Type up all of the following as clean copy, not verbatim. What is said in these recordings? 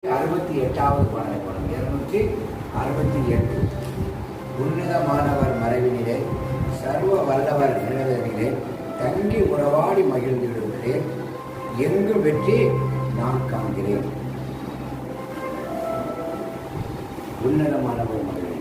68வது பாடல் 268. உன்னதமானவர் மறைவினிலே சர்வ வல்லவர் நிழலிலே தங்கி உறவாடி மகிழ்ந்திடுகிறேன், எங்கு வெற்றி நான் காண்கிறேன். உன்னதமானவர் மறைவினிலே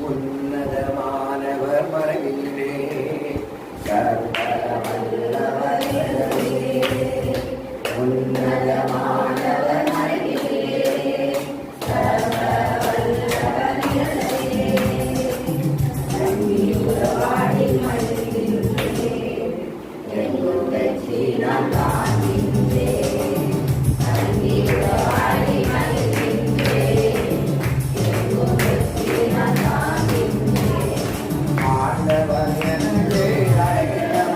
உன்னதமானவர் மறைவிலே சர்வ வல்லவர் உன்னதமானவர் மறைவிலே சர்வ வல்லவர் தங்கி உறவாடி மகிழ்ந்திடுகிறேன், எங்கு வெற்றி நான் காண்கிறேன். தங்கி உறவாடி ஆண்டவர் எனது அடைக்கலம்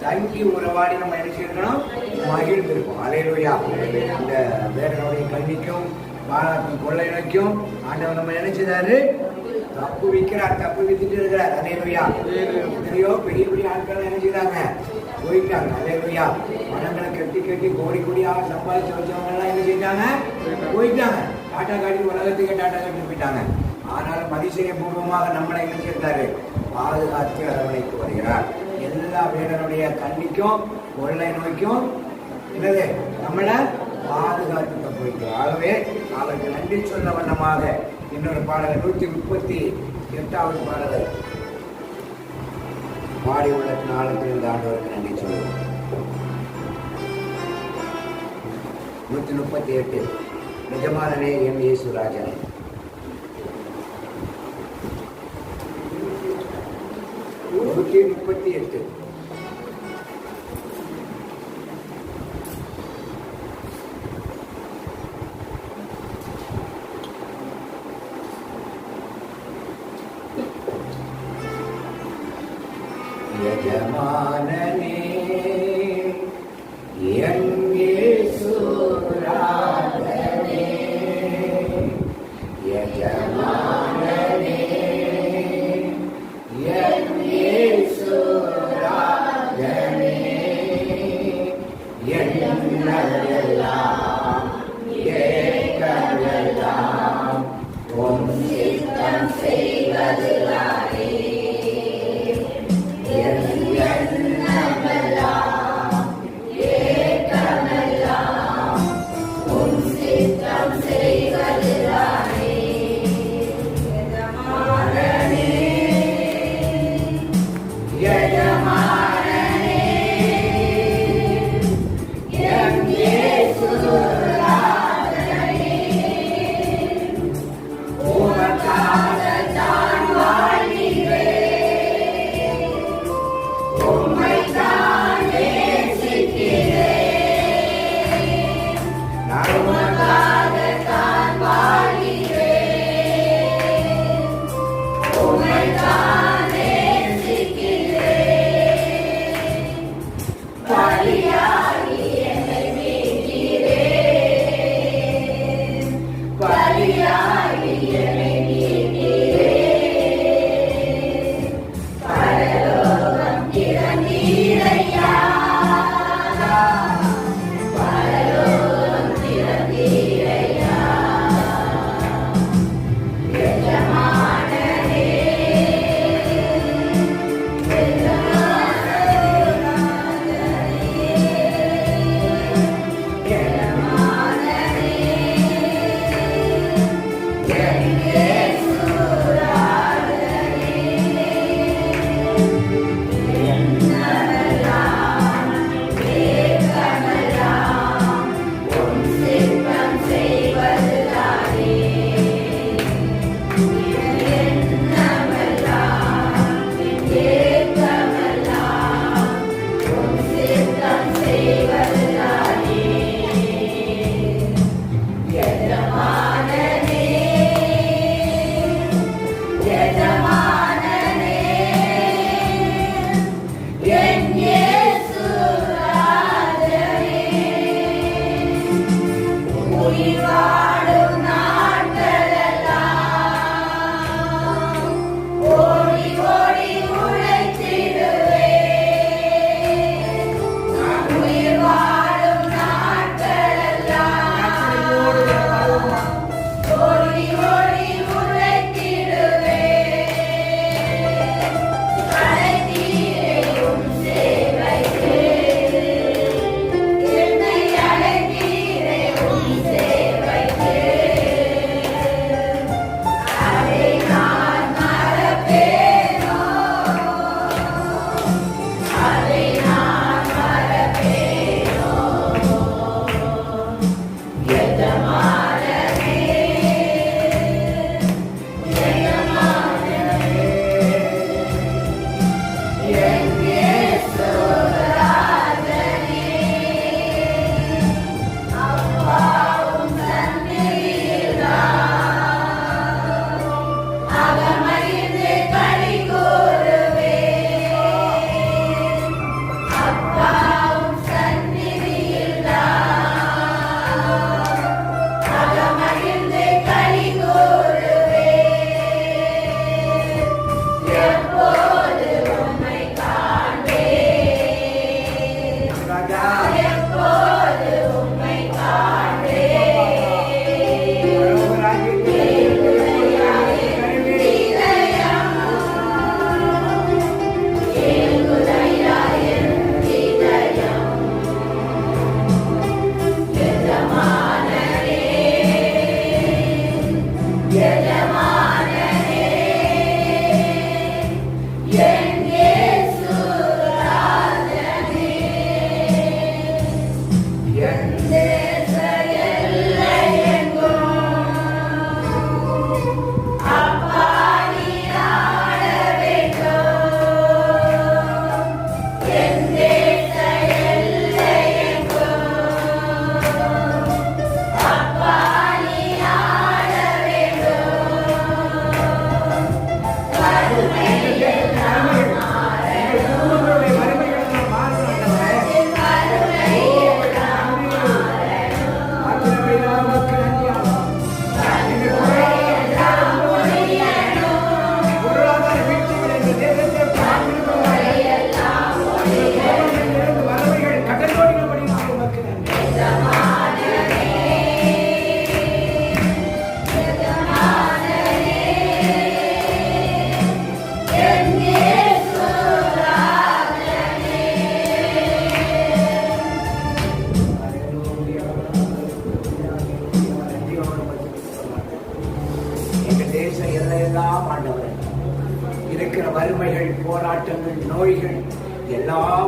தங்கி உறவாடி நம்ம என்ன செய்யணும், மகிழ்ந்திருப்போம். அல்லேலூயா. இந்த வேடனுடைய கண்ணிக்கும் பாலாக்கும் கொள்ளை நோய்க்கும் ஆண்டவர் நம்ம நினைச்சதாரு தப்பு விற்கிறார், தப்பு வித்துட்டு இருக்கிறார். அல்லேலூயா. எத்தனையோ பெரிய பெரிய ஆட்கள் என்ன செய்றாங்க, போயிட்டாங்க. அல்லேலூயா. பணங்களை கட்டி கட்டி கோடி கோடியாக சம்பாதிச்சு வச்சவங்க எல்லாம் என்ன செஞ்சாங்க, போயிட்டாங்க. டாட்டா காட்டி உலகத்துக்கு டாட்டா காட்டி போயிட்டாங்க. ஆனாலும் மதிசய பூர்வமாக நம்மளை என்ன செய்தாரு, பாதுகாத்து அரவணைத்து வருகிறார். எல்லா வேடனுடைய கண்ணிக்கும் கொள்ளை நோய்க்கும் என்னது நம்மளை பாதுகாத்து போயிட்டு. ஆகவே அவருக்கு நன்றி சொல்ல வண்ணமாக இன்னொரு பாடல் 138வது பாடல் பாடி உள்ள நாளுக்கு இருந்த ஆண்டவருக்கு நன்றி சொல்லுவோம். 138 நிஜமானனே எம் இயேசுராஜனே. நூற்றி 38 यजमानने यं येसुराजने यजमानने यं येसुराजने यन्नयलाम येकयलाम ओम सिद्धं सेवदुलारे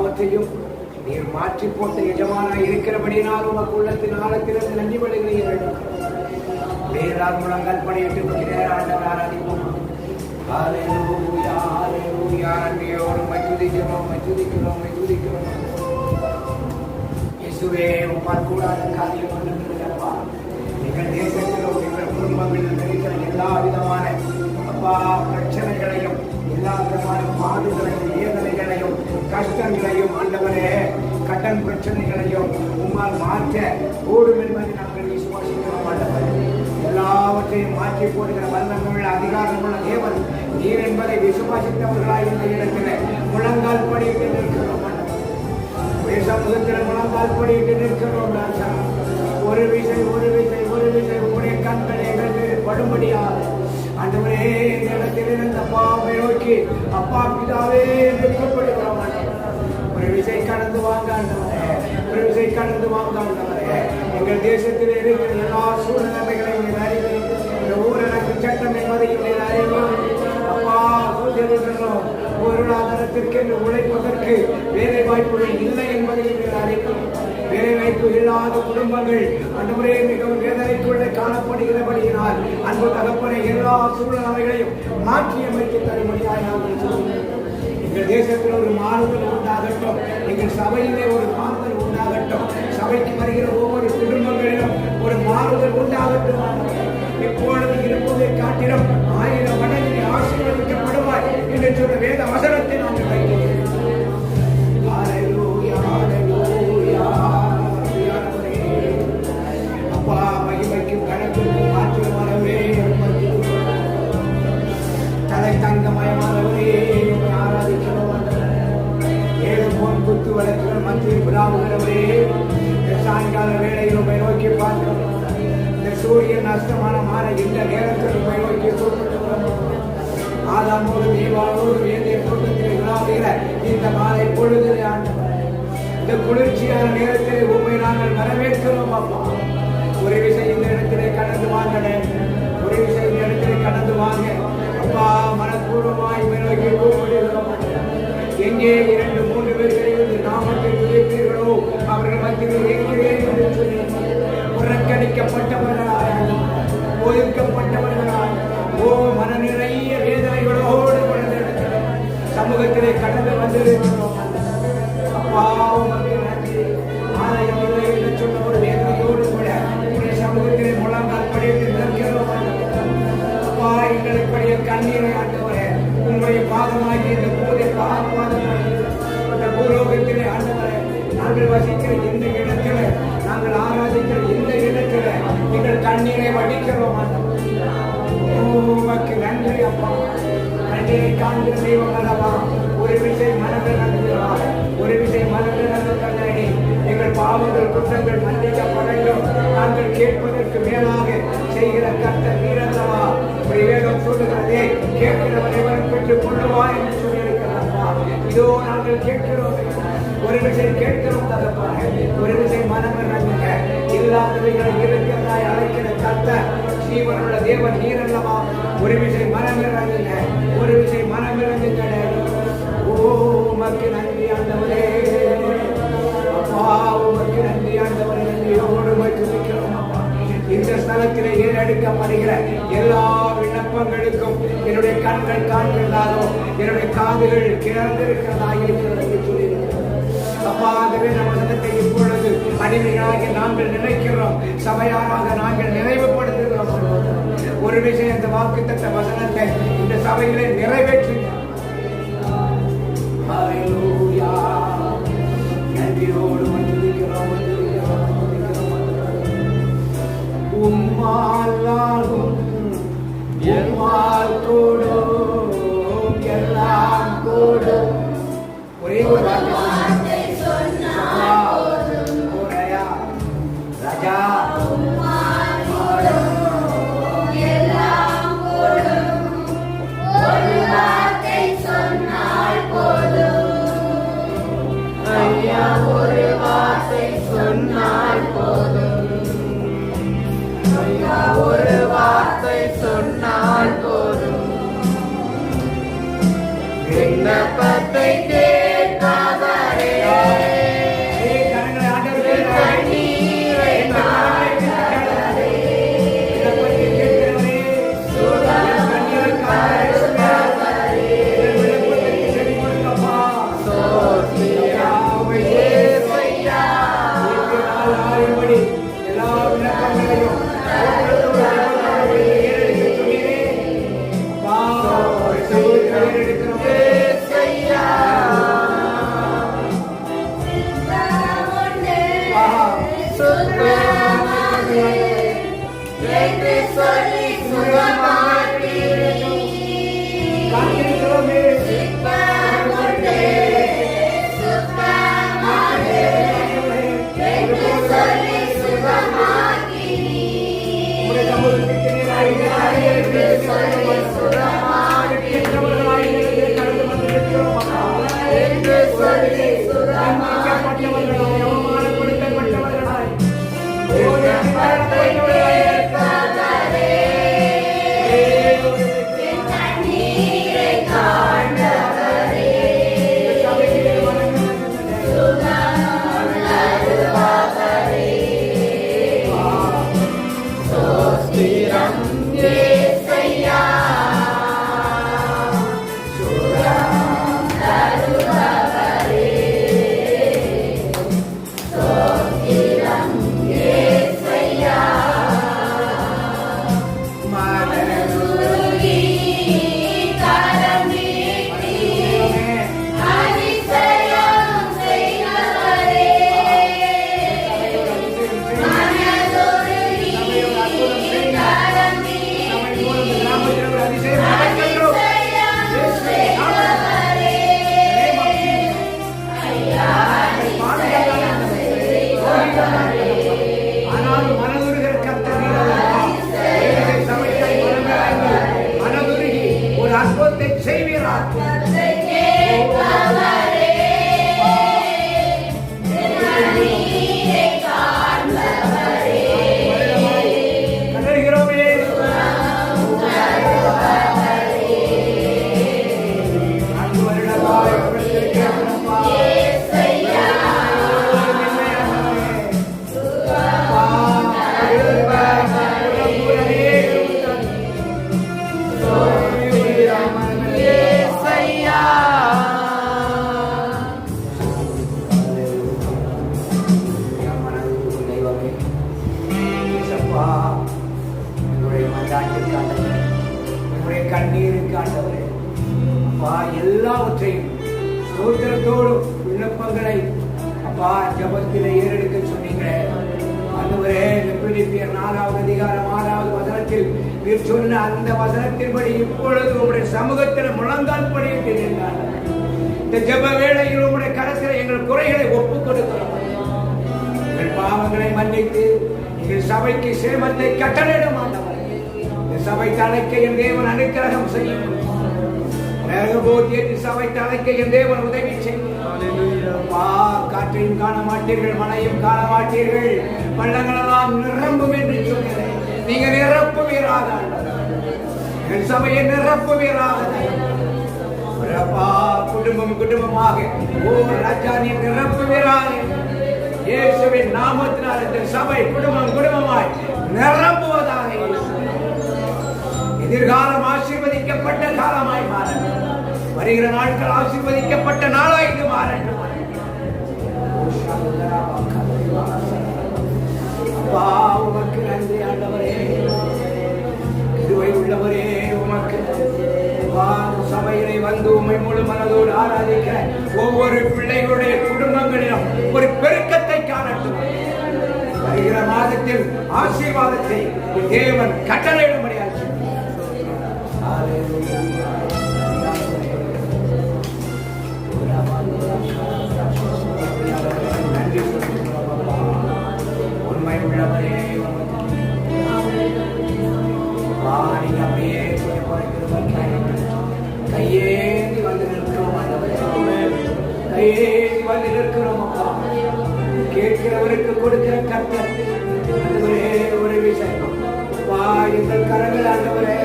எல்லாவற்றையும் நீர் மாற்றி போட்ட எஜமானாய் இருக்கிறபடினால் உமக்கு உள்ளத்தின் ஆழத்திலிருந்து நன்றி படுகிறீர்கள். வேறால் முழங்கால் படியிட்டு நேராண்டவர் ஆராதிப்போம். ஹல்லேலூயா ஹல்லேலூயா. நன்றியோடு துதிக்கிறோம் துதிக்கிறோம் துதிக்கிறோம். இயேசுவே உம்மால் கூடாத காரியம் ஒன்றுமில்லையப்பா. எங்கள் தேசத்திலும் எங்கள் குடும்பங்களிலும் இருக்கிற எல்லா விதமான அப்பா பிரச்சனைகளையும் எல்லா விதமான பாடுகளையும் வேதனைகளையும் கஷ்டங்களையும் ஆண்டவரே கடன் பிரச்சனைகளையும் உம்மால் மாற்ற கூடும் என்பதை நாங்கள் விசுவாசிக்கிறோம். ஆண்டவர் எல்லாவற்றையும் மாற்றி போடுகிற வல்லமையுள்ள அதிகாரமுள்ள தேவன் நீர் என்பதை விசுவாசித்தவர்களாய் இந்த இடத்தில் முழங்கால் படியிட்டு நிற்கிறோம். சமூகத்தில் முழங்கால் படியிட்டு நிற்கிறோம். ஒரு விசை உங்களுடைய கண்களை படும்படியாக ஆண்டவரே இந்த இடத்தில் இருந்த அப்பாவை நோக்கி அப்பா பிதாவே நிற்கப்படுகிறோம். ஒரு விசை கடந்து வாங்க ஆண்டவரே, ஒரு விசை கடந்து வாங்க ஆண்டவரே. எங்கள் தேசத்தில் இருக்கிற எல்லா சூழ்நிலைகளையும் நீர் அறிவீர். இந்த ஊரடங்கு சட்டம் என்பதையும் நீர் அறிவீர். அப்பா சொல்லியிருக்கிறோம் பொருளாதாரத்திற்கு என்று உழைப்பதற்கு வேலை வாய்ப்புகள் இல்லை என்பதையும் நீர் அறிவீர். வேலை வாய்ப்பு இல்லாத குடும்பங்கள் அன்றுவரே மிகவும் வேதனைக்குள்ளே காணப்படுகிறபடியினால் அன்பு தகப்பனை எல்லா சூழ்நிலைகளையும் மாற்றி அமைத்து தரும்படியாய் நாங்கள் சொல்லுங்கள். எங்கள் தேசத்தில் ஒரு மாறுதல் உண்டாகட்டும், எங்கள் சபையிலே ஒரு மாறுதல் உண்டாகட்டும், சபைக்கு வருகிற ஒவ்வொரு குடும்பங்களிலும் ஒரு மாறுதல் உண்டாகட்டும். இப்பொழுது இருப்பதை காட்டிலும் 1000 மடங்கு ஆசீர்வதிக்கப்படுவாய் என்று சொன்ன வேத வசனத்தை நாங்கள் வைக்கிறோம். அப்பா மகிமைக்கும் கணக்குக்கும் மாற்றுமாறவே தலை தங்கமயமானவரே ஆராதிக்கிறோம். ஏழு போன் குத்து வழக்குகள் மத்திய விழாவுகிறவரே சாயங்கால வேளையில் உண்மை நோக்கி பார்க்கிறோம். இந்த சூரியன் அஸ்தமானமான இந்த நேரத்தில் உண்மை நோக்கி கூப்பிடுகிறோம். ஆதாமோடு தீபாவோடு வேண்டிய கூட்டத்தில் விழாவுகிற இந்த மாலை பொழுதிலே ஆண்டவர் இந்த குளிர்ச்சியான நேரத்தில் உண்மை நாங்கள் வரவேற்கிறோம். அப்பா ஒரு விஷயம் இந்த இடத்திலே கடந்து வாங்கினேன், ஒரு விஷயம் இந்த இடத்திலே கடந்து வாங்க அப்பா மனப்பூர்வமாய் நோக்கி கூப்பிடுகிறோம். எங்கே 2-3 பேர் நாமத்தை துதிப்பீர்களோ அவர்கள் மத்தியில் இருக்கிறேன் என்று சொல்லி புறக்கணிக்கப்பட்டவர்களாய் ஒதுக்கப்பட்டவர்களாய் மன நிறைய வேதனைகளோடு சமூகத்திலே கடந்து வந்திருக்கிறோம். அப்பா ஆலயம் இல்லை என்று சொன்ன ஒரு வேதனையோடு கூட சமூகத்திலே முழங்கால் படித்து நிற்கிறோம். அப்பா எங்களுடைய கண்ணீரை ஆண்டவரே உங்களுடைய பாதமாகி இந்த போதை பாதமாகி இந்த பூலோகத்திலே ஆண்டவரே நாங்கள் வசிக்கிற இந்த இடத்துல நாங்கள் ஆராதிக்கிற இந்த இடத்துல எங்கள் கண்ணீரை வடிக்கிறோம். உமக்கு நன்றி அப்பா. கண்ணீரை காண்கிற தெய்வம் அல்லவா. ஒரு விசை மனதில் நடந்துகிறார், ஒரு விசை மனதில் நடந்தாடி எங்கள் பாவங்கள் குற்றங்கள் மன்னிக்கப்படட்டும். நாங்கள் கேட்பதற்கு மேலாக செய்கிற கர்த்தர் நீரல்லவா. ஒரு வேதம் சொல்லுகிறதே கேட்கிறவரை பெற்றுக் கொள்ளுவா என்று சொல்லியிருக்கிறப்பா. இதோ நாங்கள் கேட்கிறோம், ஒரு விசை கேட்கிறோம் தகப்பாக. ஒரு விசை மனம் இறங்குங்க. இல்லாதவைகளை இருக்கிறதாய் அழைக்கிற கர்த்தர் ஜீவனுள்ள தேவன் நீரல்லவா. ஒரு விசை மனம் இறங்குங்க, ஒரு விசை மனம் இறங்குங்க. உமக்கு நன்றி ஆண்டவரே. அப்பா உமக்கு நன்றி ஆண்டவரே. நன்றியோடு துதிக்கிறோம். இந்த ஸ்தலத்திலே ஏறெடுக்கப்படுகிற எல்லா விண்ணப்பங்களுக்கும் என்னுடைய கண்கள் காண்கிறதாலோ என்னுடைய காதுகள் கிளர்ந்திருக்கிறதாக இருக்கிறது என்று சொல்லியிருக்கிறோம். அப்பா ஆகவே வசனத்தை இப்பொழுது அடிமையாக நாங்கள் நினைக்கிறோம், சபையாராக நாங்கள் நிறைவுபடுத்துகிறோம். ஒரு விஷயம் இந்த வாக்குத்தத்த வசனத்தை இந்த சபையிலே நிறைவேற்றி நன்றியோடு உம்மாலும் எம்மால் கூடும் எல்லாம் கூடும். ஒரே ஒரு வார்த்தை ராஜா ஒரு வார்த்தை சொன்னால் போதும், ஒரு வார்த்தை சொன்னால் போதும். விண்ணப்பத்தை கேட்காதே என்று சொல்லி சுகமாக்கிறீர். காத்திருக்கிறோமே. சுத்தமுண்டே, சுத்தமானே என்று சொல்லி சுகமாக்கிறீர். உம்முடைய சமூகத்திற்கு நேராக என்று சொல்லி சுகமாக்கிறீர். கடந்து வந்திருக்கிறோம் அப்பா. என்று சொல்லி சுகமாக்கிறீர். அவமானப்படுத்தப்பட்டவர்களாய் கண்ணீருக்கு ஆண்டவரே அப்பா எல்லாவற்றையும் சோதரத்தோடு விண்ணப்பங்களை அப்பா ஜபத்திலே ஏறெடுக்க சொன்னீங்களே ஆண்டவரே. பிலிப்பியர் 4வது அதிகாரம் 6வது வசனத்தில் நீர் சொன்ன அந்த வசனத்தின்படி இப்பொழுது உங்களுடைய சமூகத்தில் முழங்கால் படியிட்டிருந்தார். இந்த ஜப வேளையில் உங்களுடைய கரத்தில் எங்கள் குறைகளை ஒப்புக் கொடுக்கிறோம். எங்கள் பாவங்களை மன்னித்து எங்கள் சபைக்கு சேமத்தை கட்டளையிடும் ஆண்டவரே. சபை தலைக்க என் தேவன் அனுக்கிரகம் செய்யும். சபை தலைக்க என் தேவன் உதவி செய்யும். காற்றையும் காண மாட்டீர்கள், மழையும் காண மாட்டீர்கள், பள்ளங்களெல்லாம் நிரம்பும் என்று சொன்னேன். நீங்க நிரப்புவீராக, என் சபையை நிரப்புவீராக. குடும்பம் குடும்பமாக ஓ ராஜா நீ நிரப்புவீராக. இயேசுவின் நாமத்தினால் இந்த சபை குடும்பம் குடும்பமாய் நிரம்புவதாக. எதிர்காலம் ஆசீர்வதிக்கப்பட்ட காலமாய் மாறட்டும். வருகிற நாட்கள் ஆசீர்வதிக்கப்பட்ட நாளாய் இது மாறட்டும். அப்பா உமக்கு நன்றி ஆண்டவரே, கிருபை உள்ளவரே உமக்கு. சபையிலே வந்து உம்மை முழு மனதோடு ஆராதிக்கிற ஒவ்வொரு பிள்ளைகளுடைய குடும்பங்களிலும் ஒரு பெருக்கத்தை காணட்டும். வருகிற மாதத்தில் ஆசீர்வாதத்தை தேவன் கட்டளையிடும்படியாக நன்றி உண்மை உள்ளவரே நீங்க அப்படியே கையேந்தி வந்து நிற்கிறோம் ஆண்டவரே, கையேந்தி வந்து நிற்கிறோம் அப்பா. கேட்கிறவருக்கு கொடுக்கிற கர்த்தர் ஆண்டவரே ஒரு விஷயம் எங்கள் கரங்கள் ஆண்டவரே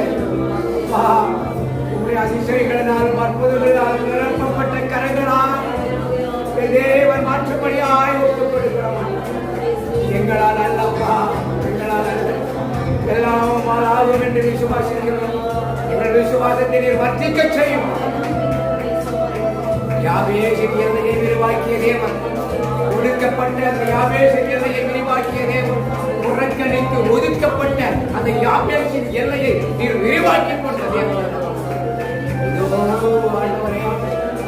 உங்களுடைய அதிசயங்களினாலும் அற்புதங்களால் நிரப்பப்பட்ட கரங்களால் தேவன் மாற்றும்படியாய் ஒப்புக் கொடுக்கிறோம். எங்களால் அல்லப்பா, எங்களால் அல்ல, எல்லாம் ஆகும் என்று விசுவாசிக்கிறோம். எங்கள் விசுவாசத்தை நீர் வர்த்திக்க செய்யும். யாபேசின் எல்லையை விரிவாக்கிய தேவன், ஒடுக்கப்பட்ட அந்த யாபேசின் எல்லையை விரிவாக்கிய தேவன், புறக்கணித்து ஒதுக்கப்பட்ட அந்த யாபேசின் எல்லையை நீர் விரிவாக்கிக் கொண்ட தேவன்.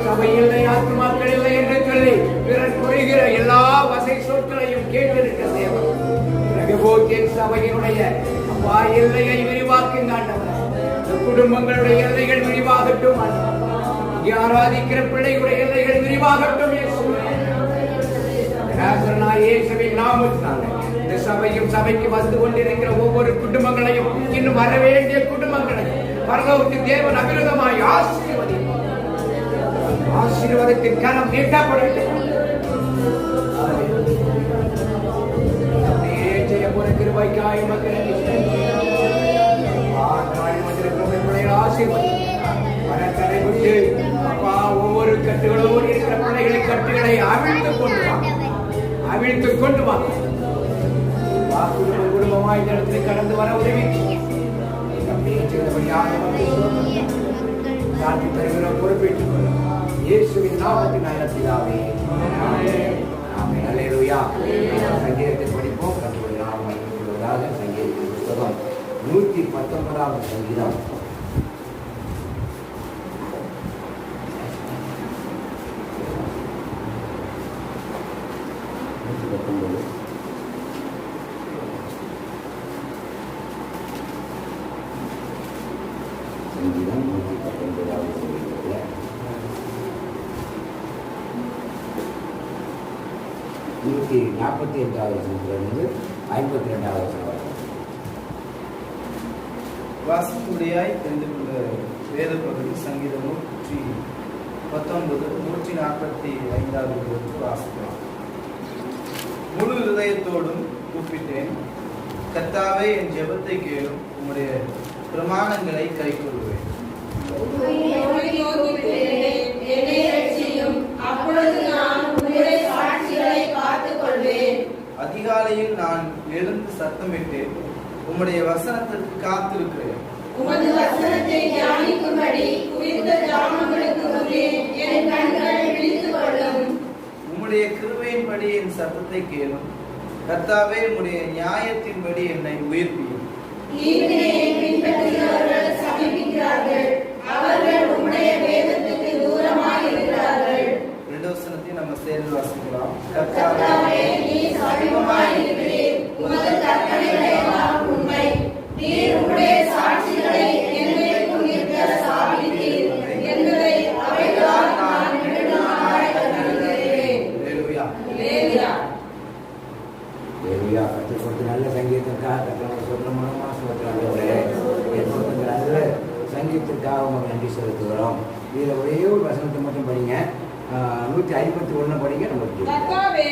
சபை இல்லை, ஆத்துமாக்கள் இல்லை என்று சொல்லி பிறர் குறைகிற எல்லா வசை சொற்களையும் கேட்டிருக்க தேவன். சபையினுடைய எல்லையை விரிவாக்குங்க ஆண்டவரே. இந்த குடும்பங்களுடைய எல்லைகள் விரிவாகட்டும் ஆண்டவரே. இங்கே ஆராதிக்கிற பிள்ளைகளுடைய எல்லைகள் விரிவாகட்டும் இயேசுவே. இயேசுவின் நாமத்தினாலே இந்த சபைக்கு வந்து கொண்டிருக்கிற ஒவ்வொரு குடும்பங்களையும் இன்னும் வர வேண்டிய குடும்பங்களையும் பரலோகத்தின் தேவன் அபிரதமாய் ஆசீர்வாதத்தின் கரம் நீட்டப்படட்டும். செய்ய போற கிருபைக்காய் மக்கள் ஆசீர்வாதத்தை விட்டு அப்பா ஒவ்வொரு கட்டுகளோடு இருக்கிற பிள்ளைகளை கட்டுகளை அவிழ்த்து கொண்டு வாங்க. குடும்பமாய் இந்த இடத்தில் கடந்து வர உதவி பொறுப்பேற்றுக் கொள்ளும் இயேசுவின் நாமத்தின் நல்ல பிதாவே. ஆமென். அல்லேலூயா. சங்கீதத்தை படிப்போம். கர்த்தருடைய நாமம் மகிமைப்படுவதாக. சங்கீதத்தின் புத்தகம் 119 சங்கீதம். சங்கீதம் 119 சங்கீதத்தில் 145 சங்கீதத்திலிருந்து 52 சங்கீதம். வாசிக்கும்படியாய் தெரிந்து கொண்ட வேத பகுதி சங்கீதம் 119 145 வாசிக்கலாம். முழு இதயத்தோடும் கூப்பிட்டேன், கர்த்தாவே என் ஜெபத்தை கேளும், உம்முடைய பிரமாணங்களை கைக்கொள்வேன். அதிகாலையில் நான் எழுந்து சத்தமிட்டேன், உம்முடைய வசனத்திற்கு காத்திருக்கிறேன். உமது வசனத்தை தியானிக்கும்படி குறித்த ஜாமங்களுக்கு முன்னே என் கண்கள் விழித்துக் கொள்ளும். உம்முடைய கிருபையின்படி என் சத்தத்தை கேளும், கர்த்தாவே உம்முடைய நியாயத்தின்படி என்னை உயிர்ப்பியும். நீதியை பின்பற்றுகிறவர்கள் சமீபிக்கிறார்கள், அவர்கள் உம்முடைய வேதத்துக்கு தூரமாய் இருக்கிறார்கள். இரண்டு வசனத்தை நம்ம சேர்ந்து வாசிக்கலாம். கர்த்தாவே நீர் சமீபமாய் இருக்கிறீர், உமது கற்பனைகள் எல்லாம் உண்மை. நீர் உம்முடைய சாட்சிகளை என்னைக்கும் நிற்க ஸ்தாபித்தீர் என்பதை அவைகளால் நான் நெடுநாளாய் கண்டிருக்கிறேன். அல்லேலூயா. அல்லேலூயா. அல்லேலூயா. கர்த்தர் கொடுத்த நல்ல சங்கீதத்திற்காக கர்த்தர் சொல்ற மூலமா நல்ல சங்கீதத்திற்காக உங்களுக்கு நன்றி செலுத்துகிறோம். இதில் ஒரே ஒரு வசனத்தை மட்டும் படிங்க. 151 படிங்க. நமக்கு கர்த்தாவே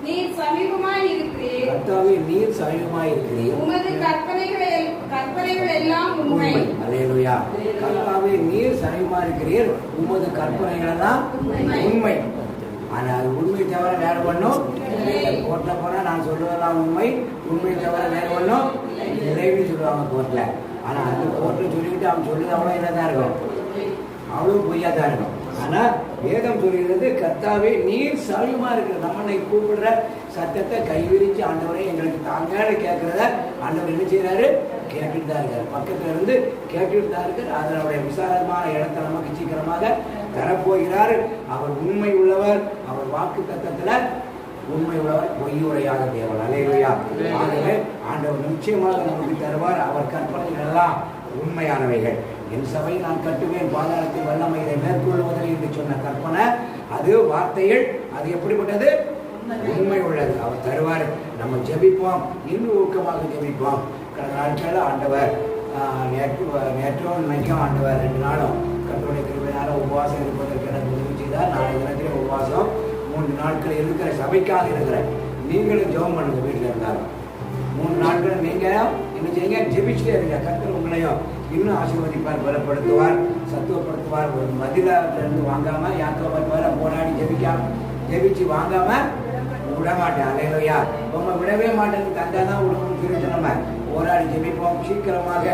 நீர் சமீபமாய் இருக்கிறீர், கர்த்தாவே நீர் சமீபமாய் இருக்கிறீர், உமது கற்பனைகள் எல்லாம் உண்மை. அல்லேலூயா. கர்த்தாவே நீர் சமீபமாய் இருக்கிறீர், உமது கற்பனைகள் எல்லாம் உண்மை. ஆனால் அது உண்மை தவிர வேற ஒன்றும் கோர்ட்ல போனா நான் சொல்லுவதெல்லாம் உண்மை, உண்மை தவிர வேற ஒன்றும் இல்லைன்னு சொல்லுவாங்க கோர்ட்ல. ஆனா அந்த கோர்ட்ல சொல்லிக்கிட்டு அவன் சொல்லுறது அவ்வளோ என்னதான் இருக்கும், அவ்வளோ பொய்யா தான் இருக்கும். ஆனா வேதம் சொல்கிறது கர்த்தாவே நீர் சமீபமா இருக்கிற நம்மளை கூப்பிடுற சத்தத்தை கைவிரிச்சு ஆண்டவரை எங்களுக்கு தாங்கன்னு கேட்கறத ஆண்டவர் என்ன செய்யறாரு, கேட்டுட்டு தான் இருக்காரு. பக்கத்துல இருந்து கேட்டுட்டு தான் இருக்காரு. அதனுடைய விசாலமான இடத்தை நமக்கு சீக்கிரமாக தரப்போகிறார். அவர் உண்மை உள்ளவர், அவர் வாக்கு தத்தத்துல உண்மை உள்ளவர், பொய்யுரையாக தேவன். அல்லேலூயா. ஆகவே ஆண்டவர் நிச்சயமாக நமக்கு தருவார். அவர் கற்பனைகள் எல்லாம் உண்மையானவைகள். என் சபை நான் கட்டுவேன், பாதாளத்தின் வல்லமை இதை மேற்கொள்வதில் என்று சொன்ன கற்பனை, அது வார்த்தைகள், அது எப்படிப்பட்டது, உண்மை உள்ளது. அவர் தருவார். நம்ம ஜெபிப்போம், இன்னும் ஊக்கமாக ஜெபிப்போம். கடந்த நாட்களில் ஆண்டவர் நேற்றும் இன்னைக்கும் ஆண்டவர் 2 நாளும் கர்த்தருடைய கிருபையினால உபவாசம் இருப்பதற்கு எனக்கு உதவி செய்தார். நாளை தினத்திலே உபவாசம் 3 நாட்கள் இருக்கிற சபைக்காக இருக்கிறேன். நீங்களும் ஜெபம் பண்ணுங்க. வீட்டில் இருந்தாலும் 3 நாட்கள் நீங்க என்ன செய்யுங்க, ஜெபிச்சுட்டே இருங்க. கர்த்தர் உங்களையும் இன்னும் ஆசீர்வதிப்பார், பலப்படுத்துவார், சத்துவப்படுத்துவார். ஒரு மதிலிருந்து வாங்காம யாக்கோபு வர போராடி ஜெபிச்சு வாங்காம விட மாட்டேன். அல்லேலூயா. உங்க விடவே மாட்டேன்னு தந்தா தான் விடணும்னு சொல்லிட்டு நம்ம போராடி ஜெபிப்போம். சீக்கிரமாக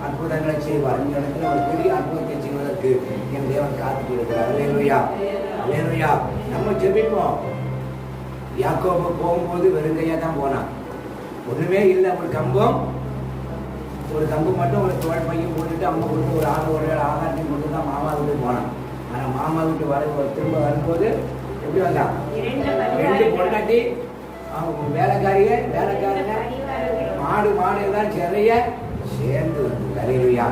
அற்புதங்களை செய்வார். இந்த இடத்துல ஒரு பெரிய அற்புதத்தை செய்வதற்கு என் தேவன் காத்துட்டு இருக்கிறார். அல்லேலூயா. அல்லேலூயா. நம்ம ஜெபிப்போம். யாக்கோபு போகும்போது வெறுங்கையா தான் போனான். ஒண்ணுமே இல்லை. ஒரு கம்பு மட்டும் ஒரு தோல் பையன் போட்டுட்டு அம்மா கொடுத்து ஒரு ஆகாரத்தையும் கொண்டு தான் மாமா வீட்டுக்கு போனான். ஆனா மாமா வீட்டு திரும்ப வரும்போது எப்படி வந்தான், 2 பொண்டாட்டி அவங்க வேலைக்காரங்க மாடு எல்லாம் நிறைய சேர்ந்து வந்து அலையிலுயா.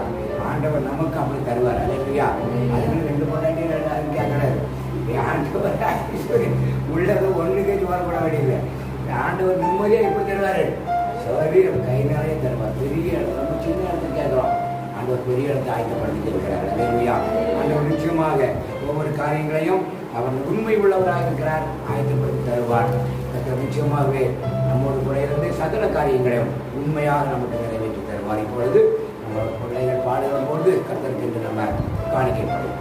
ஆண்டவர் நமக்கு அப்படி தருவார். அலையிலுயா. அதுக்கு 2 பொண்டாட்டி 2 அதுக்கா கிடையாது. ஆண்டவர் உள்ளது ஒண்ணுக்கே வரப்பட வேண்டியது. ஆண்டவர் நிம்மதியா எப்படி தருவாரு? சரீரம் கை நிறைய தருவார். பெரிய இடம், நம்ம சின்ன இடத்துக்கு கேட்கிறோம். ஆண்டவர் பெரிய இடத்தை ஆயத்தப்படுத்தி இருக்கிறார். அலையிலுயா. ஆண்டவர் நிச்சயமாக ஒவ்வொரு காரியங்களையும் அவர் உண்மை உள்ளவராக இருக்கிறார், ஆயத்தப்படுத்தி தருவார். நிச்சயமாகவே நம்மோடு கூட இருந்து சகல காரியங்களையும் உண்மையாக நமக்கு நிறைவேற்றி தருவார். இப்பொழுது நம்ம பிள்ளைகள் பாடுகிற போது கர்த்தருக்கு என்று நம்ம காணிக்கப்படும்.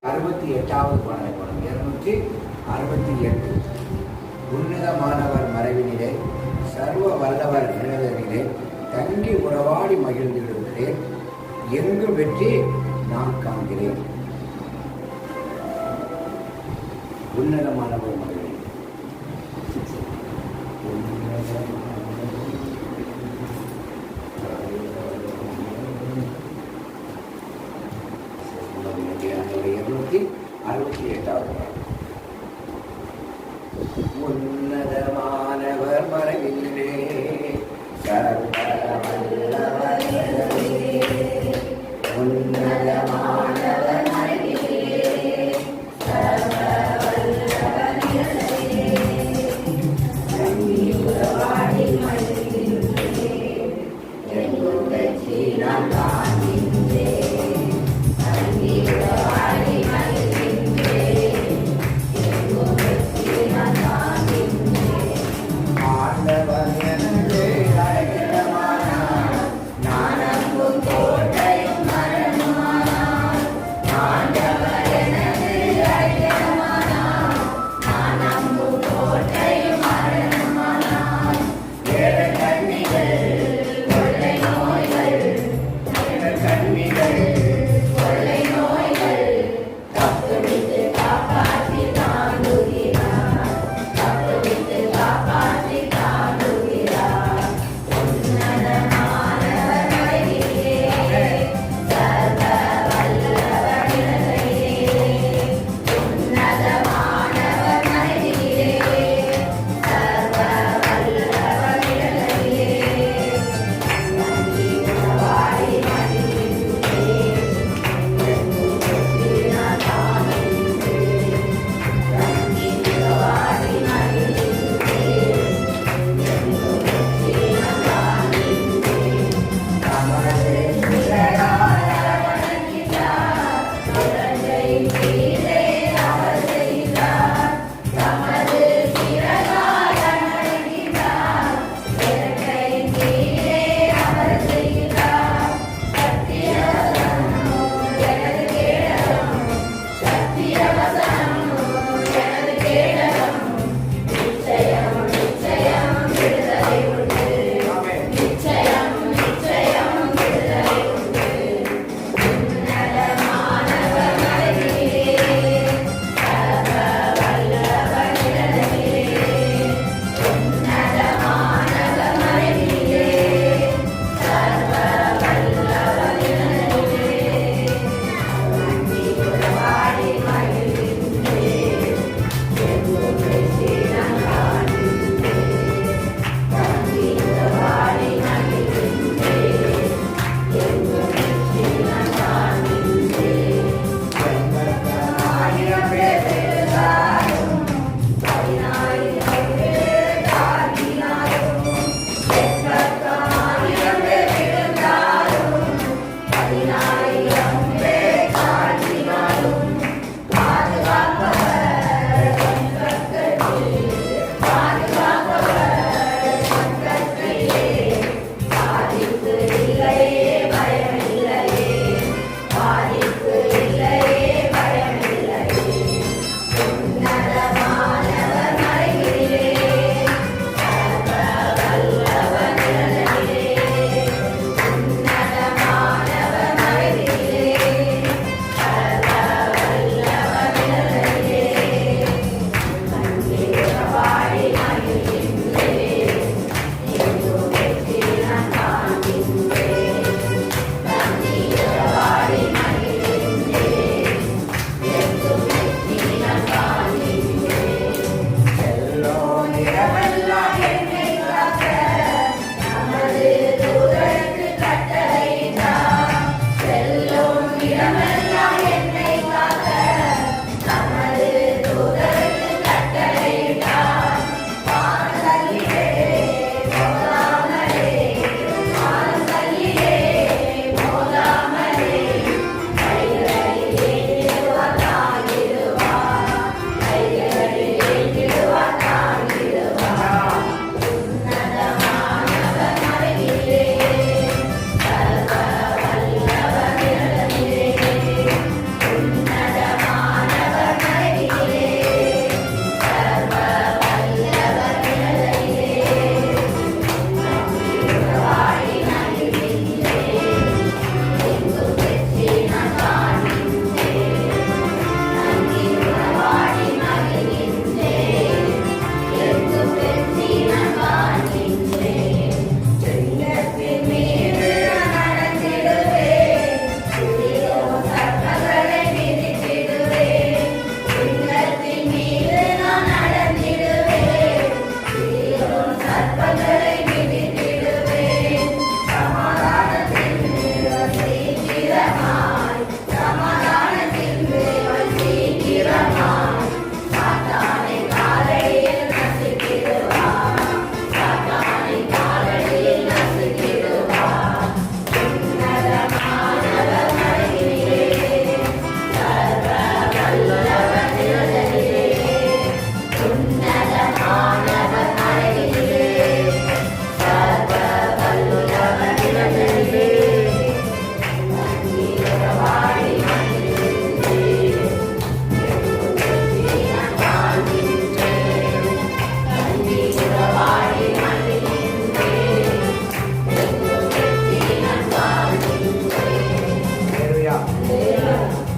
68வது பாடலை பாடம் 268. உன்னதமானவர் மறைவினிலே சர்வ வல்லவர் நிழலிலே தங்கி உறவாடி மகிழ்ந்திருக்கிறேன், எங்கு வெற்றி நான் காண்கிறேன். உன்னதமானவர் மறைவிலே உன்னதமானவர் மறைவிலே சர்வ வல்லவர் நிழலிலே உன்னதமானவர் மறைவிலே சர்வ வல்லவர் நிழலிலே தங்கி உறவாடி மகிழ்ந்திருக்கிறேன், எங்கும் வெற்றி நான் காண்கின்றேன். தங்கி உறவாடி மகிழ்கின்றேன், எங்கும் வெற்றி நான் காண்கின்றேன். ஆண்டவர் எனக்கு அடைக்கலமானார், நான் நம்பும் கோட்டையும் மரணமானார்.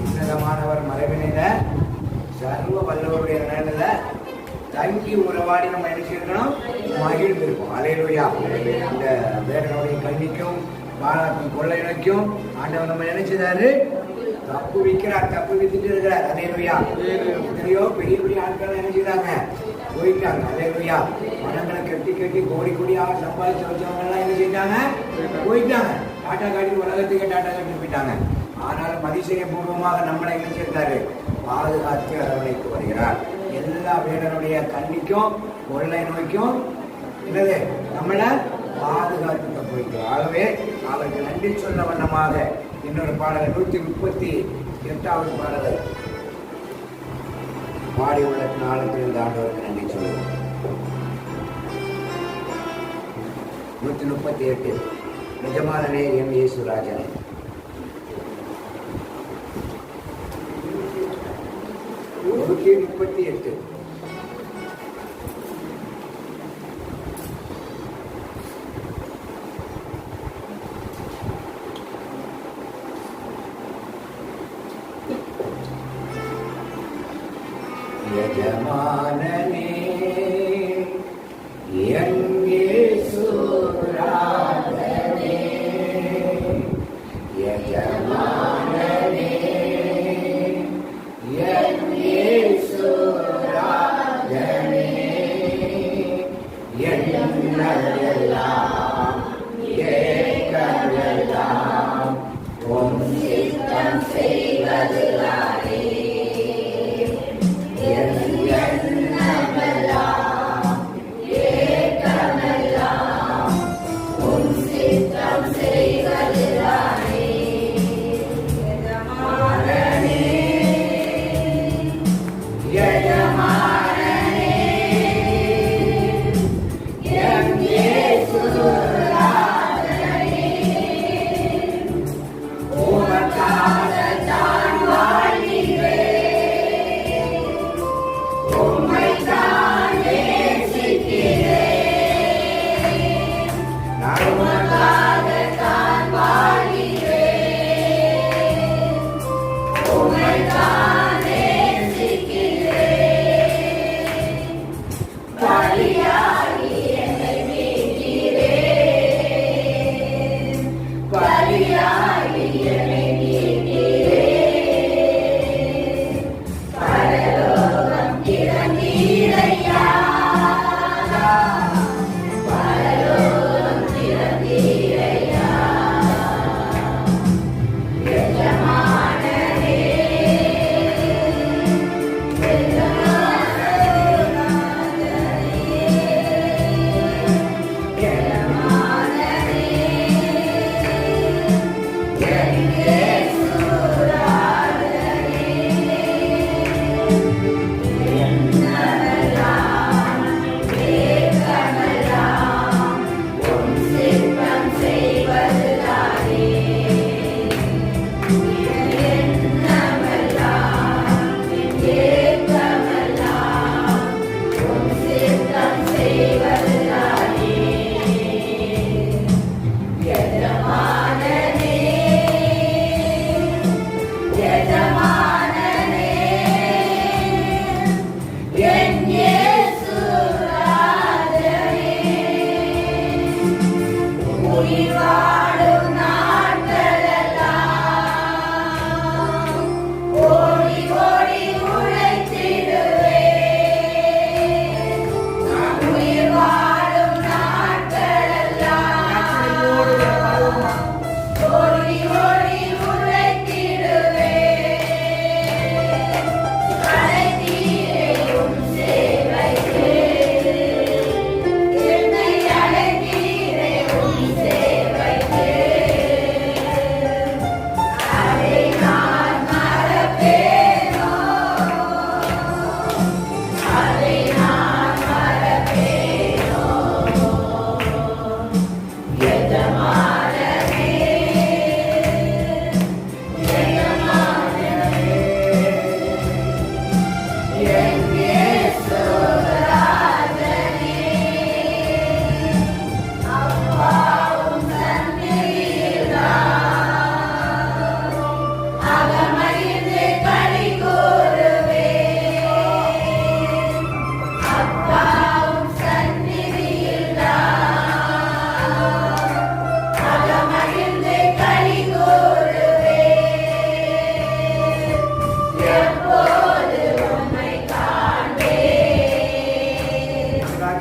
உன்னதமானவர் மறைவினில சர்வ வல்லவருடைய நிழல்ல தங்கி உறவாடி நம்ம என்ன செய்யணும், மகிழ்ந்திருப்போம். அல்லேலூயா. இந்த வேடனுடைய கண்ணிக்கும் பாலாத்தின் கொள்ளை நோய்க்கும் ஆண்டவர் நம்ம நினைச்சதாரு தப்பு விற்கிறார், தப்பு வித்துட்டு இருக்கிறார். அல்லேலூயா. எத்தனையோ பெரிய பெரிய ஆட்கள் என்ன செய்றாங்க, போயிட்டாங்க. அல்லேலூயா. பணங்களை கட்டி கட்டி கோடி கோடியாக சம்பாதிச்சு வச்சவங்க எல்லாம் என்ன செஞ்சாங்க, போயிட்டாங்க. டாட்டா காட்டி உலகத்துக்கு டாட்டா காட்டி போயிட்டாங்க. ஆனாலும் அதிசய பூர்வமாக நம்மளை என்ன செய்தாரு, பாதுகாத்து அரவணைத்து வருகிறார். எல்லா வேடனுடைய கண்ணிக்கும் கொள்ளை நோய்க்கும் என்னது நம்மளை பாதுகாத்து போயிருக்கிறோம். ஆகவே அவருக்கு நன்றி சொல்ல வண்ணமாக இன்னொரு பாடல் 138வது பாடல் பாடி உள்ள நாளுக்கு இந்த ஆண்டவருக்கு நன்றி சொல்லுவோம். 138 நிஜமானவே எம் இயேசுராஜனே. நூற்றி 38 யஜமானனே என் இயேசுராஜனே, யஜமானனே என் இயேசுராஜனே, என்னெல்லாம் ஏக்கமெல்லாம் உம் சித்தம் செய்வதுதானே.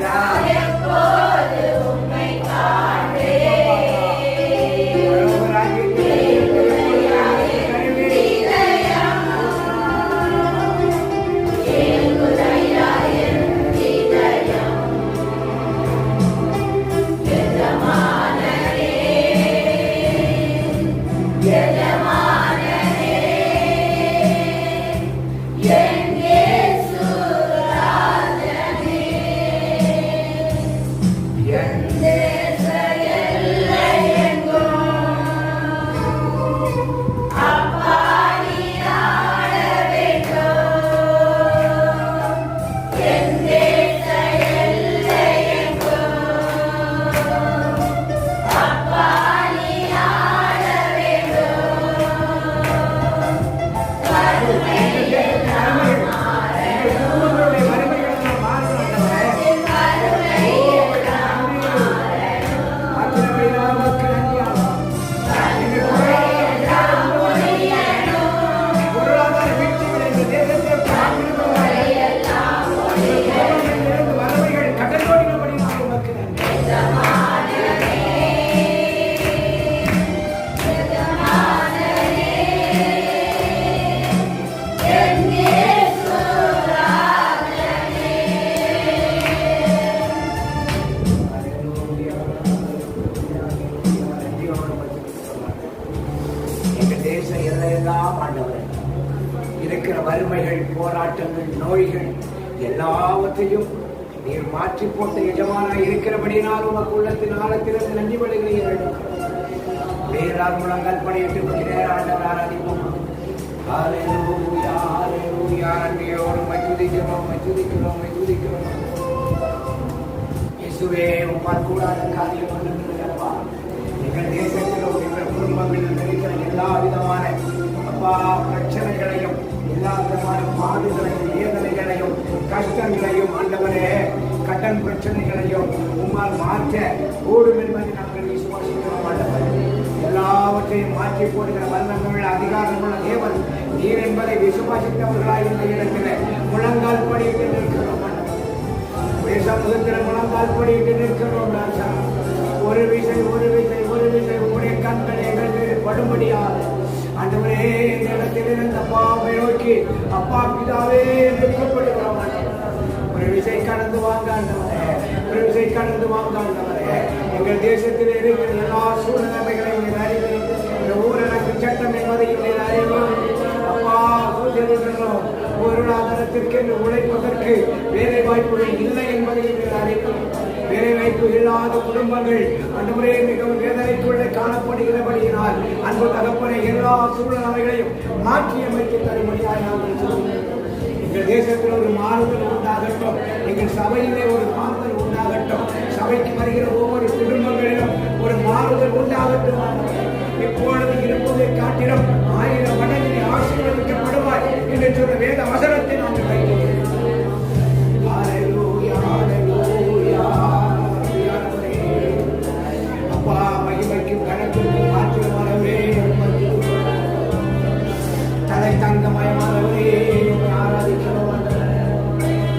ராஜா எப்போது உம்மை காண்பேன். ஏங்குதையா என் இதயம். எஜமானனே, எஜமானனே, என் இயேசு ராஜனே. என் தேச எல்லையெங்கும் அப்பா நீ ஆள வேண்டும். என் தேச எல்லையெங்கும் அப்பா நீ ஆள வேண்டும். வறுமையில் குடும்பங்களுடைய வறுமைகளை மாறணும். பொருளாதார வீழ்ச்சிகளை இந்த தேசத்தை வறுமைகள் கடலோடிகளபடி நான் உமக்கு நன்றி. என் இயேசு ராஜனே. எங்க தேச எல்லையெல்லாம் ஆண்டவரே இருக்கிற வறுமைகள், போராட்டங்கள், நோய்கள் எல்லாவற்றையும் நீர் மாற்றி போட்ட எஜமானாய் இருக்கிறபடினால் உமக்கு உள்ளத்தின் ஆழத்திலிருந்து நன்றி படுகிறீர்கள். வேறார் முழங்கால் பணியிட்டு நேர ஆண்டவர் ஆராதிப்போம். ஹalleluya ஹalleluya நன்றியோடு துதிக்கிறோம் துதிக்கிறோம் துதிக்கிறோம். இயேசுவே உம்மால் கூடாத காரியம் ஒன்றுமில்லையப்பா. எங்கள் தேசத்திலும் எங்கள் குடும்பங்களில் இருக்கிற எல்லா விதமான அப்பா பிரச்சனைகளையும், எல்லா விதமான பாடுகளையும், வேதனைகளையும், கஷ்டங்களையும் ஆண்டவரே, கடன் பிரச்சனைகளையும் உம்மால் மாற்ற கூடும் என்பதை நாங்கள் விசுவாசிக்கிறோம் ஆண்டவரே. எல்லாவற்றையும் மாற்றி போடுகிற வல்லமையுள்ள அதிகாரமுள்ள தேவன் நீர் என்பதை விசுவாசித்தவர்களாய் இந்த இடத்திலே முழங்கால் படியிட்டு நிற்கிறோம் ஆண்டவரே. சமூகத்தில் முழங்கால் படியிட்டு நிற்கிறோம் ராஜா. ஒரு விசை உங்களுடைய கண்கள் எங்கள் மீது படும்படியாக ஆண்டவரே இந்த இடத்தில் இருந்த அப்பாவை நோக்கி அப்பா பிதாவே என்று கூப்பிடுகிறோம் ஆண்டவரே. ஒரு விசை கடந்து வாங்க ஆண்டவரே, ஒரு விசை கடந்து வாங்க ஆண்டவரே. எங்கள் தேசத்தில் இருக்கிற எல்லா சூழ்நிலைகளையும் நீர் அறிவீர். இந்த ஊரடங்கு சட்டம் என்பதையும் நீர் அறிவீர். அப்பா சொல்லியிருக்கிறோம், பொருளாதாரத்திற்கு உழைப்பதற்கு வேலை வாய்ப்புகள் இல்லை என்பதையும் நீர் அறிவீர். வேலை வாய்ப்பு இல்லாத குடும்பங்கள் ஆண்டவரே மிகவும் வேதனைக்குள்ளே காணப்படுகிறபடியினால் அன்பு தகப்பனை எல்லா சூழ்நிலைகளையும் மாற்றி அமைத்து தரும்படியாக நாங்கள் சொல்லுகிறோம். எங்கள் தேசத்தில் ஒரு மாறுதல் உண்டாகட்டும், எங்கள் சபையிலே ஒரு மாறுதல் உண்டாகட்டும், சபைக்கு வருகிற ஒவ்வொரு குடும்பங்களிலும் ஒரு மாறுதல் உண்டாகட்டும். இப்பொழுது இருப்பதை காட்டிலும் 1000 மடங்கு ஆசீர்வதிக்கப்படுவாய் என்று சொன்ன வேத வசனத்தை நாங்கள் கைவிடுகிறோம். அப்பா மகிமைக்கும் கணக்கிற்கும் மாற்றியமானவரே, தலை தங்கமயமானவரே ஆராதிக்கிறோம்.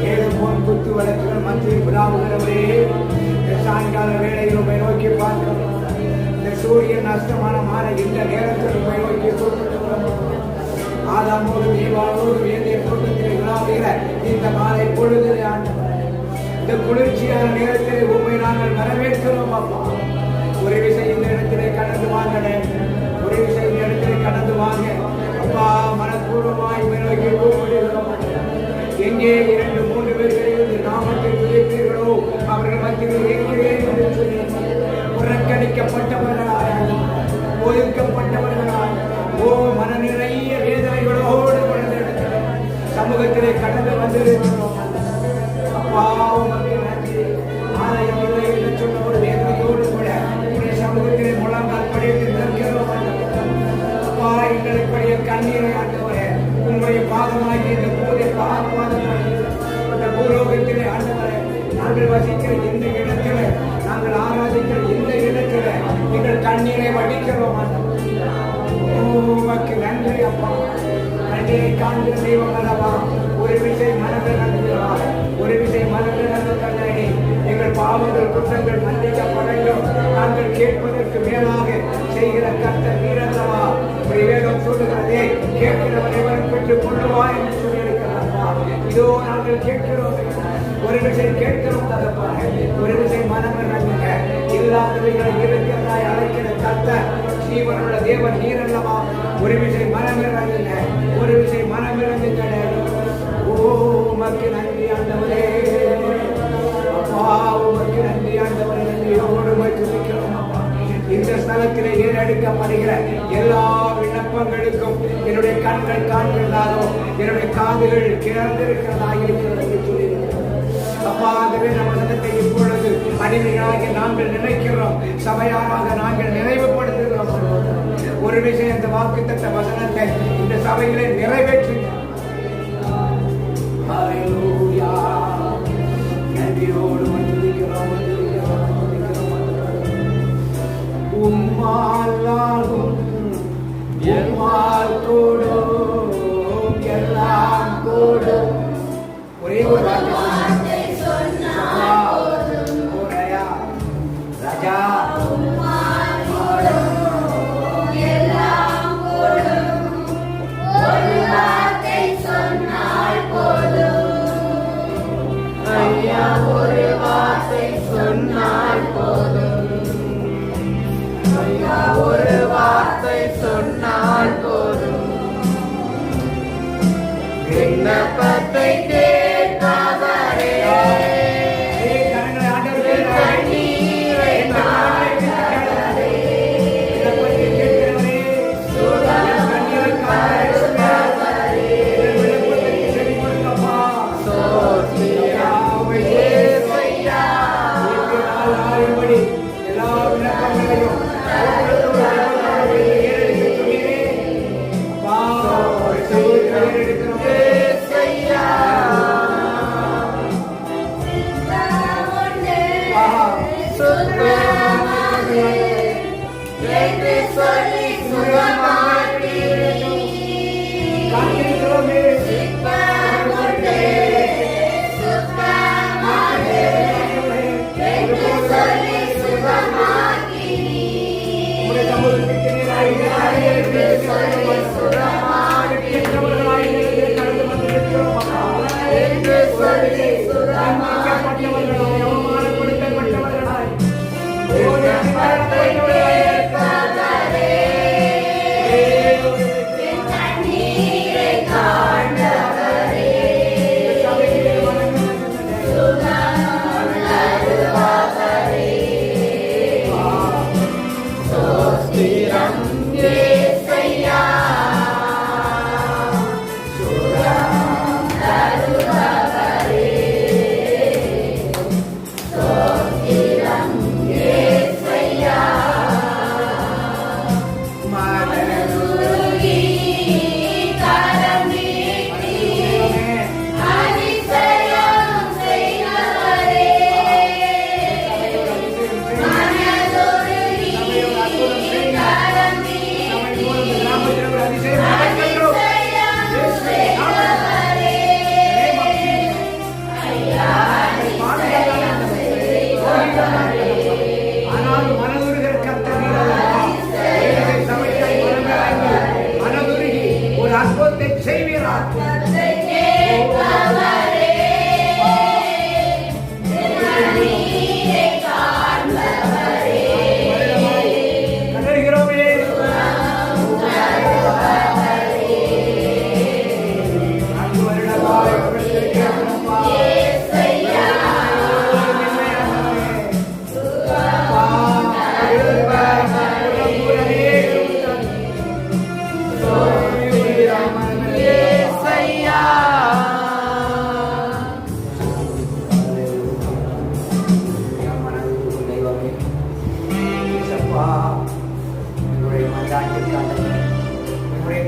ஏழு போன் குத்து வழக்குகள் மத்திய விழாவுகிறவரே, சாயங்கால வேளையில் உண்மை நோக்கி பார்க்கிறோம். இந்த சூரியன் அஸ்தமானமான இந்த நேரத்தில் உண்மை நோக்கி கூப்பிடுகிறோம். ஆதாமோடு தீபாவோடு வேண்டிய கூட்டத்தில் விழாவுகிற இந்த மாலை பொழுதிலே ஆண்டவர், இந்த குளிர்ச்சியான நேரத்தில் உண்மை நாங்கள் வரவேற்கிறோம். அப்பா ஒரு விசை இந்த இடத்திலே கடந்து வாங்கனே, ஒரு விசை இந்த இடத்திலே கடந்து வாங்க அப்பா. மனப்பூர்வமாய் நோக்கி கூப்பிடுகிறோம். எங்கே 2-3 பேர்கள் நாமத்தை துதிப்பீர்களோ அவர்கள் மத்தியில் இருக்கிறேன் என்று சொல்லி புறக்கணிக்கப்பட்டவர்களாக, ஒதுக்கப்பட்டவர்களாக, மன நிறைய வேதனைகளோடு சமூகத்திலே கடந்து வந்திருக்கிறோம். அப்பா ஆலயம் இல்லை என்று சொன்ன ஒரு வேதனையோடு கூட சமூகத்திலே முழங்கால் படித்து நிற்கிறோம். அப்பா எங்களுடைய கண்ணீரை ஆண்டவரே உங்களுடைய பாதமாகி இந்த போதை பாதமாக பாவங்கள் குற்றங்கள் மன்னிக்கப்படட்டும். நாங்கள் கேட்பதற்கு மேலாக செய்கிற கர்த்தர் நீரல்லவா. வேதம் சொல்லுகிறதே, கேட்கிறவரை பெற்றுக் கொள்ளுவா என்று சொல்லியிருக்கிறப்பா. இதோ நாங்கள் கேட்கிறோம், ஒரு விஷயம் கேட்கிறோம் தகப்பாக, ஒரு விஷயம் மனமிறங்குங்க. இல்லாதவைகளை இருக்கிறதாய் அழைக்கிற கர்த்தர் ஜீவனுள்ள தேவன் நீரல்லவா. ஒரு விஷயம் மனமிறங்குங்க, ஒரு விஷயம் மனமிறங்குங்க. ஓ உமக்கு நன்றி ஆண்டவரே, அப்பா உமக்கு நன்றி ஆண்டவரே. நன்றியோடு துதிக்கிறோம் அப்பா. இந்த ஸ்தலத்திலே ஏறெடுக்கப்படுகிற எல்லா விண்ணப்பங்களுக்கும் என்னுடைய கண்கள் காண்கிறதாலோ என்னுடைய காதுகள் கிளர்ந்திருக்கிறதாக இருக்கிறது என்று சொல்லியிருக்கிறோம் அப்பா. ஆகவே நம்ம சதத்தை இப்பொழுது அடிமைகளாக நாங்கள் நினைக்கிறோம், சபையாராக நாங்கள் நிறைவுபடுத்துகிறோம். ஒரு விஷயம், இந்த வாக்குத்தத்த வசனத்தை இந்த சபைகளை நிறைவேற்றி நன்றியோடு வந்திருக்கிறோம். உம்மாலும் எம்மால் கூடும் எல்லாம் கூடும். ஒரே ஒரு வார்த்தை ராஜா. ஐயா ஒரு வார்த்தை சொன்னால் போதும், ஐயா ஒரு வார்த்தை சொன்னால் போதும். விண்ணப்பத்தை கேட்காதே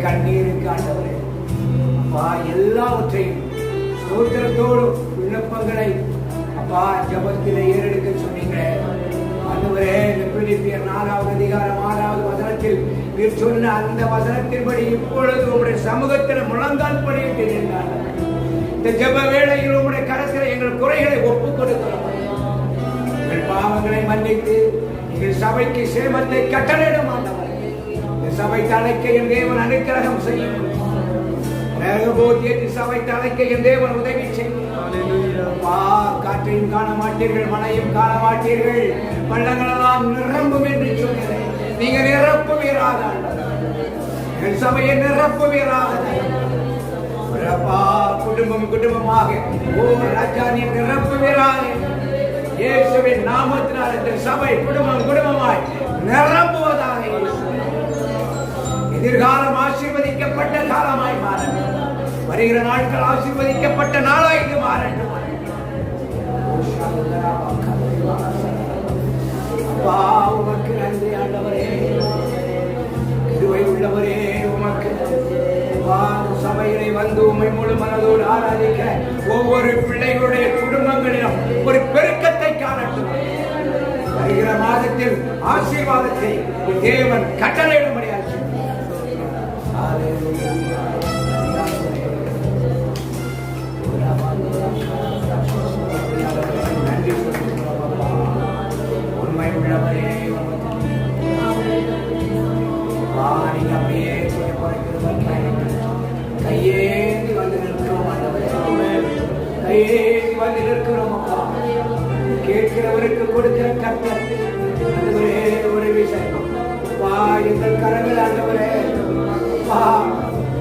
கண்ணீரை காணாதே, எல்லாவற்றையும் ஸ்தோத்திரத்தோடு விண்ணப்பங்களை அப்பா ஜபத்திலே ஏறெடுக்க சொன்னீங்க. ஆண்டவரே, பிலிப்பியர் 4வது அதிகாரம் 6வது வசனத்தில் நீர் சொன்ன அந்த வசனத்தின்படி இப்பொழுது உங்களுடைய சமூகத்தில் முழங்கால் படியிட்டிருந்தார். இந்த ஜப வேளையில் உங்களுடைய கரத்தில் எங்கள் குறைகளை ஒப்புக் கொடுக்கிறோம். மன்னித்து எங்கள் சபைக்கு சேமத்தை கட்டளையிடும் ஆண்டவரே. இந்த சபை தலைக்க என் தேவன் அனுக்கிரகம் செய்யும். சபை தலைக்க என் தேவன் உதவி செய்யும். காற்றையும் காண மாட்டீர்கள், மழையும் காண மாட்டீர்கள், பள்ளங்களெல்லாம் நிரம்பும் என்று சொல்கிறேன். நீங்க நிரப்புவீராக, என் சபையை நிரப்புவீராக. குடும்பம் குடும்பமாக ஓ ராஜா நீ நிரப்புவீராக. இயேசுவின் நாமத்தினால் இந்த சபை குடும்பம் குடும்பமாய் நிரம்புவதாக. எதிர்காலம் ஆசீர்வதிக்கப்பட்ட காலமாய் மாறட்டும். வருகிற நாட்கள் ஆசீர்வதிக்கப்பட்ட நாளாய் இது மாறட்டும். அப்பா உமக்கு நன்றி ஆண்டவரே, கிருபை உள்ளவரே. உமக்கு சபையிலே வந்து உம்மை முழு மனதோடு ஆராதிக்க ஒவ்வொரு பிள்ளைகளுடைய குடும்பங்களிலும் ஒரு பெருக்கத்தை காணட்டும். வருகிற மாதத்தில் ஆசீர்வாதத்தை தேவன் கட்டளையிடும்படியாக நன்றி. உண்மை உள்ளவரே நீங்க அப்படியே கையேந்தி வந்து நிற்கிறோம் ஆண்டவரே, கையேந்தி வந்து நிற்கிறோம் அப்பா. கேட்கிறவருக்கு கொடுக்கிற கர்த்தர் ஆண்டவரே ஒரு விஷயம் வா எங்கள் கரங்கள் ஆண்டவரே வா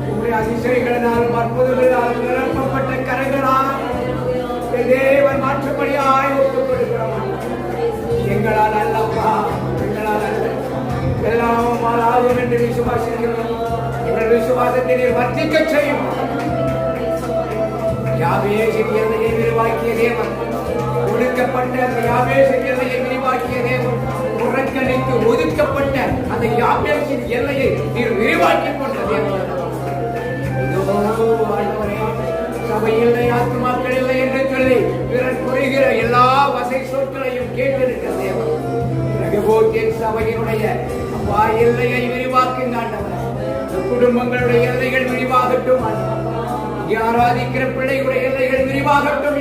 உங்களுடைய அதிசயங்களினாலும் அற்புதங்களால் நிரப்பப்பட்ட கரங்களால் தேவன் மாற்றப்படியாய் ஒப்புக் கொடுக்கிறோம். எங்களால் அல்லப்பா, எங்களால் அல்ல, எல்லாம் ஆகும் என்று விசுவாசிக்கிறோம். எங்கள் விசுவாசத்தை நீர் வர்த்திக்க செய்யும். யாபேசின் எல்லையை விரிவாக்கிய தேவன், ஒடுக்கப்பட்ட அந்த யாபேசின் எல்லையை விரிவாக்கிய தேவன், புறக்கணித்து ஒதுக்கப்பட்ட அந்த யாபேசின் எல்லையை நீர் விரிவாக்கி கொண்ட தேவன். சபை இல்லை, ஆத்துமாக்கள் இல்லை என்று சொல்லி பிறர் புரிகிற எல்லா வசை சொற்களையும் கேட்டிருக்கிற தேவன் சபையினுடைய அப்பா எல்லையை விரிவாக்குங்க ஆண்டவரே. குடும்பங்களுடைய எல்லைகள் விரிவாகட்டும். ஆராதிக்கிற பிள்ளைகளுடைய எல்லைகள் விரிவாகட்டும்.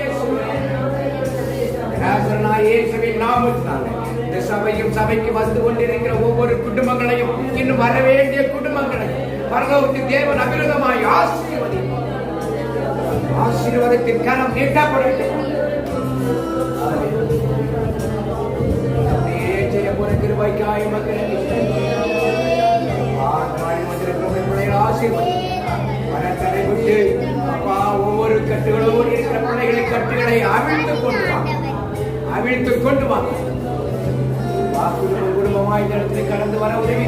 இயேசுவின் நாமத்தினால இந்த சபையும் சபைக்கு வந்து கொண்டிருக்கிற ஒவ்வொரு குடும்பங்களையும் இன்னும் வர வேண்டிய குடும்பங்களையும் பரலோகத்தின் தேவன் அபிரதமாய் ஆசீர்வதிப்பார். ஆசீர்வாதத்தின் கரம் நீட்டப்படட்டும். கிருபைக்காய் மக்கள் மனத்தடை விட்டு அப்பா ஒவ்வொரு கட்டுகளோடு இருக்கிற பிள்ளைகளை கட்டுகளை அவிழ்த்துக் கொண்டு வாங்க, அவிழ்த்துக் கொண்டு வாங்க. குடும்பமாய் இந்த இடத்தில் கடந்து வர உதவி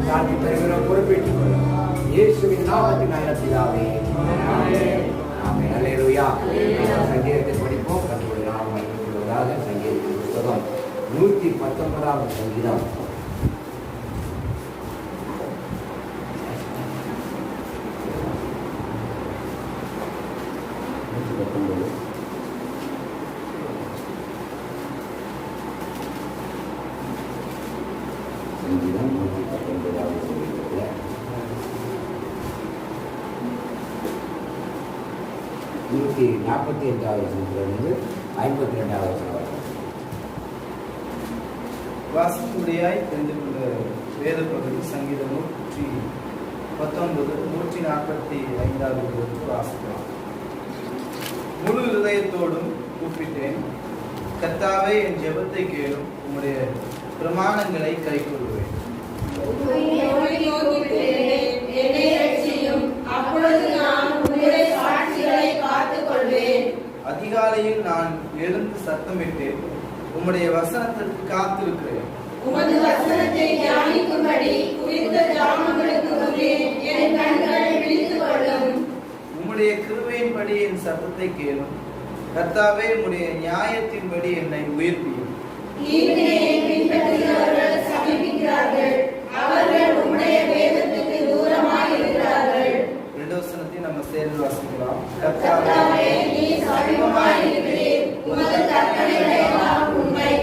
தாண்டி தருகிற பொறுப்பேற்றுக் கொள்ளும். இயேசுவின் நாமத்தின் அழைப்பிலாவே ஆமென். அல்லேலூயா. சங்கீதத்தை படிப்போம், கற்றுக்கொள்ளலாம். சங்கீத புத்தகம் 119 சங்கீதம். சங்கீதம் 148 சங்கீதத்திலிருந்து 52 வாசிக்கும்படியாய் தெரிந்து கொண்ட வேத பகுதி சங்கீதம் 119 145 வாசிக்கலாம். முழு இதயத்தோடும் கூப்பிட்டேன், கர்த்தாவே என் ஜெபத்தை கேளும், உம்முடைய பிரமாணங்களை கைக்கொள்வேன். அதிகாலையில் நான் எழுந்து சத்தமிட்டேன், உம்முடைய வசனத்திற்கு காத்திருக்கிறேன். உமது வசனத்தை தியானிக்கும்படி குறித்த ஜாமங்களுக்கு முன்னே என் கண்கள் விழித்துக் கொள்ளும். உம்முடைய கிருபையின்படி என் சத்தத்தை கேளும், கர்த்தாவே உம்முடைய நியாயத்தின்படி என்னை உயிர்ப்பியும். தீவினையை பின்பற்றுகிறவர்கள் சமீபிக்கிறார்கள், அவர்கள் உம்முடைய வேதத்துக்கு தூரமாய் இருக்கிறார்கள். ரெண்டு வசனத்தை நம்ம சேர்ந்து வாசிக்கலாம். கர்த்தாவே நீர் சமீபமாய் இருக்கிறீர், உமது கற்பனைகள் எல்லாம் உண்மை.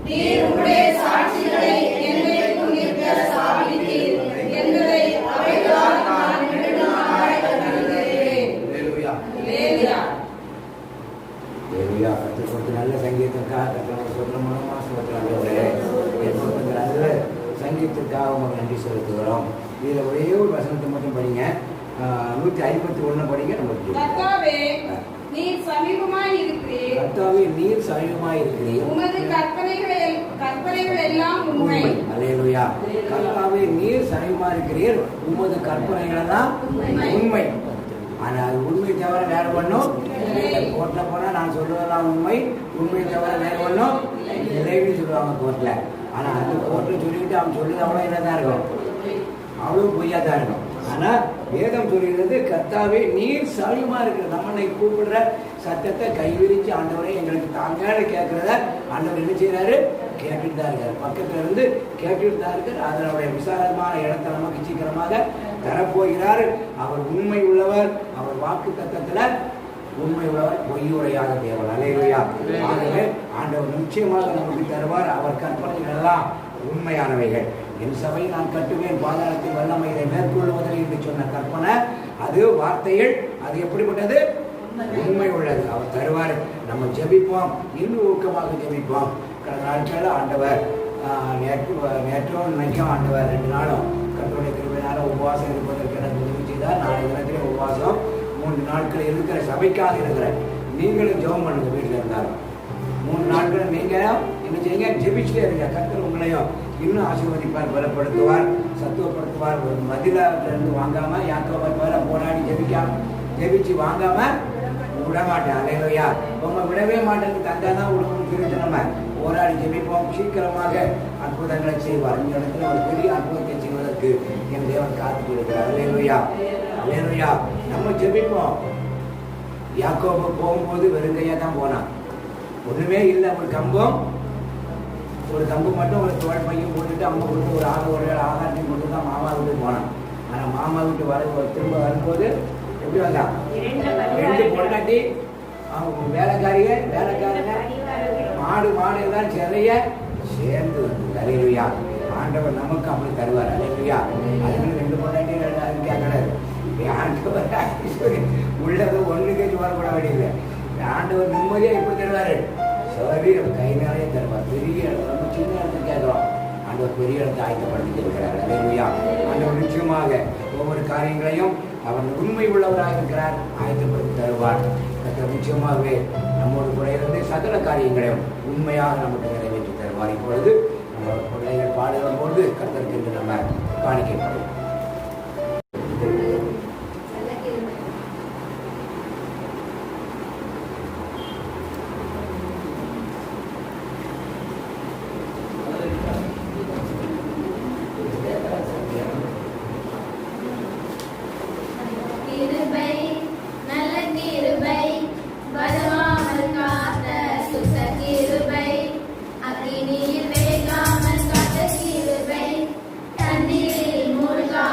நீர் உம்முடைய சாட்சிகளை என்னைக்கும் நிற்க ஸ்தாபித்தீர் என்பதை அவைகளால் நான் நெடுநாளாய் அறிந்திருக்கிறேன். அல்லேலூயா. அல்லேலூயா. அல்லேலூயா. நல்ல சங்கீதத்துக்காக கர்த்தரை சொல்லும் மூலமாக சொல்கிறாங்க. நல்ல சங்கீதத்துக்காக உங்களுக்கு நன்றி செலுத்துகிறோம். இதில் ஒரே ஒரு வசனத்தை மட்டும் படிங்க. 151 படிங்க. நமக்கு கர்த்தாவே நீர் சமீபமாய் இருக்கிறீர். கர்த்தாவே நீர் சமீபமாய் இருக்கிறீர். உமது கற்பனைகள் எல்லாம் உண்மை. அல்லேலூயா. கர்த்தாவே நீர் சமீபமாய் இருக்கிறீர். உமது கற்பனைகள் எல்லாம் உண்மை. ஆனால் அது உண்மை தவிர வேற ஒன்றும் கோர்ட்டில் போனால் நான் சொல்லுவதெல்லாம் உண்மை, உண்மை தவிர வேற ஒன்றும் இல்லைன்னு சொல்லுவாங்க கோர்ட்டில். ஆனால் அந்த கோர்ட்டில் சொல்லிக்கிட்டு அவன் சொல்லுறது அவ்வளோ இல்லை தான் இருக்கும், அவ்வளோ பொய்யா தான் இருக்கும். ஆனால் வேதம் சொல்கிறது கர்த்தாவே நீர் சமீபமா இருக்கிற நம்மளை கூப்பிடுற சத்தத்தை கைவிரிச்சு ஆண்டவரை எங்களுக்கு தாங்கன்னு கேட்கிறத ஆண்டவர் என்ன செய்யறாரு? கேட்டுட்டு தான் இருக்காரு. பக்கத்துல இருந்து கேட்டுட்டு தான் இருக்காரு. அதனுடைய விசாலமான இடத்தை நமக்கு சீக்கிரமாக தரப்போகிறார். அவர் உண்மை உள்ளவர். அவர் வாக்கு தத்தத்துல உண்மை உள்ளவர், பொய் உரையாத தேவன். அல்லேலூயா. ஆகவே ஆண்டவர் நிச்சயமாக நமக்கு தருவார். அவர் கற்பனைகள் எல்லாம் உண்மையானவைகள். என் சபையை நான் கட்டுவேன், பாதாளத்தின் வல்லமை இதை மேற்கொள்வதில் என்று சொன்ன கற்பனை அது வார்த்தைகள், அது எப்படிப்பட்டது? உண்மை உள்ளது. அவர் தருவார். நம்ம ஜெபிப்போம், இன்னும் ஊக்கமாக ஜெபிப்போம். கடந்த நாட்களில் ஆண்டவர் நேற்றும் இன்னைக்கும் ஆண்டவர் 2 நாளும் கர்த்தருடைய கிருபையினால உபவாசம் இருப்பதற்கு எனக்கு உதவி செய்தார். நாளைய தினத்திலே உபவாசம் 3 நாட்கள் இருக்கிற சபைக்காக இருக்கிற நீங்களும் ஜெபம் பண்ணுங்க. வீட்டில் இருந்தாலும் 3 நாட்கள் நீங்க என்ன செய்யுங்க? ஜெபிச்சுட்டே இருங்க. கர்த்தர் உங்களையும் இன்னும் ஆசீர்வதிப்பார், பலப்படுத்துவார், சத்துவப்படுத்துவார். ஒரு மதிலிருந்து வாங்காம யாக்கோபை போல போராடி ஜெபிச்சு வாங்காம விட மாட்டேன். அல்லேலூயா. உங்க விடவே மாட்டேன்னு தந்தாதான் விடணும்னு சொல்லிட்டு நம்ம போராடி ஜெபிப்போம். சீக்கிரமாக அற்புதங்களை செய்வார். இந்த இடத்துல ஒரு பெரிய அற்புதத்தை செய்வதற்கு என் தேவன் காத்துக் கொடுக்கிறார். அல்லேலூயா. அல்லேலூயா. நம்ம ஜெபிப்போம். யாக்கோபு போகும்போது வெறுங்கையா தான் போனான். ஒண்ணுமே இல்லை. ஒரு கம்பு மட்டும் ஒரு தோல் பையும் போட்டுட்டு அம்மா கொடுத்து ஒரு ஆகாரத்தையும் கொண்டு தான் மாமா வீட்டுக்கு போனான். ஆனால் மாமா வீட்டு திரும்ப வரும்போது எப்படி வந்தான்? 2 பொண்டாட்டி, அவங்க வேலைக்காரங்க, மாடு எல்லாம் நிறைய சேர்ந்து வந்து. அல்லேலூயா. ஆண்டவர் நமக்கு அப்படி தருவார். அல்லேலூயா. அதுக்கு 2 பொண்டாட்டி கிடையாது. ஆண்டவர் உள்ளது ஒண்ணுக்கே வரப்பட வேண்டியது. ஆண்டவர் நிம்மதியா எப்படி தருவாரு? சரி, கை நிறைய தருவார். பெரிய நம்ம சின்ன இடத்துக்கு கேட்கிறோம். ஆண்டவர் பெரிய இடத்தை ஆயத்தப்படுத்தி இருக்கிறார். அல்லேலூயா. ஆண்டவர் நிச்சயமாக ஒவ்வொரு காரியங்களையும் அவர் உண்மை உள்ளவராக இருக்கிறார், ஆயத்தப்படுத்தி தருவார். கர்த்தர் நிச்சயமாகவே நம்மோடு கூட இருந்து சகல காரியங்களையும் உண்மையாக நமக்கு நிறைவேற்றி தருவார். இப்பொழுது நம்ம பிள்ளைகள் பாடுகிற போது கர்த்தருக்கு என்று நம்ம காணிக்கப்படும். அக்னியில் வேகாமல் காத்த கிருபை, தண்ணீரில் மூழ்கா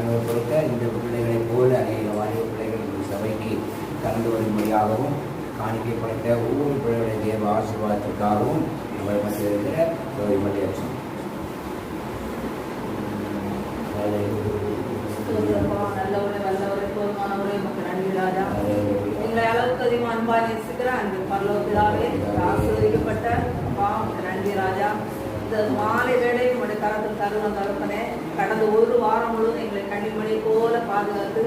ஆண்டவர் கொடுத்த இந்த பிள்ளைகளைப் போல அநேக வாலிப பிள்ளைகள் இந்த சபைக்கு கலந்து வரும்படியாகவும் காணிக்கப்பட்ட ஒவ்வொரு பிள்ளைகளுடைய தேவ ஆசீர்வாதத்திற்காகவும் நம்ம மத்தியில் இருக்கிற ஒரு மத்தியாச்சம் நல்லவரை வல்லவரை போதுமானவரை நமக்கு நன்றி ராஜா. எங்களை அளவுக்கு அதிகமாக அன்பாக நேசிக்கிற அந்த பரலோகத்திலாவே ஆசீர்வதிக்கப்பட்ட நமக்கு நன்றி ராஜா. இந்த மாலை வேளை உங்களுடைய கரத்தில் தருணம் தரப்பனே கடந்த ஒரு வாரம் முழுவதும் எங்களை கண்ணிமணி போல பாதுகாத்து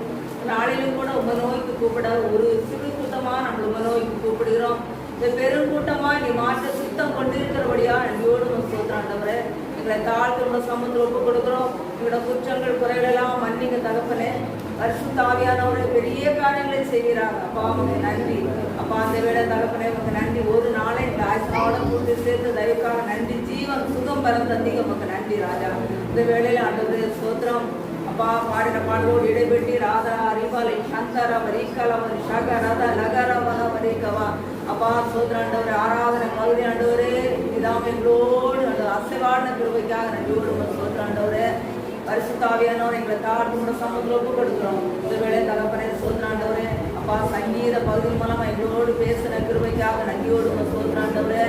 நாளிலும் கூட உங்க நோய்க்கு கூப்பிட ஒரு சிறு கூட்டமா நம்ம உங்க நோய்க்கு கூப்பிடுகிறோம். இந்த பெருங்கூட்டமா நீ மாற்ற சுத்தம் கொண்டிருக்கிறபடியா நன்றியோடு சோதராண்டவரை எங்களை தாழ்த்து உங்க சமூகத்தில் ஒப்பு கொடுக்குறோம். எங்களோட குற்றங்கள் குறைகள் எல்லாம் மன்னிங்க தகப்பனே. பரிசுத்த ஆவியானவரை பெரிய காரியங்களை செய்கிறாங்க அப்பா உங்க நன்றி அப்பா. அந்த வேலை தகப்பனே உங்க நன்றி. ஒரு நாளை இந்த ஆயுசோட கூட்டு சேர்த்து தயவுக்காக நன்றி. ஜீவன் சுகம் பரம் தந்திக உங்க நன்றி ராஜா. இந்த வேளையில ஆண்டவரே சோத்திரம் அப்பா. பாடின பாடலோடு இடைபெட்டி ராதா அறிவாலை சந்தரா வரிகலவரி சகரதா நகரவன வரிகவா அப்பா சோதராண்டவரே ஆராதனை பகுதி ஆண்டவரே இதாம் எங்களோடு அசைவான கிருபைக்காக நன்றியோடு சோதராண்டவரே. பரிசுத்தாவியானவர் எங்களை தாழ்த்து கூட சமூகத்தில் ஒப்பு கொடுக்கிறோம். இந்த வேளை தகப்பனே சோதராண்டவரே அப்பா சங்கீத பகுதி மூலமா எங்களோடு பேசின கிருபைக்காக நன்றியோடு சோதராண்டவரே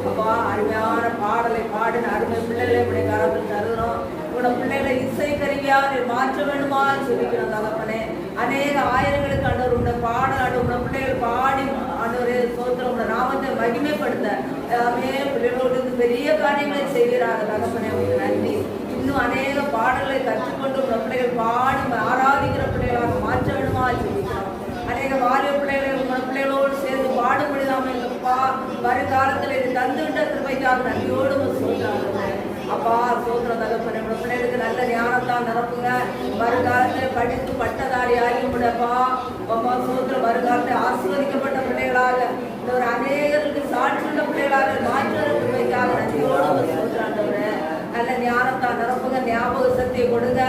அப்பா. அருமையான பாடலை பாடின அருமை பிள்ளைகளை இப்படி கரத்தில் தருகிறோம். உங்களோட பிள்ளைகளை இசை கருவியா மாற்ற வேண்டுமா சொல்லிக்கிறோம் தகப்பனே. அநேக ஆயிரங்களுக்கு ஆண்டவர் உங்களோட பாடல் உங்களோட பிள்ளைகள் பாடி ஆண்டவரே சோத்திரம் உங்களோட நாமத்தை மகிமைப்படுத்த எல்லாமே பிள்ளைகளோடு பெரிய காரியங்களை செய்கிறார்கள் தகப்பனே உங்களுக்கு நன்றி. இன்னும் அநேக பாடல்களை கற்றுக்கொண்டு உங்களோட பிள்ளைகள் பாடி ஆராதிக்கிற பிள்ளைகளாக மாற்ற வேண்டுமா சொல்லிக்கிறோம். அநேக வாலிய பிள்ளைகளை உங்களோட பிள்ளைகளோடு சேர்ந்து பாடுபடிதாம எங்கப்பா வருங்காலத்தில் இது தந்துவிட்ட கிருபைக்காக நன்றியோடு சொல்றாங்க அப்பா. சோதர தகப்பனே உங்களோட பிள்ளைகளுக்கு நல்ல ஞானத்தான் நிரப்புங்க. வருங்காலத்தில் படித்து பட்டதாரி ஆகி விடப்பா அப்பா. சோதர வருங்காலத்தை ஆசீர்வதிக்கப்பட்ட பிள்ளைகளாக இந்த ஒரு அநேகருக்கு சாட்சியுள்ள பிள்ளைகளாக மாற்ற கிருபைக்காக நன்றியோடு சொல்றாண்டவரே. நல்ல ஞானத்தான் நிரப்புங்க. ஞாபக சக்தியை கொடுங்க.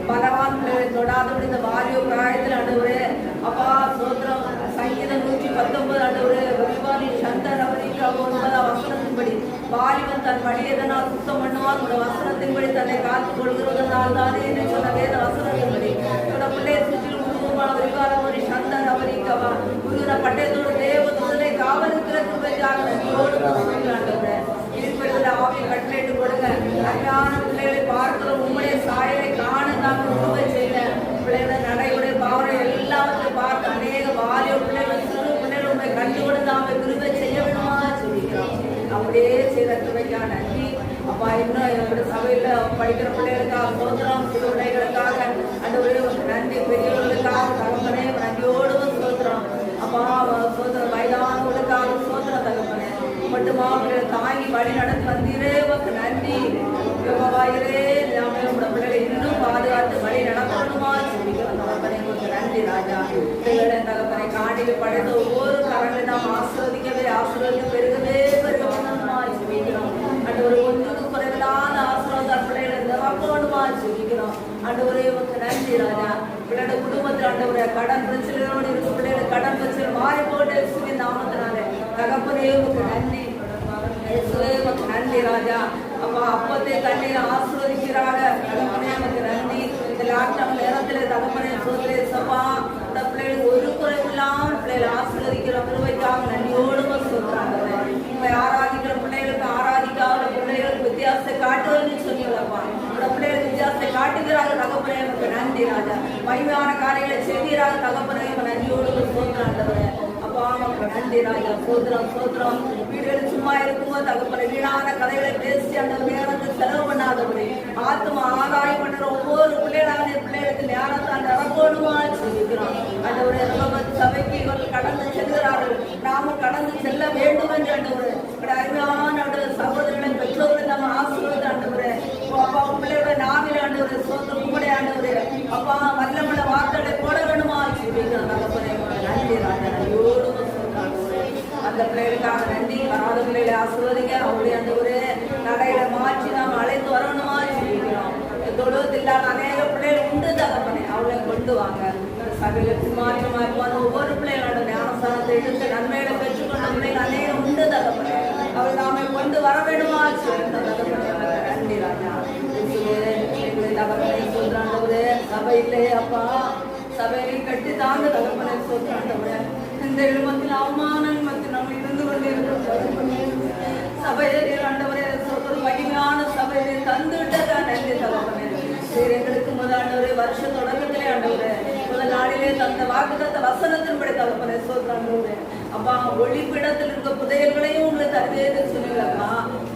பலவான் பிள்ளைகளை தொடாதபடி இந்த வாலிய பிராயத்தில் ஆண்டவரே அப்பா. சோத்திரம் சங்கீதம் 119 ஆண்டவரே விரிவானி சந்தர் அவரிக்கு 9ஆம் வசனத்தின்படி வாலிபன் தன் வழியதனால் சுத்தம் பண்ணுவான் உங்களோட வசனத்தின்படி தன்னை காத்துக் கொள்கிறதனால் தானே என்று சொன்ன வேத வசனத்தின்படி உங்களோட பிள்ளையை சுற்றிலும் குடும்பமான விரிவான ஒரு சந்தர் அவரிக்கவா குருகிற பட்டயத்தோட தேவ தூதனை காவலுக்கிற கிருபைக்காக நன்றியோடு ஆண்டவரே. இருப்பதில் ஆவி கட்டளையிட்டு கொடுங்க. அருமையான பிள்ளைகளை பார்க்கிறோம். உங்களுடைய சாயலை காண நாங்கள் உணவை செய்த பிள்ளைகளை நடைமுறை பாவனை எல்லாவற்றையும் பார்த்து அநேக வாலிய பிள்ளைகள் சிறு பிள்ளைகள் உங்களை கண்டு கொடுத்தாம கிருபை செய்ய வேணுமா சொல்லிக்கிறோம். அப்படியே செய்த கிருபைக்காக நன்றி அப்பா. இன்னும் என்னோட சபையில படிக்கிற பிள்ளைகளுக்காக சோதரம் சிறு பிள்ளைகளுக்காக அந்த ஒரே நன்றி. பெரியவர்களுக்காக தகப்பனே நன்றியோடு சோதரம் அப்பா. சோதரம் வயதானவர்களுக்காக சோதரம் தகப்பனே மட்டுமா தாங்கி வழி நடந்து வந்தீரே உனக்கு நன்றி யோகாவாயிரே. எல்லாமே உங்களோட பிள்ளைகளை இன்னும் பாதுகாத்து வழி நடத்தணுமா சொல்லிக்கிறோம் தகப்பனே உங்களுக்கு நன்றி ராஜா. பிள்ளைகளை தகப்பனை காணிக்கு படைத்த ஒவ்வொரு கரங்களை நாம் ஆசீர்வதிக்கவே ஆசீர்வதிக்க பெருகவே பெருகணுமா சொல்லிக்கிறோம். அண்ட் ஒரு ஒன்றுக்கு குறைவில்லாத ஆசீர்வாத பிள்ளைகளை நிரப்பணுமா சொல்லிக்கிறோம். அண்ட் ஒரே உங்களுக்கு நன்றி ராஜா. பிள்ளையோட குடும்பத்தில் ஆண்டவரை கடன் பிரச்சனைகளோடு இருக்கும் பிள்ளைகளை கடன் பிரச்சனை மாறி போட்டு சுமி நாமத்தினாலே தகப்பனே உங்களுக்கு நன்றி. நன்றி ராஜா அப்பா. அப்பத்தை தண்ணீர் ஆசீர்வதிக்கிறாங்க தகப்பனே நமக்கு நன்றி. இந்த லாக்டவுன் நேரத்தில் தகப்பனே சோதரே சபா இந்த பிள்ளைகளுக்கு ஒரு குறைவில்லாமல் பிள்ளைகளை ஆசீர்வதிக்கிற கிருபைக்காக நன்றியோடு சொல்றாங்க. உங்களை ஆராதிக்கிற பிள்ளைகளுக்கு ஆராதிக்காத பிள்ளைகளுக்கு வித்தியாசத்தை காட்டுவதுன்னு சொன்னீங்களப்பா. உங்களோட பிள்ளைகளுக்கு வித்தியாசத்தை காட்டுகிறாங்க தகப்பனே நமக்கு நன்றி ராஜா. மகிமையான காரியங்களை செய்கிறாங்க தகப்பனே நன்றியோடு சொல்றாங்க அப்பா. நமக்கு நன்றி ராஜா. சோதரம் சோதரம் வீடுகளில் சும்மா இருக்கும்போது தகப்பனை வீணான கதைகளை பேசி அந்த நேரத்தை செலவு பண்ணாதபடி ஆத்மா ஆதாயம் பண்ற ஒவ்வொரு பிள்ளைகளான பிள்ளைகளுக்கு நேரத்தை நிரப்பணுமா சொல்லிக்கிறோம். அந்த ஒரு சபைக்கு இவர்கள் கடந்து செல்கிறார்கள். நாமும் கடந்து செல்ல வேண்டும் என்று ஆண்டவரே அருமையான சகோதரர்களை பெற்றோர்களை நம்ம ஆசீர்வாதம் ஆண்டவரே அப்பா. பிள்ளையோட நாவில ஆண்டவரே சோதரம் உங்களுடைய ஆண்டவரே அப்பா. வல்லமுள்ள வார்த்தைகளை போட வேணுமா சொல்லிக்கிறோம் தகப்பனே நன்றி ராஜா. நன்றியோடு அந்த பிள்ளைகளுக்காக நன்றி. வராத பிள்ளைகளை ஆசீர்வதிங்க. அவருடைய அந்த ஒரு நடையில மாற்றி நாம் அழைத்து வரணுமா சொல்லிக்கிறோம். தொழுவத்தில் இல்லாத அநேக பிள்ளைகள் உண்டு தகப்பனே அவளை கொண்டு வாங்க. சபையில மாற்றமா இருப்பாங்க ஒவ்வொரு பிள்ளைகளோட ஞானஸ்தானத்தை எடுத்து நன்மைகளை பெற்றுக்கொண்ட பிள்ளைகள் அநேகம் உண்டு தகப்பனே அவள் நாம கொண்டு வர வேணுமா சொல்லியிருந்த தகப்பனே நன்றி ராஜா. தகப்பனை சொல்றாண்டவரே சபை இல்லை அப்பா. சபையை கட்டி தாங்க தகப்பனை சொல்றாண்டவரே. இந்த இழுமத்தில் அவமானம் மத்தியில் நம்ம இருந்து கொண்டிருக்கிறோம். சபையை ஆண்டவரே ஒரு மகிமையான சபையை தந்துவிட்டதான் நன்றி தகப்பனே. எங்களுக்கு முதலாண்டவரே வருஷ தொடக்கத்திலே ஆண்டவரே முதல் நாளிலே தந்த வாக்குத்த வசனத்தின்படி தகப்பனை சொல்றாண்டவரே. அப்பா ஒளிப்பிடத்தில் இருக்க புதையல்களையும் உங்களை தருவீர்னு சொன்னீங்களப்பா.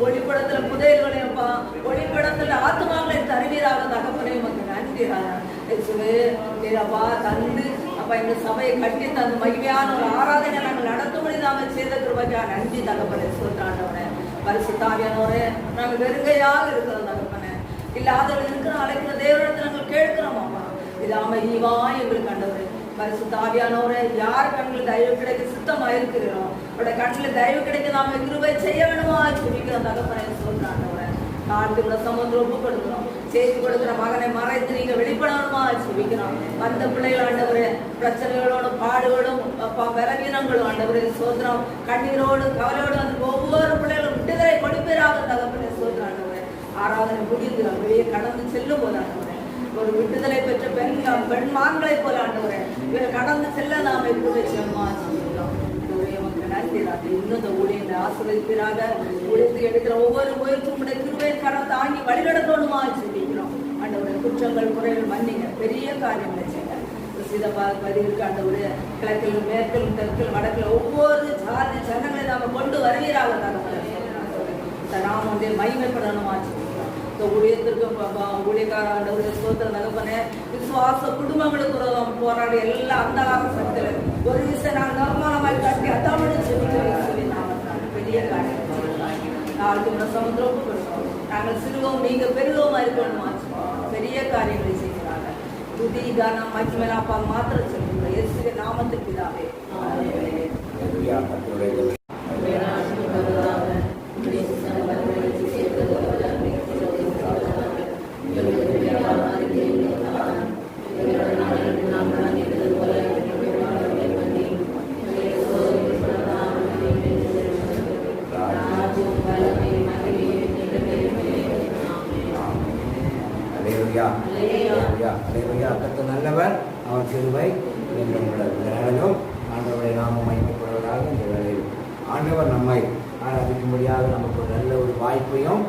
ஒளிப்படத்துல புதையல்களையும் அப்பா ஒளிப்படத்துல ஆத்மாக்களை தருவீராக தகப்பனே உமக்கு நன்றிராக அப்பா தந்து அப்பா எங்க சபையை கட்டி தந்து மகிமையான ஒரு ஆராதனை நாங்கள் நடத்தும்படி நாம செய்த கிருபையா நன்றி தகப்பனை சொல்றாண்டவனே. பரிசுத்தாவியானவரே நாங்கள் வெறுங்கையாக இருக்கிறோம் தகப்பனே. இல்லாதவர்கள் இருக்கிற அழைக்கிற தேவனத்தை நாங்கள் கேட்கிறோம் அப்பா. இல்லாம ஈவா எங்களுக்கு ஆண்டவரே. பரிசுத்தாவியானவரே யார் கண்ணில் தயவு கிடைக்க சித்தமா இருக்கிறோம் அவருடைய கண்ணில் தயவு கிடைக்க நாம கிருபை செய்ய வேணுமா சொல்லிக்கிறோம் தகப்பனை சொல்றாண்டவரே. காட்டுக்குள்ள சமுத்திரம் ஒப்பு கொடுக்கிறோம். செய்து கொடுக்கிற மகனை மறைத்து நீங்க வெளிப்படணுமா சொல்லிக்கிறோம். வந்த பிள்ளைகள் ஆண்டவரே பிரச்சனைகளோடும் பாடுகளும் பலவீனங்களும் ஆண்டவரே சோதரம் கண்ணீரோடு கவலையோடு வந்து ஒவ்வொரு பிள்ளைகளும் விட்டுதலை கொடுப்பீராக தகப்பனை சொல்றாண்டவரே. ஆராதனை முடிந்துடும் வெளியே கடந்து செல்லும் போது ஆண்டவரே ஒரு விடுதலை பெற்ற பெண்மான்களை போல ஆண்டவரே இவரை கடந்து செல்ல நாம எப்படி செய்யணுமா சொல்லிக்கிறோம். இன்னும் இந்த ஊழியத்தை ஆசிரியராக உழைத்து எடுக்கிற ஒவ்வொரு முயற்சியும் கிருபை கரம் தாங்கி வழிநடத்தணுமா சொல்லிக்கிறோம். ஆண்டவருடைய குற்றங்கள் குறைகள் மன்னிங்க பெரிய காரியங்களை செய்ய பதிவிற்கு ஆண்டவரு கிழக்கிலும் மேற்கிலும் தெற்கிலும் வடக்கிலும் ஒவ்வொரு ஜாதி ஜனங்களை நாம கொண்டு வருவீராக நாம மகிமைப்படணுமா சொல்லிக்கிறோம். இந்த ஊழியத்திற்கு ஊழியக்கார சோத்திர தகப்பனே விசுவாச குடும்பங்களுக்கு போராடி எல்லாம் அந்த சக்தியில ஒரு விஷயம் நாங்கள் நிர்மாணமாய் கட்டி அத்தாமனு சொல்லி நாம பெரிய காரியம் நாளுக்கு சமுத்திரம் கொடுக்கிறோம். நாங்கள் சிறுவோம் நீங்க பெருகோமா இருக்கணுமா பெரிய காரியங்களை செய்கிறாங்க. துதி கானம் மகிமையாப்பா மாத்திரம் சொல்லுங்க இயேசுவின் நாமத்துக்கு பிதாவே. கர்த்தர் நல்லவர், அவர் கிருபை என்றும் உள்ளது. ஆண்டவரை நாம மகிமைப்படுவதாக இந்த வேளையில் ஆண்டவர் நம்மை ஆராதிக்கும்படியாக நமக்கு ஒரு நல்ல ஒரு வாய்ப்பையும்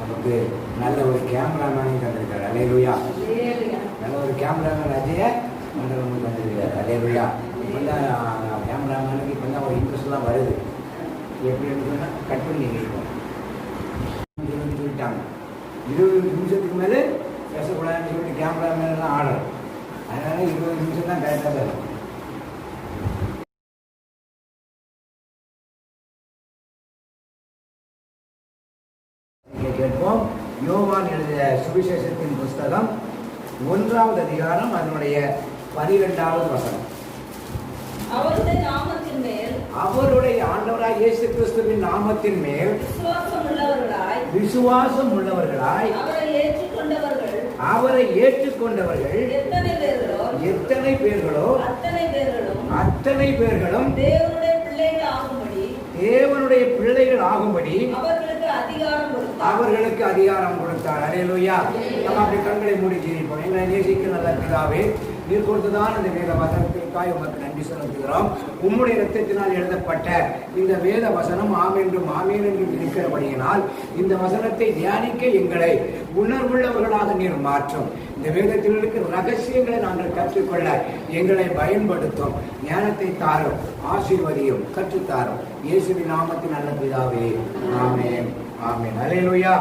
நமக்கு நல்ல ஒரு கேமராமேனையும் தந்திருக்காரு. அல்லேலூயா. நல்ல ஒரு கேமராமேன் அஜய ஆண்டவர் நமக்கு தந்திருக்காரு. அல்லேலூயா. இப்போ தான் கேமராமேனுக்கு இப்போ தான் ஒரு இன்ட்ரெஸ்ட்லாம் வருது. எப்படின்னு சொன்னால் கட் பண்ணி நினைப்போம் சொல்லிட்டாங்க. 20 நிமிஷத்துக்கு மேலே பேசக்கூடாதுன்னு சொல்லிட்டு கேமராமேன்லாம் ஆர்டர். அதனால 20 நிமிஷம் தான் கரெக்டாக தான் இருக்கும். கேட்போம். யோவான் எழுதிய சுவிசேஷத்தின் புஸ்தகம் 1வது அதிகாரம் அதனுடைய 12வது வசனம். அவருடைய ஆண்டவராய் இயேசு கிறிஸ்துவின் நாமத்தின் மேல் விசுவாசம் உள்ளவர்களாய் அவரை ஏற்றுக்கொண்டவர்கள் எத்தனை பேர்களோ அத்தனை பேர்களும் தேவனுடைய பிள்ளைகள் ஆகும்படி அவர்களுக்கு அதிகாரம் கொடுத்தார். அல்லேலூயா. நம்ம அப்படி கண்களை மூடி ஜீவிப்போம். எங்களை நேசிக்க நல்ல பிதாவே, நீர் கொடுத்துதான் இந்த வேத வசனத்திற்காக உமக்கு நன்றி செலுத்துகிறோம். உம்முடைய இரத்தத்தினால் எழுதப்பட்ட இந்த வேத வசனம் ஆமென்றும் ஆமேன் என்றும் இருக்கிறபடியினால் இந்த வசனத்தை தியானிக்க எங்களை உணர்வுள்ளவர்களாக நீர் மாற்றும். இந்த வேதத்தில் இருக்கிற ரகசியங்களை நாங்கள் கற்றுக்கொள்ள எங்களை பயன்படுத்தும். ஞானத்தை தாரும், ஆசீர்வதியும், கற்றுத்தாரும். இயேசுவின் நாமத்தின் நல்ல பிதாவே, ஆமென் ஆமென். அல்லேலூயா.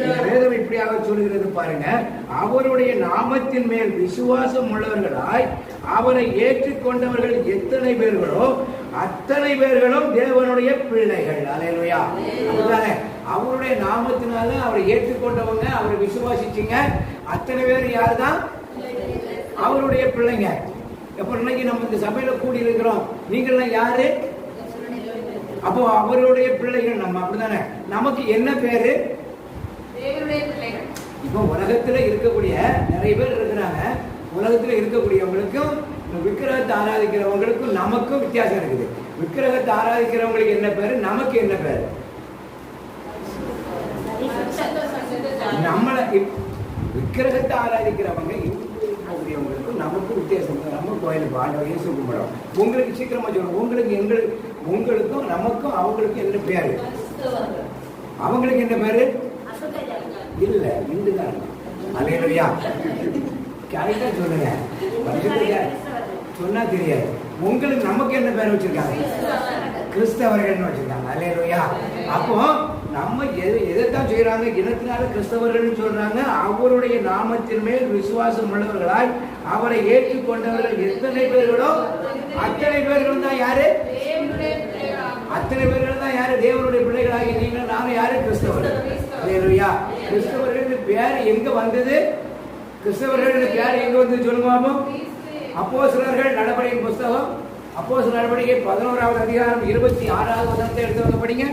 இந்த வேதம் இப்படியாக சொல்கிறது பாருங்க. அவருடைய நாமத்தின் மேல் விசுவாசம் உள்ளவர்களாய் அவரை ஏற்றுக்கொண்டவர்கள் எத்தனை பேர்களோ அத்தனை பேர்களும் தேவனுடைய பிள்ளைகள். அல்லேலூயா. அதுதானே அவருடைய நாமத்தினால அவரை ஏற்றுக்கொண்டவங்க, அவரை விசுவாசிச்சீங்க, அத்தனை பேர் யாரு தான்? அவருடைய பிள்ளைங்க. எப்ப இன்னைக்கு நம்ம இந்த சபையில கூடி இருக்கிறோம், நீங்கள்லாம் யாரு? அப்போ அவருடைய பிள்ளைகள் நம்ம. அப்படிதானே? நமக்கு என்ன பேரு? இப்போ உலகத்துல இருக்கக்கூடிய நிறைய பேர் இருக்கிறாங்க. உலகத்துல இருக்கக்கூடியவங்களுக்கும் விக்கிரகத்தை ஆராதிக்கிறவங்களுக்கும் நமக்கும் வித்தியாசம் இருக்குது. விக்கிரகத்தை ஆராதிக்கிறவங்களுக்கு என்ன பேரு, நமக்கு என்ன பேரு? நம்மள விக்கிரகத்தை ஆராதிக்கிறவங்க இருக்கக்கூடியவங்க நமக்கு வித்தியாசம். நம்ம கோயிலுக்கு ஆண்டவர் இயேசு கும்பிடுறோம். உங்களுக்கு சீக்கிரமா சொல்லுவோம். உங்களுக்கும் நமக்கும் அவங்களுக்கும் என்ன பேரு? அவங்களுக்கு என்ன பேரு? இல்ல, இந்துதான். அல்லேலூயா. கரெக்டா சொல்லுங்க. சொன்னா தெரியாது. உங்களுக்கு நமக்கு என்ன பேர் வச்சிருக்காங்க? கிறிஸ்தவர்கள் வச்சிருக்காங்க. அல்லேலூயா. அப்போ நம்ம எதைத்தான் செய்யறாங்க? இனத்தினால கிறிஸ்தவர்கள் சொல்றாங்க. அவருடைய நாமத்தின் மேல் விசுவாசம் உள்ளவர்களாய் அவரை ஏற்றுக்கொண்டவர்கள் எத்தனை பேர்களோ அத்தனை பேர்கள் தான் யாரு? அத்தனை பேர்கள் தான் யாரு? தேவனுடைய பிள்ளைகளாகி நீங்கள் நானும் யாரு? கிறிஸ்தவர்கள். அல்லேலூயா. கிறிஸ்தவர்கள் பேர் எங்க வந்தது? கிறிஸ்தவர்கள் பேர் எங்க வந்து சொல்லுங்க. அப்போஸ்தலர்கள் நடபடியின் புஸ்தகம், அப்போஸ்தலர் நடபடிக்கை 11வது அதிகாரம் 26வது வசனத்தை எடுத்து படிங்க.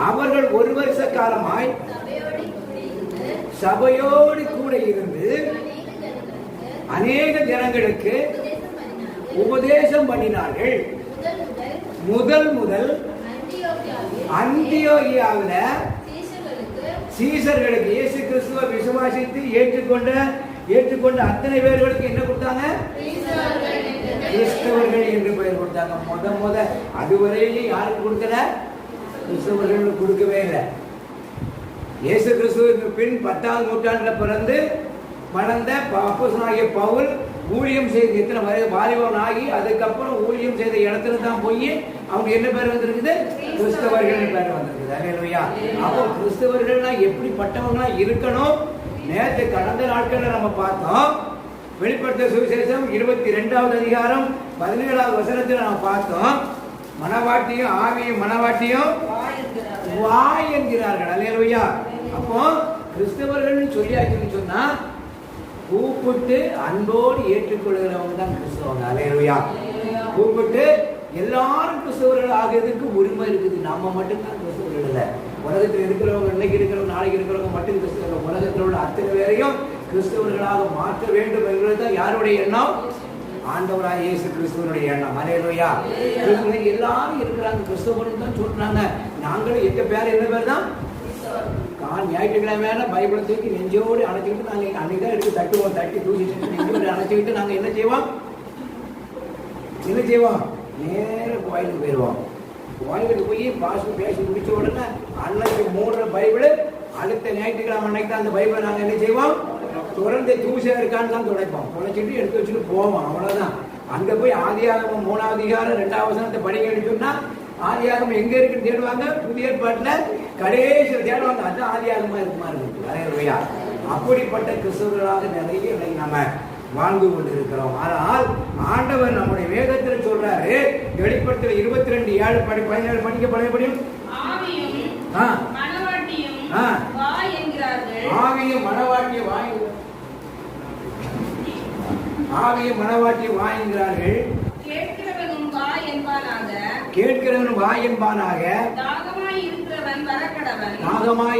அவர்கள் ஒரு வருஷ காலமாய் சபையோடு கூட இருந்து அநேக ஜனங்களுக்கு உபதேசம் பண்ணினார்கள். முதல் அந்தியோகியாவில சீசர்களுக்கு இயேசு கிறிஸ்துவை விசுவாசித்து ஏற்றுக்கொண்ட அத்தனை பேர்களுக்கு என்ன கொடுத்தாங்க? கிறிஸ்தவர்கள் என்று பெயர் கொடுத்தாங்க. அதுவரையிலும் யாருக்கு கொடுக்கல? கிறிஸ்தவர்கள் கொடுக்கவே இல்லை. இயேசு கிறிஸ்துவுக்கு பின் 10ஆம் நூற்றாண்டுல பிறந்து வளர்ந்த அப்போஸ்தலனாகிய பவுல் ஊழியம் செய்து எத்தனை வாலிபன் ஆகி அதுக்கப்புறம் ஊழியம் செய்த இடத்துல தான் போய் அவங்க என்ன பேர் வந்திருக்குது? கிறிஸ்தவர்கள் பேர் வந்திருக்குது. அல்லேலூயா. அப்போ கிறிஸ்தவர்கள்னா எப்படிப்பட்டவங்களா இருக்கணும்? நேற்று கடந்த நாட்கள்ல நம்ம பார்த்தோம். வெளிப்படுத்த சுவிசேஷம் 22வது அதிகாரம் 17வது வசனத்தில் நம்ம பார்த்தோம். மனவாட்டியும் ஆவியும் மனவாட்டியும் வாய் என்கிறார்கள். அல்லேலூயா. அப்போ கிறிஸ்தவர்கள் சொல்லியாச்சுன்னு சொன்னா கூப்பிட்டு அன்போடு ஏற்றுக்கொள்கிறவங்க தான் கிறிஸ்தவங்க. அல்லேலூயா. கூப்பிட்டு எல்லாரும் கிறிஸ்தவர்கள் ஆகிறதுக்கு உரிமை இருக்குது. நம்ம மட்டும்தான் கிறிஸ்தவர்கள் இல்லை. உலகத்தில் இருக்கிறவங்க, இன்னைக்கு இருக்கிறவங்க, நாளைக்கு இருக்கிறவங்க மட்டும் கிறிஸ்தவர்கள். உலகத்தில் உள்ள அத்தனை பேரையும் கிறிஸ்தவர்களாக மாற்ற வேண்டும் என்கிறது தான் யாருடைய எண்ணம்? ஆண்டவராய் இயேசு கிறிஸ்துவனுடைய எண்ணம். அல்லேலூயா. எல்லாரும் இருக்கிறாங்க கிறிஸ்தவர்கள் தான் சொல்றாங்க. நாங்களும் எங்க பேர் என்ன பேர் தான்? ஞாயிற்றுக்கிழமையான பைபிளை தூக்கி நெஞ்சோடு அணைச்சிக்கிட்டு நாங்கள் அன்னைக்கு தான் எடுத்து தட்டுவோம். தட்டி தூக்கிட்டு நெஞ்சோடு அணைச்சிக்கிட்டு நாங்கள் என்ன செய்வோம்? நேர கோயிலுக்கு போயிடுவோம். கோயிலுக்கு போய் பாஸ்டர் பேசி முடிச்ச உடனே அன்னைக்கு 3 பைபிள், அடுத்த ஞாயிற்றுக்கிழமை அன்னைக்கு தான் அந்த பைபிளை நாங்கள் என்ன செய்வோம்? தொடர்ந்து தூசா இருக்கான்னு தான் துடைப்போம். துடைச்சிட்டு எடுத்து வச்சுட்டு போவோம். அவ்வளவுதான். அங்க போய் ஆதியாகமம் 3வது அதிகாரம் 2வது வசனத்தை படிக்கணும்னு சொன்னா ஆதியாகமம் எங்க இருக்குன்னு தேடுவாங்க. புதிய ஏற்பாட்டுல கடைசியில் தேடுவாங்க. அதுதான் ஆதியாகமா இருக்குமா இருக்கு. அல்லேலூயா. அப்படிப்பட்ட கிறிஸ்தவர்களாக நிறைய நம்ம வாழ்ந்து கொண்டிருக்கிறோம். ஆனால் ஆண்டவர் நம்முடைய வேதத்தில் சொல்றாரு. வெளிப்படுத்தல் 22:7 17 படிக்க பழையபடியும் ஆவியும் மனவாட்டிய வாய்கிறார்கள். கேட்கிறவன் வாய் என்பானாக. தாகமாய்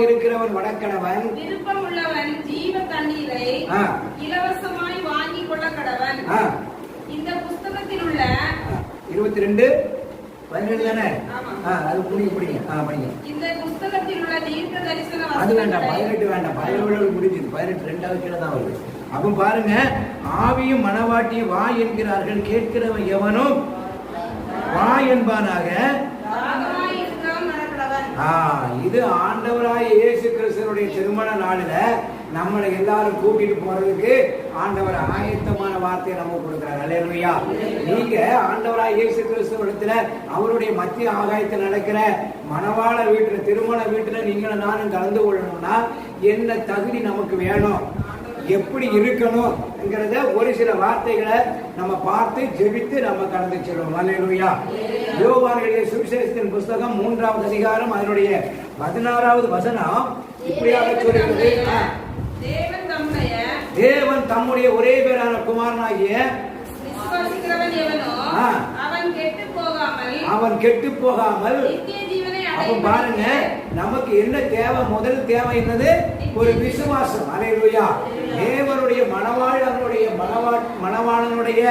இருக்கிறவன் வடக்கடவன். விருப்பம் உள்ளவன் ஜீவ தண்ணீரை இலவசமாய் வாங்கி கொள்ள கடவன். இந்த புஸ்தகத்தில் உள்ள 22:17 தானே? அது புடிங்க. இந்த புஸ்தகத்தில் உள்ள தீர்க்க தரிசன அது வேண்டாம். 18 வேண்டாம். 17 முடிஞ்சது. 18 2வது கீழே தான் வருது. அப்ப பாருங்க, ஆவியும் மனவாட்டியும் வா என்கிறார்கள். கேட்கிறவன் எவனும் வா என்பானாக. இது ஆண்டவராய் இயேசு கிறிஸ்துவினுடைய திருமண நாளில நம்மளை எல்லாரும் கூட்டிட்டு போறதுக்கு ஆண்டவர் ஆயத்தமான வார்த்தையை நம்ம கொடுக்கிறார். அல்லேலூயா. நீங்க ஆண்டவராய் இயேசு கிறிஸ்துவிடத்துல அவருடைய மத்திய ஆகாயத்தில் நடக்கிற மணவாள வீட்டுல, திருமண வீட்டுல நீங்களும் நானும் கலந்து கொள்ளணும்னா என்ன தகுதி நமக்கு வேணும், எப்படி இருக்கணும் என்கிறத ஒரு சில வார்த்தைகளை நம்ம பார்த்து ஜெபித்து நம்ம கடந்து செல்வோம். அல்லேலூயா. யோவான் எழுதிய சுவிசேஷத்தின் புஸ்தகம் 3வது அதிகாரம் அதனுடைய 16வது வசனம் இப்படியாக சொல்கிறது. தேவன் தம்முடைய ஒரே பேரான குமாரனாகிய அவன் கெட்டு போகாமல். அப்ப பாருங்க, நமக்கு என்ன தேவை? முதல் தேவை என்னது? ஒரு விசுவாசம். அல்லேலூயா. தேவனுடைய மணவாளனுடைய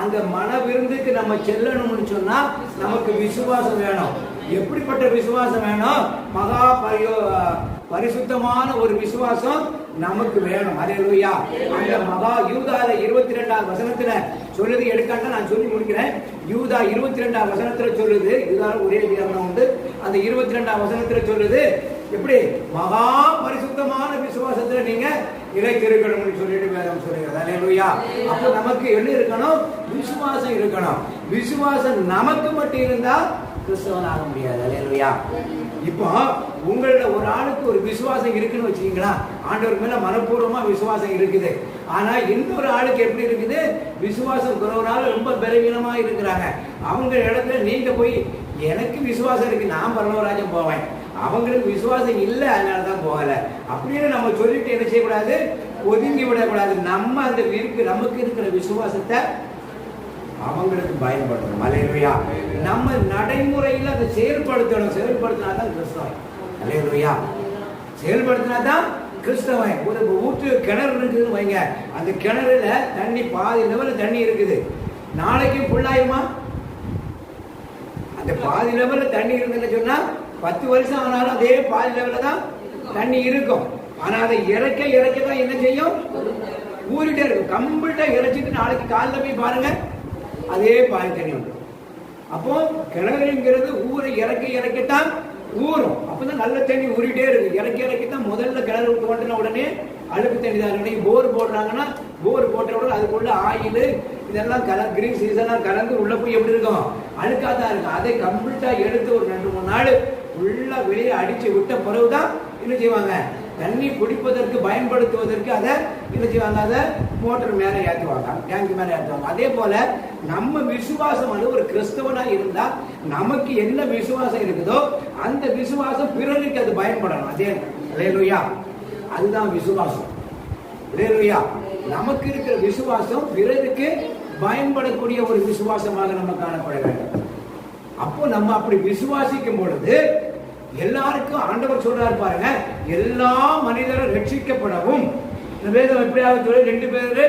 அந்த மன விருந்துக்கு நம்ம செல்லணும்னு சொன்னா நமக்கு விசுவாசம் வேணும். எப்படிப்பட்ட விசுவாசம் வேணும்? பரிசுத்தமான ஒரு விசுவாசம் நமக்கு வேணும். அல்லேலூயா. அந்த மகா யூதால 22ஆம் வசனத்துல சொல்லுது, எடுக்காட்டா நான் சொல்லி முடிக்கிறேன். யூதா 22ஆம் வசனத்துல சொல்லுது, யூதால ஒரே விதம் உண்டு. அந்த 22ஆம் வசனத்துல சொல்லுது, எப்படி மகா பரிசுத்தமான விசுவாசத்துல நீங்க இறைத்திருக்கணும்னு சொல்லிட்டு வேதம் சொல்லுகிறது. அல்லேலூயா. அப்போ நமக்கு என்ன இருக்கணும்? விசுவாசம் இருக்கணும். விசுவாசம் நமக்கு மட்டும் இருந்தா கிறிஸ்தவன் ஆக முடியாது. அல்லேலூயா. இப்போ உங்களோட ஒரு ஆளுக்கு ஒரு விசுவாசம் இருக்குன்னு வச்சுக்கீங்களா, ஆண்டவர் மேல மனப்பூர்வமா விசுவாசம் இருக்குது. ஆனா இன்னொரு ஆளுக்கு எப்படி இருக்குது? விசுவாசம் குறைவனால ரொம்ப பலவீனமா இருக்கிறாங்க. அவங்க இடத்துல நீங்க போய் எனக்கு விசுவாசம் இருக்கு, நான் பரலோகராஜ்யம் போவேன், அவங்களுக்கு விசுவாசம் இல்லை அதனாலதான் போகல அப்படின்னு நம்ம சொல்லிட்டு என்ன செய்யக்கூடாது? ஒதுங்கி விடக்கூடாது. நம்ம அந்த நமக்கு இருக்கிற விசுவாசத்தை அவங்களுக்கு பயன்படுத்தணும். அல்லேலூயா. நம்ம நடைமுறையில் அதை செயல்படுத்தினாதான் கிறிஸ்தவன். அல்லேலூயா. செயல்படுத்தினாதான் கிறிஸ்தவன். ஒரு ஊற்று கிணறு இருக்குதுன்னு வைங்க, அந்த கிணறுல தண்ணி பாதி லெவலில் தண்ணி இருக்குது, நாளைக்கு ஃபுல்லாயிருமா? அந்த பாதி லெவலில் தண்ணி இருந்துன்னு சொன்னா 10 வருஷம் ஆனாலும் அதே பாதி லெவலில் தான் தண்ணி இருக்கும். ஆனா அதை இறக்க தான் என்ன செய்யும்? ஊறிட்டே இருக்கும். கம்ப்ளீட்டா இறைச்சிட்டு நாளைக்கு காலைல போய் பாருங்க, அதே பாதி தண்ணி உண்டு. அப்போ கிணறுங்கிறது ஊரை இறக்கத்தான் ஊறும். அப்பதான் நல்ல தண்ணி ஊறிட்டே இருக்கு. இறக்கித்தான் முதல்ல கிணறு தோண்டின உடனே அழுக்கு தண்ணி தான் இருக்கு. போர் போடுறாங்கன்னா போர் போட்ட உடனே அதுக்குள்ள ஆயில் இதெல்லாம் கிரீஸ் இதெல்லாம் கலந்து உள்ள போய் எப்படி இருக்கும்? அழுக்காதான் இருக்கும். அதை கம்ப்ளீட்டா எடுத்து ஒரு 2-3 நாள் ஃபுல்லா வெளியே அடிச்சு விட்ட பிறகுதான் என்ன செய்வாங்க? தண்ணி குடிப்பதற்கு பயன்படுத்துவதற்கு அதை என்ன செய்வாங்க? அதை மோட்டர் மேல ஏற்றுவாங்க, டேங்க் மேல ஏற்றுவாங்க. அதே போல நம்ம விசுவாசம் வந்து ஒரு கிறிஸ்தவனா இருந்தா நமக்கு என்ன விசுவாசம் இருக்குதோ அந்த விசுவாசம் பிறருக்கு அது பயன்படணும். அதே அல்லேலூயா. அதுதான் விசுவாசம். அல்லேலூயா. நமக்கு இருக்கிற விசுவாசம் பிறருக்கு பயன்படக்கூடிய ஒரு விசுவாசமாக நம்ம காணப்பட வேண்டும். அப்போ நம்ம அப்படி விசுவாசிக்கும் பொழுது எல்லாருக்கும் ஆண்டவர் சொல்றாரு பாருங்க, எல்லா மனிதரும் ரட்சிக்கப்படவும். வேதம் எப்படியாவது 2 பேரு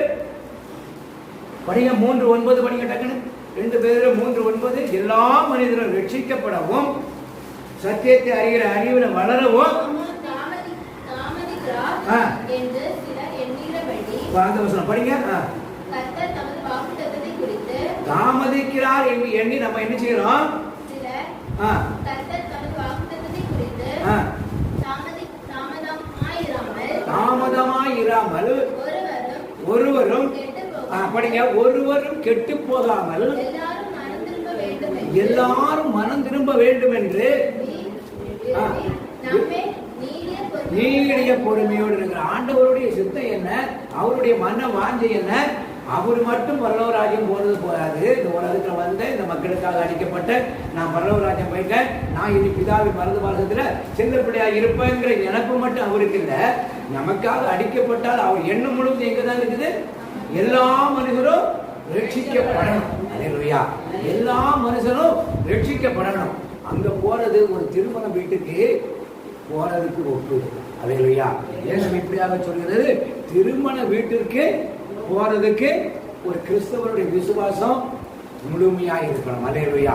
படிங்க, 3:9 படிங்க டக்குன்னு. 2 பேரு 3:9. எல்லா மனிதரும் ரட்சிக்கப்படவும் சத்தியத்தை அறிகிற அறிவுல வளரவும் படிங்க. தாமதிக்கிறார் என்று எண்ணி நம்ம என்ன செய்யறோம்? தாமதமாயிராமல் ஒருவரும் படிங்க, ஒருவரும் கெட்டு போகாமல் எல்லாரும் மனம் திரும்ப வேண்டும் என்று நீடிய பொறுமையோடு இருக்கிற ஆண்டவருடைய சித்தம் என்ன? அவருடைய மன வாஞ்சை என்ன? அவர் மட்டும் பரலோகராஜ்யம் போனது போகாது. இந்த உலகத்துல வந்து இந்த மக்களுக்காக அடிக்கப்பட்ட நான் பரலோகராஜ்யம் போயிட்டேன், நான் இனி பிதாவின் மருந்து பாசத்துல சின்ன பிள்ளையா இருப்பேங்கிற நினைப்பு மட்டும் அவருக்கு இல்லை. நமக்காக அடிக்கப்பட்டால் அவர் எண்ணம் முழுவதும் எங்கதான் இருக்குது? எல்லா மனிதரும் ரட்சிக்கப்படணும். அல்லேலூயா. எல்லா மனுஷனும் ரட்சிக்கப்படணும். அங்க போறது ஒரு திருமண வீட்டுக்கு போறதுக்கு ஒப்பு. அல்லேலூயா. ஏன் இப்படியாக சொல்கிறது? திருமண வீட்டிற்கு போறதுக்கு ஒரு கிறிஸ்தவனுடைய விசுவாசம் முழுமையா இருக்கணும். அல்லேலூயா.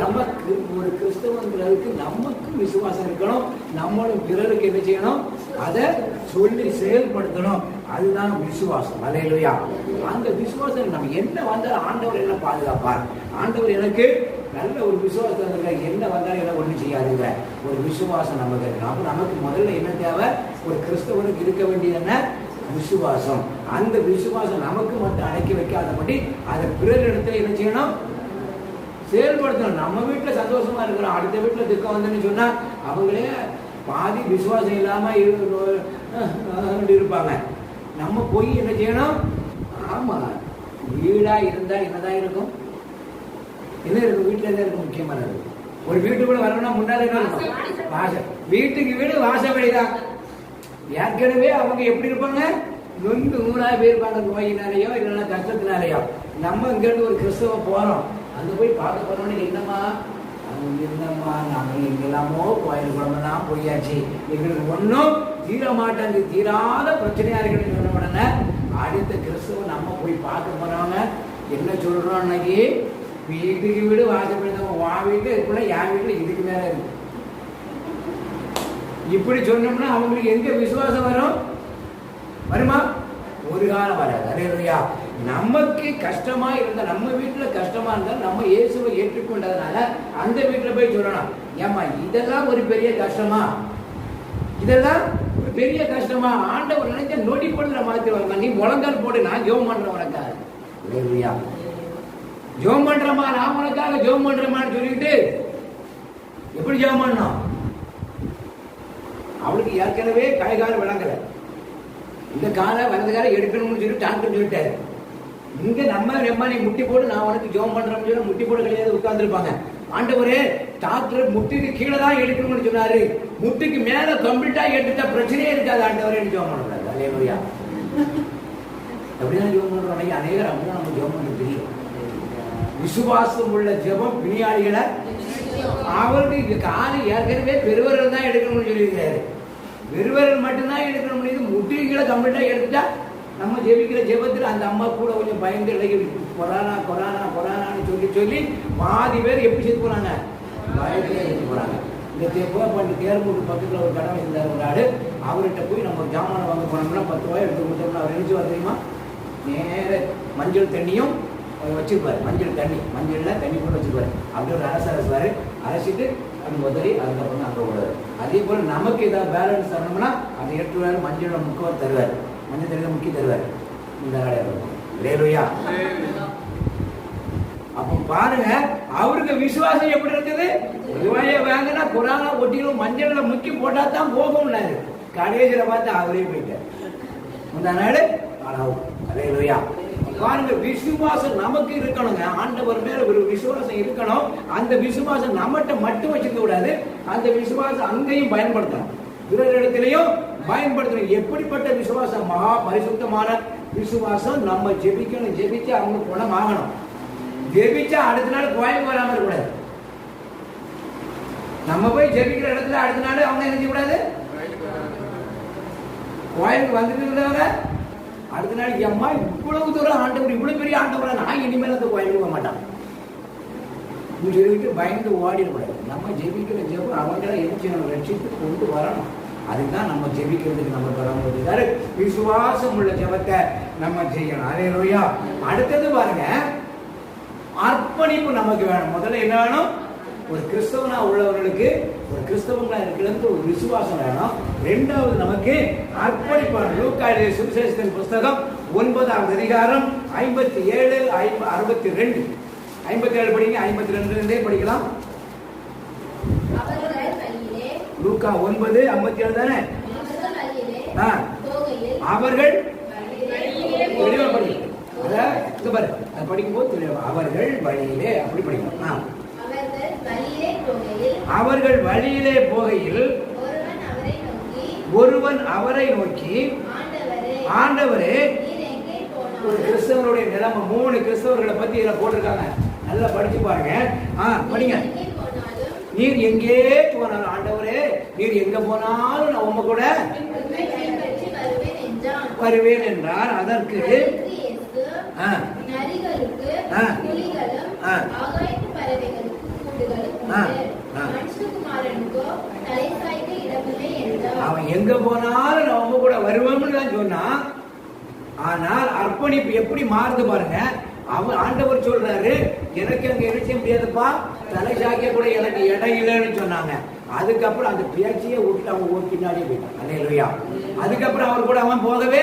நமக்கு ஒரு கிறிஸ்தவங்களுக்கு நமக்கு விசுவாசம் இருக்கணும். நம்மளும் பிறருக்கு என்ன செய்யணும்? அதை சொல்லி செயல்படுத்தணும். அதுதான் விசுவாசம். அல்லேலூயா. அந்த விசுவாசம் நம்ம என்ன வந்தாலும் ஆண்டவர் என்ன பாதுகாப்பார்? ஆண்டவர் எனக்கு நல்ல ஒரு விசுவாசம் என்ன வந்தாலும் என்ன ஒண்ணு செய்யாதுங்க ஒரு விசுவாசம் நமக்கு இருக்கணும். அப்ப நமக்கு முதல்ல என்ன தேவை? ஒரு கிறிஸ்தவனுக்கு இருக்க வேண்டியது என்ன? விசுவாசம். அந்த விசுவாசம் நமக்கு மட்டும் அடக்கி வைக்காதபடி அதை பிறர் இடத்துல என்ன செய்யணும்? செயல்படுத்தணும். நம்ம வீட்டுல சந்தோஷமா இருக்கிறோம், அடுத்த வீட்டுல துக்கம் வந்துன்னு சொன்னா அவங்களே பாதி விசுவாசம் இல்லாம இருப்பாங்க. நம்ம போய் என்ன செய்யணும்? ஆமா, வீடா இருந்தா என்னதான் இருக்கும்? என்ன இருக்கும்? வீட்டுல தான் இருக்கும். முக்கியமானது ஒரு வீட்டுக்குள்ள வரணும்னா முன்னாலே என்ன இருக்கும்? வாசல். வீட்டுக்கு வீடு வாசல் வழிதான். ஏற்கனவே அவங்க எப்படி இருப்பாங்க? நொந்து நூறாக போயிருப்பாங்க, நோயினாலேயோ இல்லைன்னா கஷ்டத்தினாலேயோ. நம்ம இங்கிருந்து ஒரு கிறிஸ்தவ போறோம், அங்க போய் பார்க்க போறோம்னு என்னம்மா நாங்கள் எங்கெல்லாமோ கோயில் குழம்பெல்லாம் போயாச்சு, எங்களுக்கு ஒன்றும் தீர மாட்டாங்க, தீராத பிரச்சனையா இருக்குன்னு சொன்ன உடனே அடுத்த கிறிஸ்தவ நம்ம போய் பார்க்க போறவங்க என்ன சொல்றோம்? அன்னைக்கு வீட்டுக்கு வீடு வாசப்படி தான். வா வீட்டு இருக்குள்ள என் வீட்டுல இதுக்கு மேல இருக்கு. இப்படி சொன்னோம்னா அவங்களுக்கு எங்க விசுவாசம் வரும்? வருமா? ஒரு காலம் வராது. அல்லேலூயா. நமக்கு கஷ்டமா இருந்தா, நம்ம வீட்டுல கஷ்டமா இருந்தா நம்ம இயேசுவை ஏற்றுக்கொண்டதுனால அந்த வீட்டுல போய் சொல்லணும், ஏமா இதெல்லாம் ஒரு பெரிய கஷ்டமா, இதெல்லாம் ஒரு பெரிய கஷ்டமா, ஆண்டவர் நினைச்ச நொடி பொழுதுல மாத்திருவாங்க. நீ முழங்கால் போடு, நான் ஜெபம் பண்றேன் உனக்காக. அல்லேலூயா. ஜெபம் பண்றமா, நான் உனக்காக ஜெபம் பண்றேமான்னு சொல்லிட்டு எப்படி ஜெபம் பண்ணோம்? அவளுக்கு ஏற்கனவே கைகால விளங்கல, இந்த காலை வலது காலை எடுக்கணும்னு சொல்லி டாக்டர் சொல்லிட்டாரு. இங்க நம்ம நீ முட்டி போடு, நான் உனக்கு ஜெபம் பண்றேன்னு சொல்லி முட்டி போட கிடையாது, உட்கார்ந்துருப்பாங்க. ஆண்டவரே டாக்டர் முட்டிக்கு கீழே தான் எடுக்கணும்னு சொன்னாரு, முட்டிக்கு மேல கம்ப்ளீட்டா எடுத்தா பிரச்சனையே இருக்காது ஆண்டவரே ஜெபம் பண்றாரு. அல்லேலூயா. அப்படிதான் ஜெபம் பண்றோம். அநேகர் அப்படிதான் நம்ம ஜெபம் பண்ண தெரியும். விசுவாசம் உள்ள ஜெபம் பிணியாளிகளை, அவருக்கு காலை ஏற்கனவே பெருவரல் தான் எடுக்கணும்னு சொல்லியிருக்காரு. பெருவரல் மட்டும்தான் எடுக்கணும். இது முட்டிகளை கம்ப்ளீட்டா எடுத்துட்டா நம்ம ஜெபிக்கிற ஜெபத்தில் அந்த அம்மா கூட கொஞ்சம் பயந்து கொரோனா கொரோனா கொரோனான்னு சொல்லி பாதி பேர் எப்படி செத்து போறாங்க? பயத்துல செத்து போறாங்க. இந்த தேர்மூட்டு பக்கத்தில் ஒரு கடமை இருந்தார் ஒரு ஆடு, அவர்கிட்ட போய் நம்ம ஒரு ஜாமான வாங்க போனோம்னா 10 ரூபாய் எடுத்து கொடுத்தோம்னா அவர் நினைச்சு வர தெரியுமா? நேர மஞ்சள் தண்ணியும் வச்சிருப்பாரு, மஞ்சள் மஞ்சள்ல தண்ணி போட்டு வச்சிருப்பாரு. அப்படி ஒரு அரசுவாரு, அரைச்சிட்டு அது முதலி அதுக்கப்புறம் அங்கே விடுவாரு. அதே போல நமக்கு ஏதாவது பேலன்ஸ் தரணும்னா அதை ஏற்றுவாரு, மஞ்சள் முக்கவர் தருவார், மஞ்சள் தண்ணியில முக்கி தருவார். இந்த அல்லேலூயா. அப்ப பாருங்க அவருக்கு விசுவாசம் எப்படி இருக்குது? ரூபாயை வாங்கினா குரானா ஒட்டிலும் மஞ்சள்ல முக்கி போட்டா தான் போகும்னாரு. கடைசியில பார்த்து அவரே போயிட்டார். இந்த நாள் அல்லேலூயா. பாருங்க, விசுவாசம் நமக்கு இருக்கணுங்க. ஆண்டவர் மேல ஒரு விசுவாசம் இருக்கணும். அந்த விசுவாசம் நம்மகிட்ட மட்டும் வச்சிருக்க கூடாது, அந்த விசுவாசம் அங்கேயும் பயன்படுத்தணும், பிறர் இடத்திலையும் பயன்படுத்தணும். எப்படிப்பட்ட விசுவாசம்? மகா பரிசுத்தமான விசுவாசம். நம்ம ஜெபிக்கணும், ஜெபிச்சு அவங்க குணம் ஆகணும். ஜெபிச்சா அடுத்த நாள் கோயில் வராம இருக்கக்கூடாது. நம்ம போய் ஜெபிக்கிற இடத்துல அடுத்த நாள் அவங்க என்ன செய்யக்கூடாது? கோயிலுக்கு வந்துட்டு இருந்தவங்க அடுத்த நாளைக்கு அம்மா இவ்வளவு தூரம் ஆண்டவர், இவ்வளவு பெரிய ஆண்டவரை, நான் இனிமேல் அந்த கோயிலுக்கு போக மாட்டான் சொல்லிட்டு பயந்து ஓடிடக்கூடாது. நம்ம ஜெபிக்கிற ஜெபம் அவங்கள எழுச்சி நம்ம ரட்சித்து கொண்டு வரணும். அதுதான் நம்ம ஜெபிக்கிறதுக்கு நம்ம தொடர்பு விசுவாசம் உள்ள ஜெபத்தை நம்ம செய்யணும். அல்லேலூயா. அடுத்தது பாருங்க, அர்ப்பணிப்பு நமக்கு வேணும். முதல்ல என்ன வேணும்? ஒரு கிறிஸ்தவனா உள்ளவர்களுக்கு, ஒரு கிறிஸ்தவங்களா இருக்கிறது ஒரு விசுவாசம் வேணும். இரண்டாவது நமக்கு அர்ப்பணிப்பு. லூக்கா எழுதிய சுவிசேஷத்தின் புஸ்தகம் 9ஆம் அதிகாரம் 57, 62, 57 படிங்க, 52 படிக்கலாம். லூக்கா 9:57 தானே? அவர்கள் படிக்கும் போது அவர்கள் வழியிலே, அப்படி படிக்கணும். அவர்கள் வழியிலே போகையில் ஒருவன் அவரை நோக்கி, ஆண்டவரே, ஒரு கிறிஸ்தவனுடைய நிலைமை 3 கிறிஸ்தவர்களை பத்தி இதுல போட்டிருக்காங்க, நல்லா படிச்சு பாருங்க. படிங்க. நீர் எங்கே போனாலும், ஆண்டவரே நீர் எங்க போனாலும் நான் உங்க கூட வருவேன் என்றார். அதற்கு அவன் எங்க போனாலும் நான் உங்க கூட வருவேன்னு தான் சொன்னான். ஆனால் அர்ப்பணிப்பு எப்படி மாறுது பாருங்க. அவர் ஆண்டவர் சொல்றாரு, எனக்கு அங்க எழுச்ச முடியாதுப்பா, தலை சாய்க்க கூட எனக்கு இடம் இல்லைன்னு சொன்னாங்க. அதுக்கப்புறம் அந்த பேச்சையே விட்டு அவன் பின்னாடியே போயிட்டான். அல்லேலூயா. அதுக்கப்புறம் அவர் கூட அவன் போகவே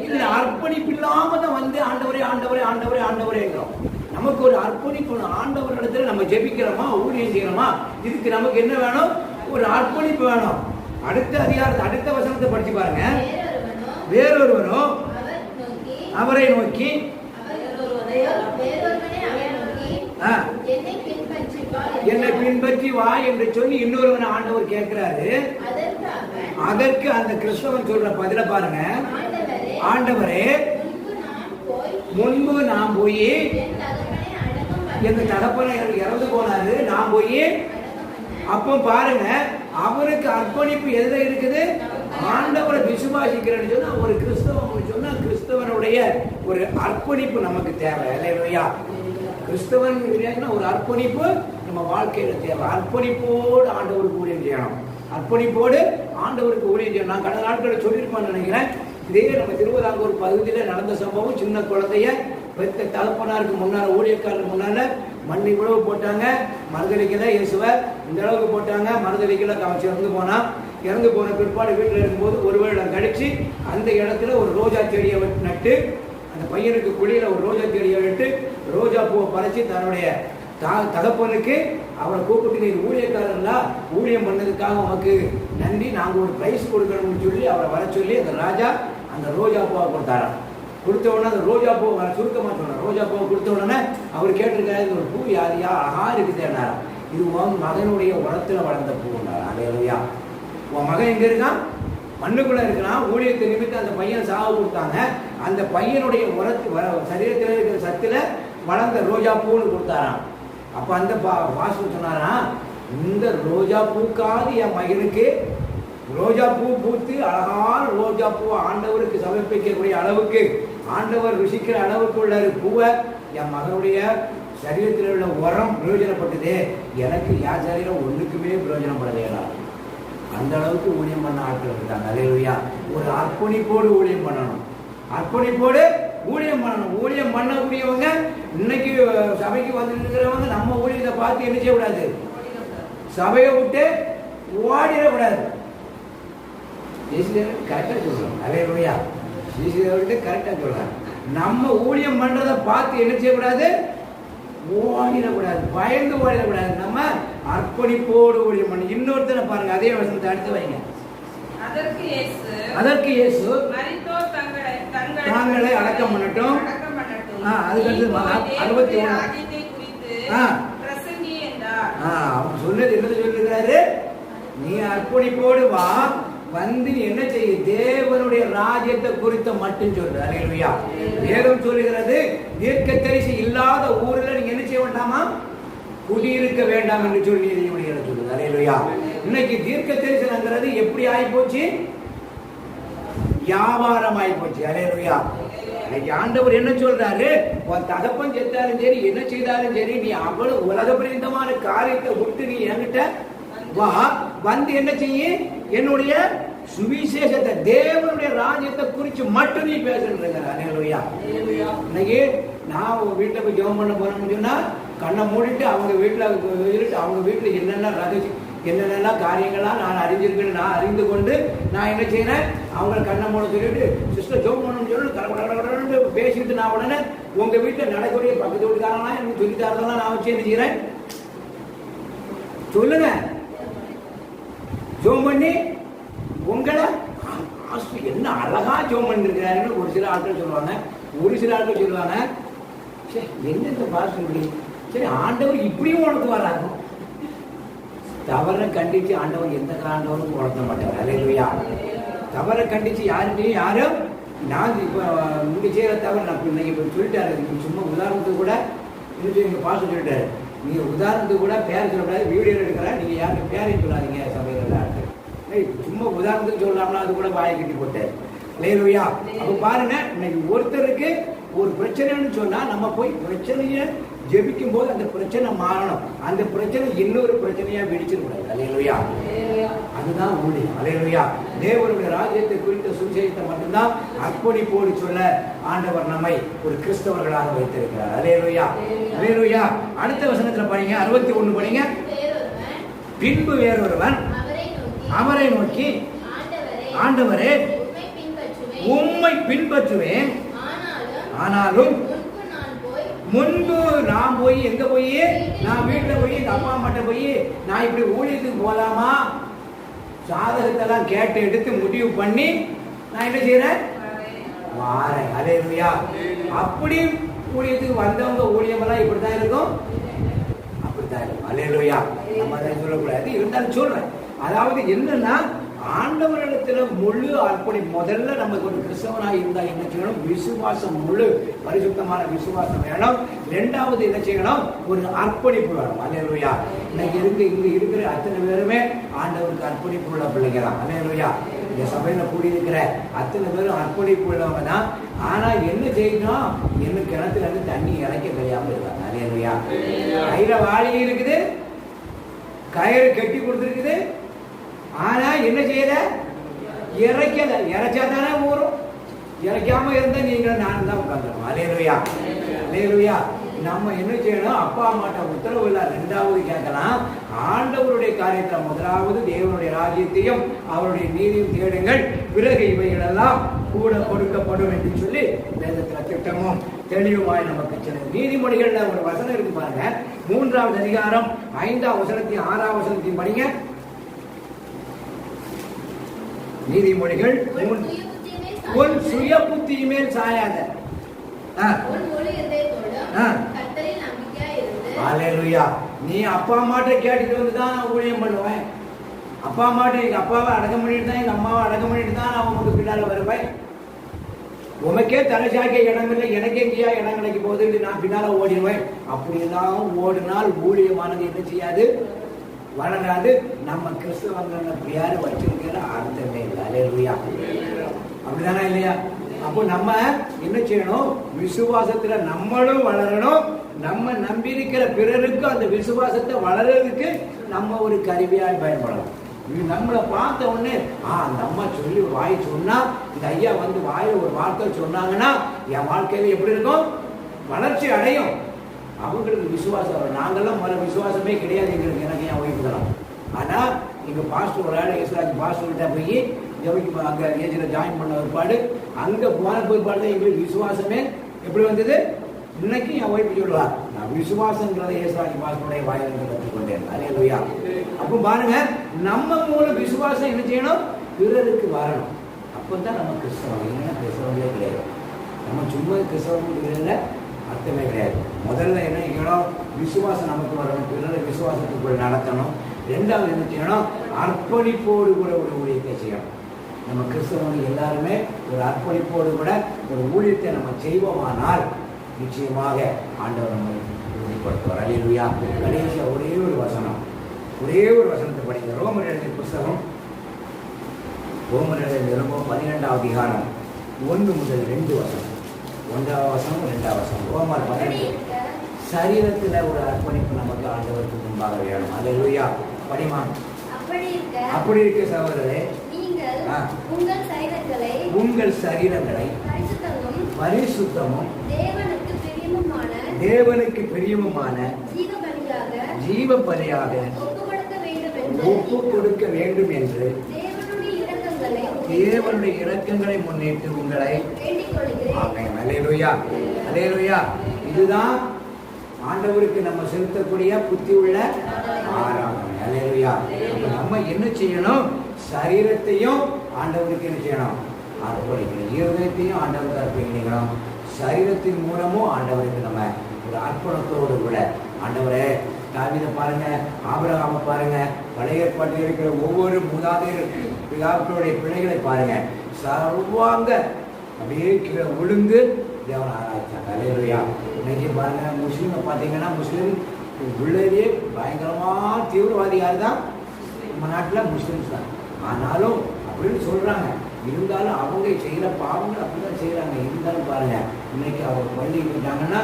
இல்லை. அர்ப்பணிப்பு இல்லாம தான் வந்து ஆண்டவரே ஆண்டவரே ஆண்டவரே ஆண்டவரேங்கிறோம். நமக்கு ஒரு அர்ப்பணிப்பு. ஆண்டவர் இடத்துல நம்ம ஜெபிக்கிறோமா, ஊழியம் செய்யறோமா, இதுக்கு நமக்கு என்ன வேணும்? ஒரு அர்ப்பணிப்பு வேணும். அடுத்த அதிகாரத்தை, அடுத்த வசனத்தை படிச்சு பாருங்க. வேறொருவனும் அவரை நோக்கி, என்னை பின்பற்றி வா என்று சொல்லி இன்னொருவன் ஆண்டவர் கேட்கிறாரு. அதற்கு அந்த கிறிஸ்தவன் சொல்ற பதில பாருங்க. ஆண்டவரே, முன்பு நான் போய், எங்க தகப்பனை இறந்து போனாரு, நான் போய், அப்போ பாருங்க அவருக்கு அர்ப்பணிப்பு எதுல இருக்குது? ஆண்டவரை விசுவாசிக்கிறேன்னு சொன்னா, ஒரு கிறிஸ்தவன் சொன்னா கிறிஸ்தவனுடைய ஒரு அர்ப்பணிப்பு நமக்கு தேவை. அல்லேலூயா. கிறிஸ்தவன் ஒரு அர்ப்பணிப்பு நம்ம வாழ்க்கையில தேவை. அர்ப்பணிப்போடு ஆண்டவருக்கு ஊழியம் செய்யணும். அர்ப்பணிப்போடு ஆண்டவருக்கு ஊழியம் செய்யணும். நான் கடந்த நாட்களில் சொல்லியிருப்பேன்னு நினைக்கிறேன். இதே நம்ம திருவிதாங்கூர் பகுதியில் நடந்த சம்பவம். சின்ன குழந்தைய பெத்த தகப்பனாருக்கு முன்னால, ஊழியக்காரருக்கு முன்னால மண் இவ்வளவு போட்டாங்க, மறுதளிக்கல. இயேசுவை இந்த அளவுக்கு போட்டாங்க, மறுதளிக்கல. காமிச்சு இறந்து போன பிற்பாடு வீட்டில் இருக்கும்போது ஒரு வருடம் கழிச்சு அந்த இடத்துல ஒரு ரோஜா செடியை நட்டு, அந்த பையனுக்கு குழியில ஒரு ரோஜா செடியை நட்டு ரோஜா பூவை பறிச்சு தன்னுடைய தகப்பனுக்கு அவரை கூப்பிட்டு, நீ ஊழியக்காரர்களா, ஊழியம் பண்ணதுக்காக உனக்கு நன்றி, நாங்கள் ஒரு பிரைஸ் கொடுக்கணும்னு சொல்லி அவரை வர சொல்லி அந்த ராஜா அந்த ரோஜா பூவை கொடுத்தாராம். கொடுத்த உடனே அந்த ரோஜா பூ சுருக்கமாக சொன்னார். ரோஜா பூவை கொடுத்த உடனே அவர் கேட்டிருக்காரு, இந்த ஒரு பூ யாரையா அழகா இருக்குதுன்னாரா. இது உன் மகனுடைய உரத்துல வளர்ந்த பூன்னாரா. அலையா, உன் மகன் எங்க இருக்கான்? மண்ணுக்குள்ள இருக்கிறான். ஊழியத்தை நிமித்தம் அந்த பையன் சாவு கொடுத்தாங்க. அந்த பையனுடைய சரீரத்தில் இருக்கிற சத்துல வளர்ந்த ரோஜா பூன்னு கொடுத்தாராம். அப்ப அந்த வாசு சொன்னாராம், இந்த ரோஜா பூக்காது என் மகனுக்கு ரோஜா பூ பூத்து அழகான ரோஜா பூ ஆண்டவருக்கு சமர்ப்பிக்கக்கூடிய அளவுக்கு, ஆண்டவர் ருசிக்கிற அளவுக்கு உள்ள பூவை என் மகனுடைய சரீரத்தில் உள்ள உரம் பிரயோஜனப்பட்டதே, எனக்கு என் சரீரம் ஒன்றுக்குமே பிரயோஜனப்படலையா. அந்த அளவுக்கு ஊழியம் பண்ண ஆட்கள் இருக்காங்க. அல்லேலூயா. ஒரு அர்ப்பணிப்போடு ஊழியம் பண்ணணும். அர்ப்பணிப்போடு ஊழியம் பண்ணணும். ஊழியம் பண்ணக்கூடியவங்க இன்னைக்கு சபைக்கு வந்துருக்கிறவங்க நம்ம ஊழியத்தை பார்த்து என்ன செய்யக்கூடாது? சபையை விட்டு ஓடிடக்கூடாது. கரெக்டா சொல்றோம். அல்லேலூயா. கரெக்டா சொல்றாங்க. நம்ம ஊழியம் பண்றதை பார்த்து என்ன செய்யக்கூடாது? ஓடிடக்கூடாது, பயந்து ஓடிடக்கூடாது. நம்ம அர்ப்பணிப்போடு ஊழியம் பண்ணி. இன்னொருத்தனை பாருங்க, அதே வசனத்தை அடுத்து வைங்க. அதற்கு இயேசு தாங்களை அடக்கம் பண்ணட்டும். அதுக்கு 61 அவங்க சொன்னது என்ன சொல்லுகிறாரு? நீ அர்ப்பணிப்போடு வா, வந்து என்ன செய்ய, தேவனுடைய ராஜ்யத்தை குறித்த மட்டும் சொல்ற. அல்லேலூயா. வேதம் சொல்லுகிறது, தீர்க்கதரிசி இல்லாத ஊரில் நீங்க என்ன செய்ய வேண்டாமா? குடியிருக்க வேண்டாம் என்று சொல்லி சொல்லுது. அல்லேலூயா. இன்னைக்கு தீர்க்கதரிசனங்கிறது எப்படி ஆகி போச்சு? வியாபாரம் ஆகி போச்சு. அல்லேலூயா. இன்னைக்கு ஆண்டவர் என்ன சொல்றாரு? உன் தகப்பன் செத்தாலும் சரி, என்ன செய்தாலும் சரி, நீ அவ்வளவு உலக பிரீதமான காரியத்தை விட்டு நீ என்கிட்ட வா, வந்து என்ன செய்ய, என்னுடைய சுவிசேஷத்தை, தேவனுடைய ராஜ்யத்தை குறித்து மட்டும் நீ பேசுறீங்க. அல்லேலூயா. இன்னைக்கு நான் வீட்டில் போய் ஜெபம் பண்ண போறேன்னு சொன்னா கண்ணை மூடிட்டு அவங்க வீட்டில் அவங்க வீட்டில் என்னென்ன காரியங்கள்லாம் நான் அறிஞ்சிருக்கேன்னு நான் அறிந்து கொண்டு நான் என்ன செய்யறேன், அவங்க கண்ணை மூட சொல்லிட்டு சிஸ்டர் ஜெபம் பண்ணணும்னு சொல்லி கடற்கடன்னு பேசிட்டு நான் உடனே உங்க வீட்டில் நடக்கக்கூடிய பக்கத்து வீட்டுக்காரங்களாம் எனக்கு சொல்லி தரதெல்லாம் நான் வச்சு என்ன செய்யறேன் சொல்லுங்க. ஜெபம் பண்ணி உங்களை என்ன அழகா ஜெபம் பண்ணிருக்கிறாருன்னு ஒரு சில ஆட்கள் சொல்லுவாங்க. ஒரு சில ஆட்கள் சொல்லுவாங்க, சரி என்ன இந்த பாஸ்டர் இப்படி, சரி ஆண்டவர் இப்படியும் உனக்கு வராது. தவறை கண்டிச்சு ஆண்டவர் எந்த ஆண்டவரும் உணர்த்த மாட்டார். அல்லேலூயா. தவறை கண்டிச்சு யாருக்கையும் யாரும் நான் இப்போ இங்கே செய்கிற தவறு நான் இன்னைக்கு இப்போ சொல்லிட்டாரு. சும்மா உதாரணத்துக்கு கூட இன்னும் எங்கள் பாஸ்டர் சொல்லிட்டாரு, நீங்கள் உதாரணத்துக்கு கூட பேர் சொல்லக்கூடாது, வீடியோ எடுக்கிறேன், நீங்கள் யாருக்கு பேரையும் சொல்லாதீங்க சபையில் ஆட்கள். சும்மா உதாரணத்துக்கு சொல்லலாம்னா அது கூட வாயை கட்டி போட்டார். அல்லேலூயா. அப்ப பாருங்க, இன்னைக்கு ஒருத்தருக்கு ஒரு பிரச்சனைன்னு சொன்னா நம்ம போய் பிரச்சனைய ஜெபிக்கும் போது அந்த பிரச்சனை மாறணும். அந்த பிரச்சனை இன்னொரு பிரச்சனையா வெடிச்சிடக்கூடாது. அல்லேலூயா. அதுதான் ஊழியம். அல்லேலூயா. தேவனுடைய ராஜ்யத்தை குறித்த சுவிசேஷத்தை மட்டும்தான் அர்ப்பணிப்போடு சொல்ல ஆண்டவர் நம்மை ஒரு கிறிஸ்தவர்களாக வைத்திருக்கிறார். அல்லேலூயா. அல்லேலூயா. அடுத்த வசனத்துல படிங்க, 61 படிங்க. பின்பு வேறொருவன் அவரை நோக்கி, ஆண்டவரே உம்மை பின்பற்றுவேன், ஆனாலும் முன்பு நான் போய் எங்க போய், நான் வீட்டுல போய் எங்க அப்பா அம்மாட்ட போய் நான் இப்படி ஊழியத்துக்கு போலாமா, சாதகத்தெல்லாம் கேட்டு எடுத்து முடிவு பண்ணி நான் என்ன செய்யறேன், வாரேன். அல்லேலூயா. அப்படி ஊழியத்துக்கு வந்தவங்க ஊழியமெல்லாம் இப்படித்தான் இருக்கும், அப்படித்தான் இருக்கும். அல்லேலூயா. நம்ம அதை சொல்லக்கூடாது, இருந்தாலும் சொல்றேன். அதாவது என்னன்னா, ஆண்டவரிடத்துல முழு அர்ப்பணி. முதல்ல நமக்கு ஒரு கிறிஸ்தவனாக இருந்தா என்ன செய்யணும், விசுவாசம், முழு பரிசுத்தமான விசுவாசம் வேணும். இரண்டாவது என்ன செய்யணும், ஒரு அர்ப்பணிப்பு வேணும். அல்லேலூயா. இன்னைக்கு இங்க இருக்கிற அத்தனை பேருமே ஆண்டவருக்கு அர்ப்பணிப்பு உள்ள பிள்ளைங்க தான். அல்லேலூயா. இந்த சபையில கூடியிருக்கிற அத்தனை பேரும் அர்ப்பணிப்பு உள்ளவங்க தான். ஆனா என்ன செய்யணும், என்ன கிணத்துல இருந்து தண்ணி இறக்க தெரியாம இருக்காங்க. அல்லேலூயா. கையில வாளி இருக்குது, கயிறு கட்டி கொடுத்துருக்குது, ஆனா என்ன செய்யல, இறைக்கல. இறைச்சாதானே ஊறும். இறைக்காம இருந்தா நீங்க நானும் தான் உட்காந்துருவோம். அல்லேலூயா, அல்லேலூயா. நம்ம என்ன செய்யணும், அப்பா அம்மாட்ட உத்தரவு இல்லை. ரெண்டாவது கேட்கலாம், ஆண்டவருடைய காரியத்தை முதலாவது தேவனுடைய ராஜ்யத்தையும் அவருடைய நீதியும் தேடுங்கள், பிறகு இவைகள் எல்லாம் கூட கொடுக்கப்படும் என்று சொல்லி வேதத்துல திட்டமும் தெளிவாய் நமக்கு சொல்லுது. நீதிமொழிகள்ல ஒரு வசனம் இருக்கு பாருங்க, 3வது அதிகாரம் 5ஆம் வசனத்தையும் 6ஆம் வசனத்தையும் படிங்க. நீதிமொழிகள், உன் சுய புத்தி மேல் சாயாத. அல்லேலூயா. நீ அப்பா அம்மாட்ட கேட்டுட்டு வந்து தான் நான் ஊழியம் பண்ணுவேன். அப்பா அம்மாட்ட எங்க அப்பாவை அடக்கம் பண்ணிட்டு தான், எங்க அம்மாவை அடக்கம் பண்ணிட்டு தான் நான் உங்களுக்கு பின்னால வருவேன். உனக்கே தலைசாக்க இடம் இல்லை, எனக்கு எங்கேயா இடம் கிடைக்க போகுது, நான் பின்னால ஓடிடுவேன். அப்படிலாம் ஓடினால் ஊழியமானது என்ன செய்யாது, வளராது. நம்ம கிறிஸ்தவங்க யாரு வச்சிருக்கிற அர்த்தமே இல்லை. அல்லேலூயா. அப்படிதானா இல்லையா? அப்போ நம்ம என்ன செய்யணும், விசுவாசத்துல நம்மளும் வளரணும். நம்ம நம்பி இருக்கிற பிறருக்கு அந்த விசுவாசத்தை வளர்றதுக்கு நம்ம ஒரு கருவியாய் பயன்படலாம். நம்மளை பார்த்த உடனே அந்த அம்மா சொல்லி வாய் சொன்னா, இந்த ஐயா வந்து வாயில ஒரு வார்த்தை சொன்னாங்கன்னா என் வாழ்க்கையில எப்படி இருக்கும், வளர்ச்சி அடையும். அவங்களுக்கு விசுவாசம் வரும். நாங்கெல்லாம் முதல்ல விசுவாசமே கிடையாது எங்களுக்கு, எனக்கு என் ஒய்ஃபு தரோம். ஆனா எங்க பாஸ்டர் ஒரு ஆள் இஸ்லாமிக் பாஸ்டர் கிட்ட போய் அங்க ஏஜில் ஜாயின் பண்ண ஒருபாடு, அங்க போன ஒருபாடு தான் எங்களுக்கு விசுவாசமே எப்படி வந்தது. இன்னைக்கு என் ஒய்ஃபு சொல்லுவா, நான் விசுவாசங்கிறத இஸ்லாமிக் பாஸ்டருடைய வாயிலிருந்து கற்றுக்கொண்டேன். அல்லேலூயா. அப்போ பாருங்க, நம்ம மூலம் விசுவாசம் என்ன செய்யணும், பிறருக்கு வரணும். அப்பதான் நம்ம கிறிஸ்தவம். இல்லைன்னா கிறிஸ்தவங்களே கிடையாது. நம்ம சும்மா கிறிஸ்தவங்க அர்த்தமே கிடையாது. முதல்ல என்ன செய்யணும், விசுவாசம் நமக்கு வரணும், பிறரை விசுவாசத்துக்குள் நடத்தணும். ரெண்டாவது என்ன செய்யணும், அர்ப்பணிப்போடு கூட ஒரு ஊழியத்தை செய்யணும். நம்ம கிறிஸ்தவர்கள் எல்லாருமே ஒரு அர்ப்பணிப்போடு கூட ஒரு ஊழியத்தை நம்ம செய்வோமானால் நிச்சயமாக ஆண்டவர் நம்ம உறுதிப்படுத்துவார். அல்லேலூயா. கடைசியா ஒரே ஒரு வசனத்தை படிங்க. ரோமர் எழுதிய புஸ்தகம், ரோமர் எழுதிய நிருபம் 12ஆம் அதிகாரம் 1 முதல் 2 வசனம். 1ஆம் வசனம் 2ஆம் வசனம். ரோமர் 12. சரீரத்துல ஒரு அர்ப்பணிப்பு நமக்கு ஆண்டவருக்கு முன்பாக வேணும். அல்லேலூயா. படிமா. அப்படி இருக்க சகோதரரே, உங்கள் சரீரங்களை பரிசுத்தமும் தேவனுக்கு பிரியமுமான ஜீவ பலியாக ஒப்பு கொடுக்க வேண்டும் என்று தேவனுடைய இரக்கங்களை முன்னிட்டு உங்களை. அல்லேலூயா, அல்லேலூயா. இதுதான் ஆண்டவருக்கு நம்ம செலுத்தக்கூடிய புத்தி உள்ள ஆராதனை. அல்லேலூயா. நம்ம என்ன செய்யணும், சரீரத்தையும் ஆண்டவருக்கு என்ன செய்யணும், அர்ப்பணிக்கணும். இருதயத்தையும் ஆண்டவருக்கு அர்ப்பணிக்கணும். சரீரத்தின் மூலமும் ஆண்டவருக்கு நம்ம ஒரு அர்ப்பணத்தோடு கூட, ஆண்டவரே தாவீதை பாருங்க, ஆபிரகாமை பாருங்க, பழைய ஏற்பாட்டில் இருக்கிற ஒவ்வொரு பிதாக்களுடைய பிள்ளைகளை பாருங்க, சர்வாங்க அப்படியே கீழே விழுந்து தேவனை ஆராய்ச்சாங்க. அல்லேலூயா. இன்னைக்கு பாருங்க, முஸ்லீமை பார்த்தீங்கன்னா முஸ்லீம் உள்ளதே பயங்கரமா தீவிரவாதியாக தான் நம்ம நாட்டில் முஸ்லீம்ஸ் தான். ஆனாலும் அப்படின்னு சொல்றாங்க, இருந்தாலும் அவங்க செய்யற பாவங்கள் அப்படிதான் செய்யறாங்க. இருந்தாலும் பாருங்க, இன்னைக்கு அவங்க பள்ளி போயிட்டாங்கன்னா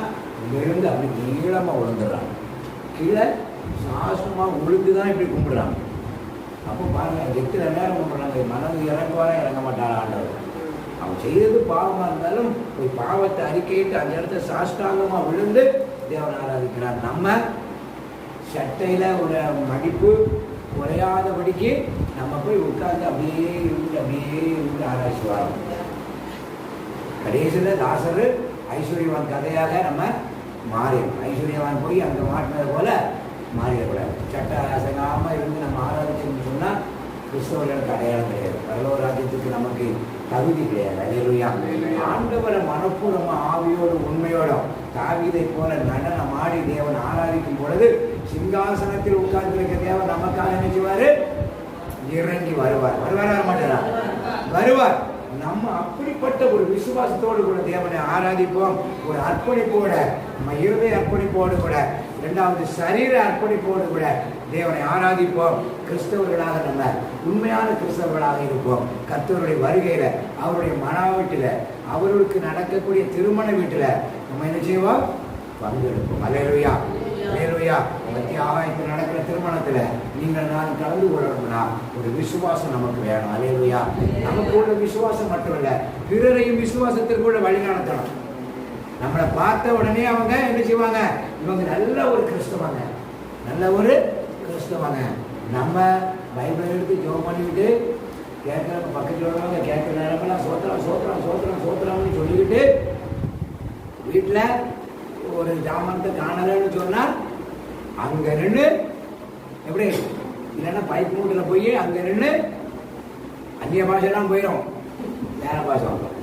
விழுந்து அப்படி நீளமா விழுந்துடுறாங்க, கீழே சாசமா விழுந்துதான் இப்படி கும்பிடுறாங்க. அப்போ பாருங்க, எத்தனை நேரம் கும்பிடுறாங்க, மனது இறங்குவாரா இறங்க மாட்டாரா ஆண்டவர். அவன் செய்யறது பாவமா இருந்தாலும் ஒரு பாவத்தை அறிக்கையிட்டு அந்த இடத்த சாஷ்டாங்கமா விழுந்து தேவனை ஆராதிக்கிறார். நம்ம சட்டையில ஒரு மடிப்பு குறையாதபடிக்கு நம்ம போய் உட்கார்ந்து அப்படியே இருந்து ஆராய்ச்சி வரோம். கடைசியில லாசரு ஐஸ்வர்யவான் கதையாக நம்ம மாறிடும். ஐஸ்வர்யவான் போய் அங்க மாட்டினது போல மாறிடக்கூடாது. சட்ட அசங்காம இருந்து நம்ம ஆராய்ச்சின்னு சொன்னா கிறிஸ்தவர்களுக்கு அடையாளம் கிடையாது. பரலோக ராஜ்யத்துக்கு நமக்கு தகுதி கிடையாது. அல்லேலூயா. ஆண்டவரை மனப்பூர்வமா ஆவியோடு உண்மையோடும் தாவீதை போல நடனம் ஆடி தேவன் ஆராதிக்கும் பொழுது சிங்காசனத்தில் உட்கார்ந்திருக்க தேவன் நமக்காக என்ன செய்வாரு, இறங்கி வருவார். வர மாட்டாரா? வருவார். நம்ம அப்படிப்பட்ட ஒரு விசுவாசத்தோடு கூட தேவனை ஆராதிப்போம். ஒரு அர்ப்பணிப்போட, நம்ம இருதய அர்ப்பணிப்போடு கூட, இரண்டாவது சரீர அர்ப்பணிப்போடு கூட தேவனை ஆராதிப்போம். கிறிஸ்தவர்களாக நம்ம உண்மையான கிறிஸ்தவர்களாக இருப்போம். கர்த்தருடைய வருகையில, அவருடைய மன வீட்டில, அவர்களுக்கு நடக்கக்கூடிய திருமண வீட்டில நம்ம என்ன செய்வோம், பங்கெடுப்போம். அல்லேலூயா. அல்லேலூயா. மத்திய ஆகாயத்தில் நடக்கிற திருமணத்துல நீங்கள் நான் கலந்து கொள்ளணும்னா ஒரு விசுவாசம் நமக்கு வேணும். அல்லேலூயா. நமக்கு உள்ள விசுவாசம் மட்டும் இல்ல, பிறரையும் விசுவாசத்திற்குள்ள வழி நடத்தணும். நம்மளை பார்த்த உடனே அவங்க என்ன செய்வாங்க, இவங்க நல்ல ஒரு கிறிஸ்தவங்க, நல்ல ஒரு கிறிஸ்தவங்க. நம்ம பைபிள் எடுத்து ஜெபம் பண்ணிக்கிட்டு கேட்குற பக்கத்தில் உள்ளவங்க கேட்குற நேரமெல்லாம் சோத்திரம் சோத்திரம் சோத்திரம் சோத்திரம்னு சொல்லிக்கிட்டு வீட்டில் ஒரு ஜாமத்தை காணலன்னு சொன்னால் அங்கே நின்று எப்படி இல்லைன்னா பைப் மூட்டில் போய் அங்கே நின்று அந்நிய பாஷைலாம் போயிடும், வேற பாஷை வரும்.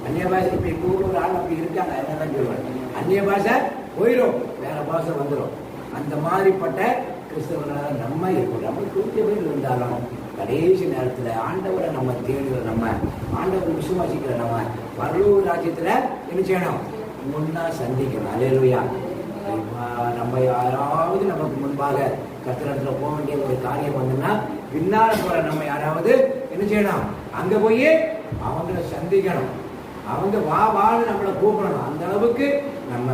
அந்நிய பாஷை இப்படி கூடுற ஆள் அப்படி இருக்காங்க, என்னதான் சொல்லுவாங்க, அந்நிய பாஷை போயிடும், வேற பாஷை வந்துடும். அந்த மாதிரிப்பட்ட கிறிஸ்தவர்களாக நம்ம இருக்கணும். நம்ம குறித்தவர்கள் இருந்தாலும் கடைசி நேரத்தில் ஆண்டவரை நம்ம தேடுகிற, நம்ம ஆண்டவரை விசுவாசிக்கிற நம்ம பரலோக ராஜ்யத்தில் என்ன செய்யணும், முன்னா சந்திக்கணும். அல்லேலூயா. நம்ம யாராவது நமக்கு முன்பாக கத்திரத்தில் போக வேண்டிய ஒரு காரியம் வந்தோம்னா பின்னால போற நம்ம யாராவது என்ன செய்யணும், அங்க போய் அவங்கள சந்திக்கணும், அவங்க வா வான்னு நம்மளை கூப்பிடணும். அந்த அளவுக்கு நம்ம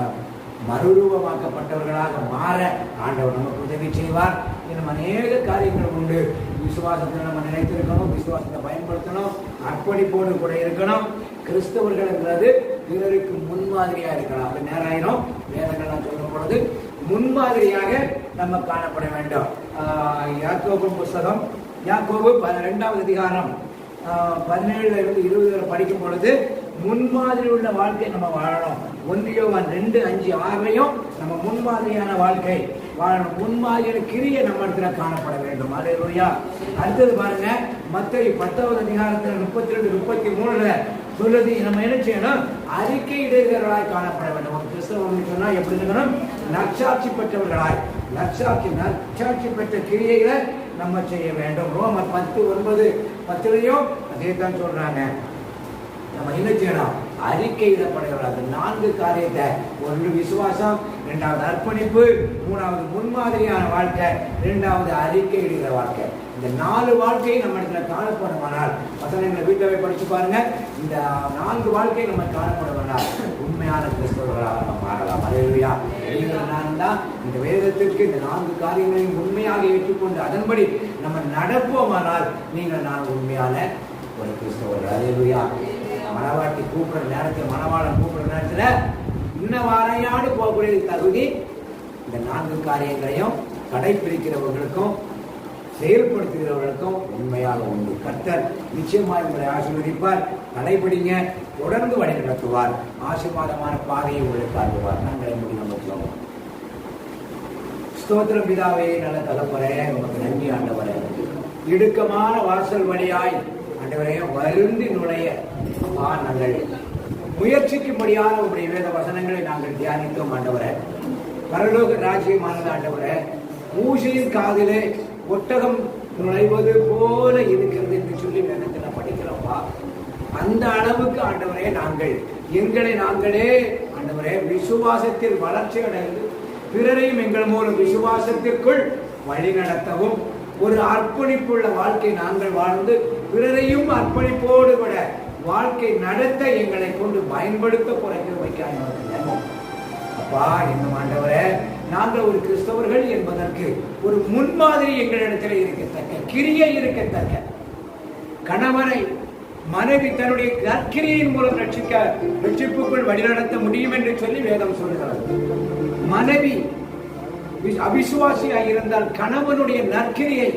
மறுரூபமாக்கப்பட்டவர்களாக மாற ஆண்டவர் நமக்கு உதவி செய்வார். இன்னும் அநேக காரியங்கள் உண்டு. விசுவாசத்தை நம்ம நினைத்திருக்கணும், விசுவாசத்தை பயன்படுத்தணும், அர்ப்பணிப்போடு கூட இருக்கணும். கிறிஸ்தவர்கள்ங்கிறது பிறருக்கு முன்மாதிரியா இருக்கலாம். அது நேராயிரம் வேதங்கள்லாம் சொல்லும் பொழுது முன்மாதிரியாக நம்ம காணப்பட வேண்டும். யாக்கோபு புஸ்தகம், யாக்கோபு 2வது அதிகாரம் 17 இருந்து 20 வரை படிக்கும் பொழுது முன்மாதிரி உள்ள வாழ்க்கை நம்ம வாழணும். 1 யோவான் 2:5-6 நம்ம முன்மாதிரியான வாழ்க்கை வாழணும். முன்மாதிரியான கிரியை நம்ம இடத்துல காணப்பட வேண்டும். அல்லேலூயா. அடுத்தது பாருங்க, மத்தேயு 10வது அதிகாரத்தில் 32-33 சொல்லுது, நம்ம என்ன செய்யணும், அறிக்கை இடுகிறவர்களாய் காணப்பட வேண்டும். ஒரு கிறிஸ்தவன் சொன்னா எப்படி இருக்கணும், நற்சாட்சி பெற்றவர்களாய், நற்சாட்சி பெற்ற கிரியைகளை நம்ம செய்ய வேண்டும். ரோமர் 10:9-10 அதே தான் சொல்றாங்க. நம்ம என்ன செய்யணும், அறிக்கையிடப்படுகிற அந்த 4 காரியத்தை, 1 விசுவாசம், 2வது அர்ப்பணிப்பு, 3வது முன்மாதிரியான வாழ்க்கை, 2வது அறிக்கையிடுகிற வாழ்க்கை. இந்த 4 வாழ்க்கையை நம்ம இடத்துல காணப்படுமானால், வசனங்களை வீட்டை படிச்சு பாருங்க, இந்த 4 வாழ்க்கை நம்ம காணப்படுமானால் உண்மையான கிறிஸ்தவர்களாக நம்ம மாறலாம். அல்லேலூயா. நான் தான் இந்த வேதத்திற்கு இந்த 4 காரியங்களையும் உண்மையாக ஏற்றுக்கொண்டு அதன்படி நம்ம நடப்போமானால் நீங்கள் நான் உண்மையான ஒரு கிறிஸ்தவர்கள். அல்லேலூயா. மணவாட்டி கூப்பிடுற நேரத்தில், மணவாளன் கூப்பிடுற நேரத்தில் இன்னும் வாரையாடு போகக்கூடிய தகுதி இந்த 4 காரியங்களையும் கடைபிடிக்கிறவர்களுக்கும் செயல்படுத்துகிறவர்களுக்கும் உண்மையாக உண்டு. கர்த்தர் நிச்சயமாக உங்களை ஆசீர்வதிப்பார். கடைபிடிங்க, தொடர்ந்து வழி நடத்துவார், ஆசீர்வாதமான பாதையை உங்களுக்கு காட்டுவார். நாங்கள் முடிவு ஸ்தோத்திர பிதாவே, நல்ல தகப்பரே, உங்களுக்கு நன்றி ஆண்டவரே. இடுக்கமான வாசல் வழியாய் ஆண்டவரே வருந்தி நுழைய நாங்கள் முயற்சிக்கும்படியான உங்களுடைய வேத வசனங்களை நாங்கள் தியானித்தோம் ஆண்டவரே. பரலோக ராஜ்யமானது ஆண்டவரே, மூசையின் காதிலே ஒட்டகம் நுழைவது போல இருக்கிறது என்று சொல்லி வேதத்தில் படிக்கிறோம்ப்பா. அந்த அளவுக்கு ஆண்டவரே நாங்கள் எங்களை நாங்களே ஆண்டவரே விசுவாசத்தில் வளர்ச்சி அடைந்து பிறரையும் எங்கள் மூலம் விசுவாசத்திற்குள் வழி நடத்தவும், ஒரு அர்ப்பணிப்புள்ள வாழ்க்கை நாங்கள் வாழ்ந்து பிறரையும் அர்ப்பணிப்போடு கூட வாழ்க்கை நடத்த எங்களை கொண்டு பயன்படுத்த குறைக்க வைக்க அப்பா. இன்னும் ஆண்டவரே, நாங்கள் ஒரு கிறிஸ்தவர்கள் என்பதற்கு ஒரு முன்மாதிரி எங்களிடத்தில் இருக்கத்தக்க, கிரியை இருக்கத்தக்க, கணவனை மனைவி தன்னுடைய நற்கிரியின் மூலம் ரட்சிப்புக்குள் வழிநடத்த முடியும் என்று சொல்லி வேதம் சொல்கிறது. மனைவி அவிசுவாசியாக இருந்தால் கணவனுடைய நற்கிரியை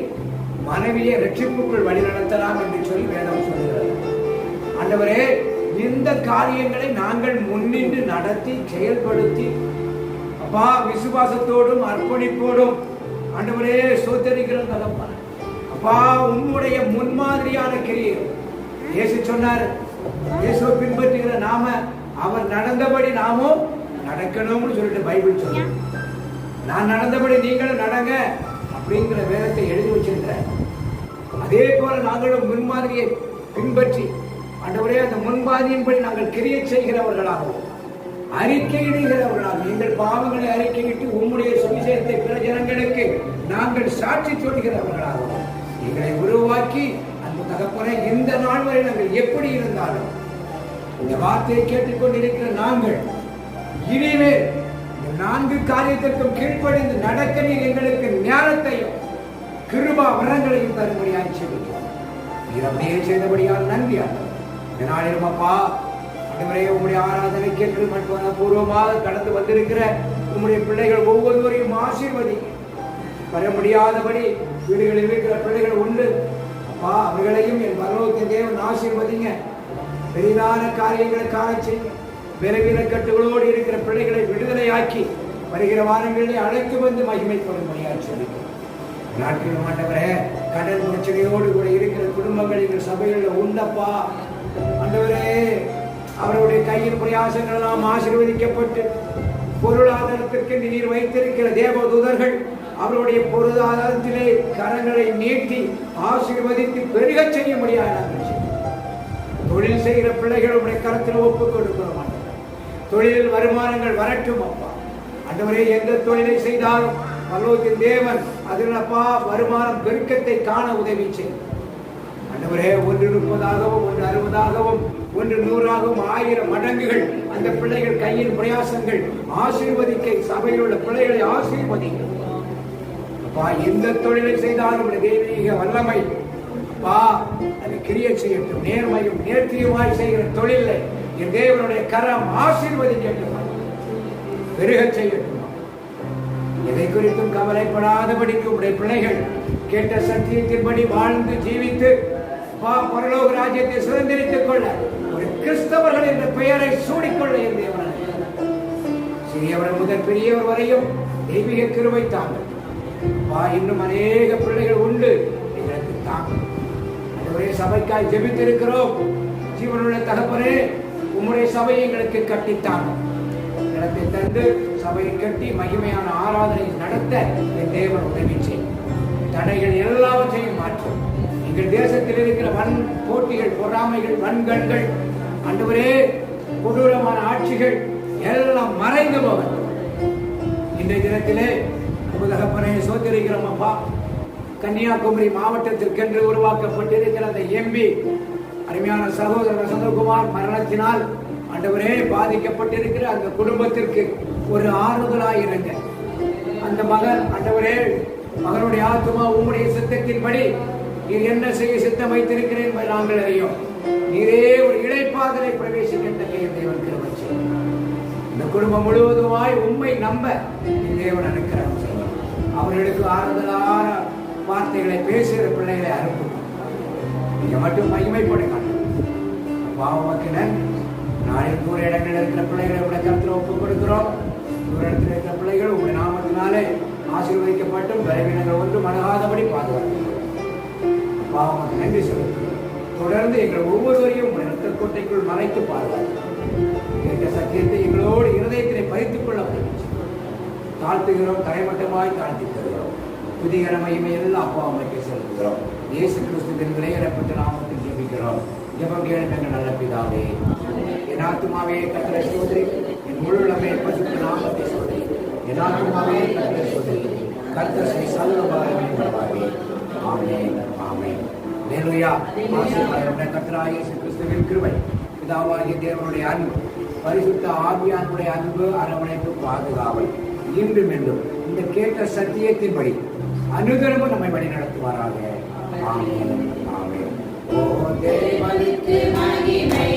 மனைவியை ரட்சிப்புக்குள் வழிநடத்தலாம் என்று சொல்லி வேதம் சொல்கிறது. ஆண்டவரே, இந்த காரியங்களை நாங்கள் முன்னின்று நடத்தி செயல்படுத்தி அப்பா விசுவாசத்தோடும் அர்ப்பணிப்போடும் ஆண்டவரே சோதரிக்கிறோம் தகப்பா. அப்பா, உன்னுடைய முன்மாதிரியான கிரியை இயேசு சொன்னார். இயேசுவை பின்பற்றுகிற நாம அவர் நடந்தபடி நாமும் நடக்கணும்னு சொல்லிட்டு பைபிள் சொல்லுங்க. நான் நடந்தபடி நீங்களும் நடங்க அப்படிங்கிற வேதத்தை எழுதி வச்சிருக்கிறேன். அதே போல நாங்களும் முன்மாதிரியை பின்பற்றி ஆண்டவரே அந்த முன்மாதிரியின்படி நாங்கள் கிரியை செய்கிறவர்களாகவும் அறிக்கையிடுகிறவர்களாகவும் எங்கள் பாவங்களை அறிக்கையிட்டு உம்முடைய சுவிசேஷத்தை பிற ஜனங்களுக்கு நாங்கள் சாட்சி சொல்கிறவர்களாகவும் எங்களை உருவாக்கி அந்த தகப்பனை இந்த நாள் வரை நாங்கள் எப்படி இருந்தாலும் இந்த வார்த்தையை கேட்டுக்கொண்டிருக்கிற நாங்கள் இனிமேல் இந்த 4 காரியத்திற்கும் கீழ்ப்படிந்து நடக்க நீர் எங்களுக்கு ஞானத்தையும் கிருபா வரங்களையும் தரும்படியாக செய்கிறோம். நீர் அப்படியே செய்தபடியால் நன்றி. நாளிலும் அப்பா ஆண்டவரே, உங்களுடைய ஆராதனைக்கு என்று மற்றும் பூர்வமாக கடந்து வந்திருக்கிற உங்களுடைய பிள்ளைகள் ஒவ்வொருவரையும் ஆசீர்வதி. வர முடியாதபடி வீடுகளில் இருக்கிற பிள்ளைகள் உண்டு அப்பா, அவர்களையும் என் பரலோகத்தின் தேவன் ஆசீர்வதிங்க. பெரிதான காரியங்களை காண செய்யுங்க. விரைவின கட்டுகளோடு இருக்கிற பிள்ளைகளை விடுதலையாக்கி வருகிற வாரங்களில் அழைத்து வந்து மகிமைப்படும்படியாக சொல்லிக்கிறோம். நாட்கள் ஆண்டவரே, கடன் பிரச்சனையோடு கூட இருக்கிற குடும்பங்கள் எங்கள் சபைகளில் உண்டப்பா. ஆண்டவரே, அவருடைய கையின் பிரயாசங்கள் எல்லாம் ஆசீர்வதிக்கப்பட்டு பொருளாதாரத்திற்கு நீர் வைத்திருக்கிற தேவதூதர்கள் அவருடைய பொருளாதாரத்திலே கரங்களை நீட்டி ஆசீர்வதித்து பெருக செய்ய முடியாது. தொழில் செய்கிற பிள்ளைகள் உடைய கரத்தில் ஒப்புக் கொடுக்கிறோம். தொழிலில் வருமானங்கள் வரட்டும் அப்பா. ஆண்டவரே, எந்த தொழிலை செய்தாலும் பரலோகத்தின் தேவன் அதில் அப்பா வருமானம் பெருக்கத்தை காண உதவி செய்யும். ஆண்டவரே, 1 30ஆகவும் 1 60ஆகவும் 1 100ஆகவும் 1000 மடங்குகள் அந்த பிள்ளைகள் கையின் பிரயாசங்கள் ஆசீர்வதிக்க சபையில் உள்ள பிள்ளைகளை ஆசீர்வதிக்க அப்பா. எந்த தொழிலை செய்தாலும் தெய்வீக வல்லமை அப்பா அதை கிரியை செய்யட்டும். நேர்மையும் நேர்த்தியுமாய் செய்கிற தொழிலை என் தேவனுடைய கரம் ஆசீர்வதிக்கட்டும், பெருக செய்யட்டும். எதை குறித்தும் கவலைப்படாதபடிக்கு உடைய பிள்ளைகள் கேட்ட சத்தியத்தின்படி வாழ்ந்து ஜீவித்து பரலோக ராஜ்யத்தை சுதந்திரித்துக் கொள்ள ஒரு கிறிஸ்தவர்கள் என்ற பெயரை சூடிக்கொள்ள என் தேவன் சிறியவர் முதல் பெரியவர் வரையும் தெய்வீக கிருபை தாங்க. இன்னும் அநேக பிள்ளைகள் உண்டு, எங்களுக்கு தாங்க. ஒரே சபைக்காய் ஜெபித்திருக்கிறோம். ஜீவனுள்ள தகப்பனே, உம்முடைய சபையை எங்களுக்கு கட்டித்தாங்க. இடத்தை தந்து சபையை கட்டி மகிமையான ஆராதனை நடத்த என் தேவன் உதவி செய்யும். தடைகள் எல்லாவற்றையும் மாற்றும். எங்கள் தேசத்தில் இருக்கிற வன் போட்டிகள், பொறாமைகள், வன்கண்கள், ஆண்டவரே கொடூரமான ஆட்சிகள் எல்லாம் மறைந்து போகும். இன்றைய தினத்திலே தகப்பனை சோதரிக்கிறோம் அப்பா. கன்னியாகுமரி மாவட்டத்திற்கென்று உருவாக்கப்பட்டிருக்கிற அந்த எம்பி அருமையான சகோதரர் சந்திரகுமார் மரணத்தினால் ஆண்டவரே பாதிக்கப்பட்டிருக்கிற அந்த குடும்பத்திற்கு ஒரு ஆறுதலாயிருங்க. அந்த மகன் ஆண்டவரே, மகனுடைய ஆத்மா உம்முடைய சித்தத்தின்படி நீர் என்ன செய்ய சித்தம் வைத்திருக்கிறேன் என்பதை நாங்கள் அறியோம். நீரே ஒரு இளைப்பாதலை பிரவேசிக்கின்ற தேவன் கிருபை செய்யும். இந்த குடும்பம் முழுவதுமாய் உண்மை நம்ப தேவன் அனுக்கிறார். அவர்களுக்கு ஆறுதலான வார்த்தைகளை பேசுகிற பிள்ளைகளை அனுப்பும். நீங்க மட்டும் மகிமைப்படுங்க. பாவமக்கு நன்றி. நாளில் தூர இடங்களில் இருக்கிற பிள்ளைகளை உடைய கருத்தில் ஒப்புக் கொடுக்கிறோம். தூர இடத்தில் இருக்கிற பிள்ளைகள் உங்களுடைய நாமத்தினாலே ஆசீர்வதிக்கப்பட்டும் பலவீனங்கள் ஒன்றும் அணுகாதபடி பாதுகாக்கிறோம். பாவமக்கு நன்றி சொல்லுங்கள். தொடர்ந்து எங்கள் ஒவ்வொருவரையும் உங்களுடைய ரத்த கோட்டைக்குள் மறைத்து பாதுகாக்கிறோம். கேட்ட சத்தியத்தை எங்களோடு இருதயத்திலே பறித்துக் கொள்ள தாழ்த்துகிறோம். தரைமட்டமாய் தாழ்த்தி தருகிறோம். புதிய மகிமை எல்லாம் அப்பா அம்மைக்கு செலுத்துகிறோம். இயேசு கிறிஸ்துவின் விலையேறப்பட்ட நாமத்தில் ஜெபிக்கிறோம். ஜெபம் கேளும் எங்கள் நல்ல பிதாவே. என் ஆத்துமாவே கர்த்தரை ஸ்தோத்திரி, என் முழுமே பரிசுத்த நாமத்தை ஸ்தோத்திரி. என் ஆத்துமாவே கர்த்தரை ஸ்தோத்திரி, கர்த்தரை சர்வபாரமே பரவாவே. ஆமென், ஆமென். அல்லேலூயா. ஆசீர்வாதம் கர்த்தராகிய இயேசு கிறிஸ்துவின் கிருபை, பிதாவாகிய தேவனுடைய அன்பு, பரிசுத்த ஆவியானுடைய அன்பு, அரவணைப்பு, பாதுகாவல் இன்றும் என்றும் இந்த கேட்ட சத்தியத்தின்படி அனுதினமும் நம்மை வழி நடத்துவாராக. ஆமென், ஆமென். ஓ தேவனுக்கு மகிமை.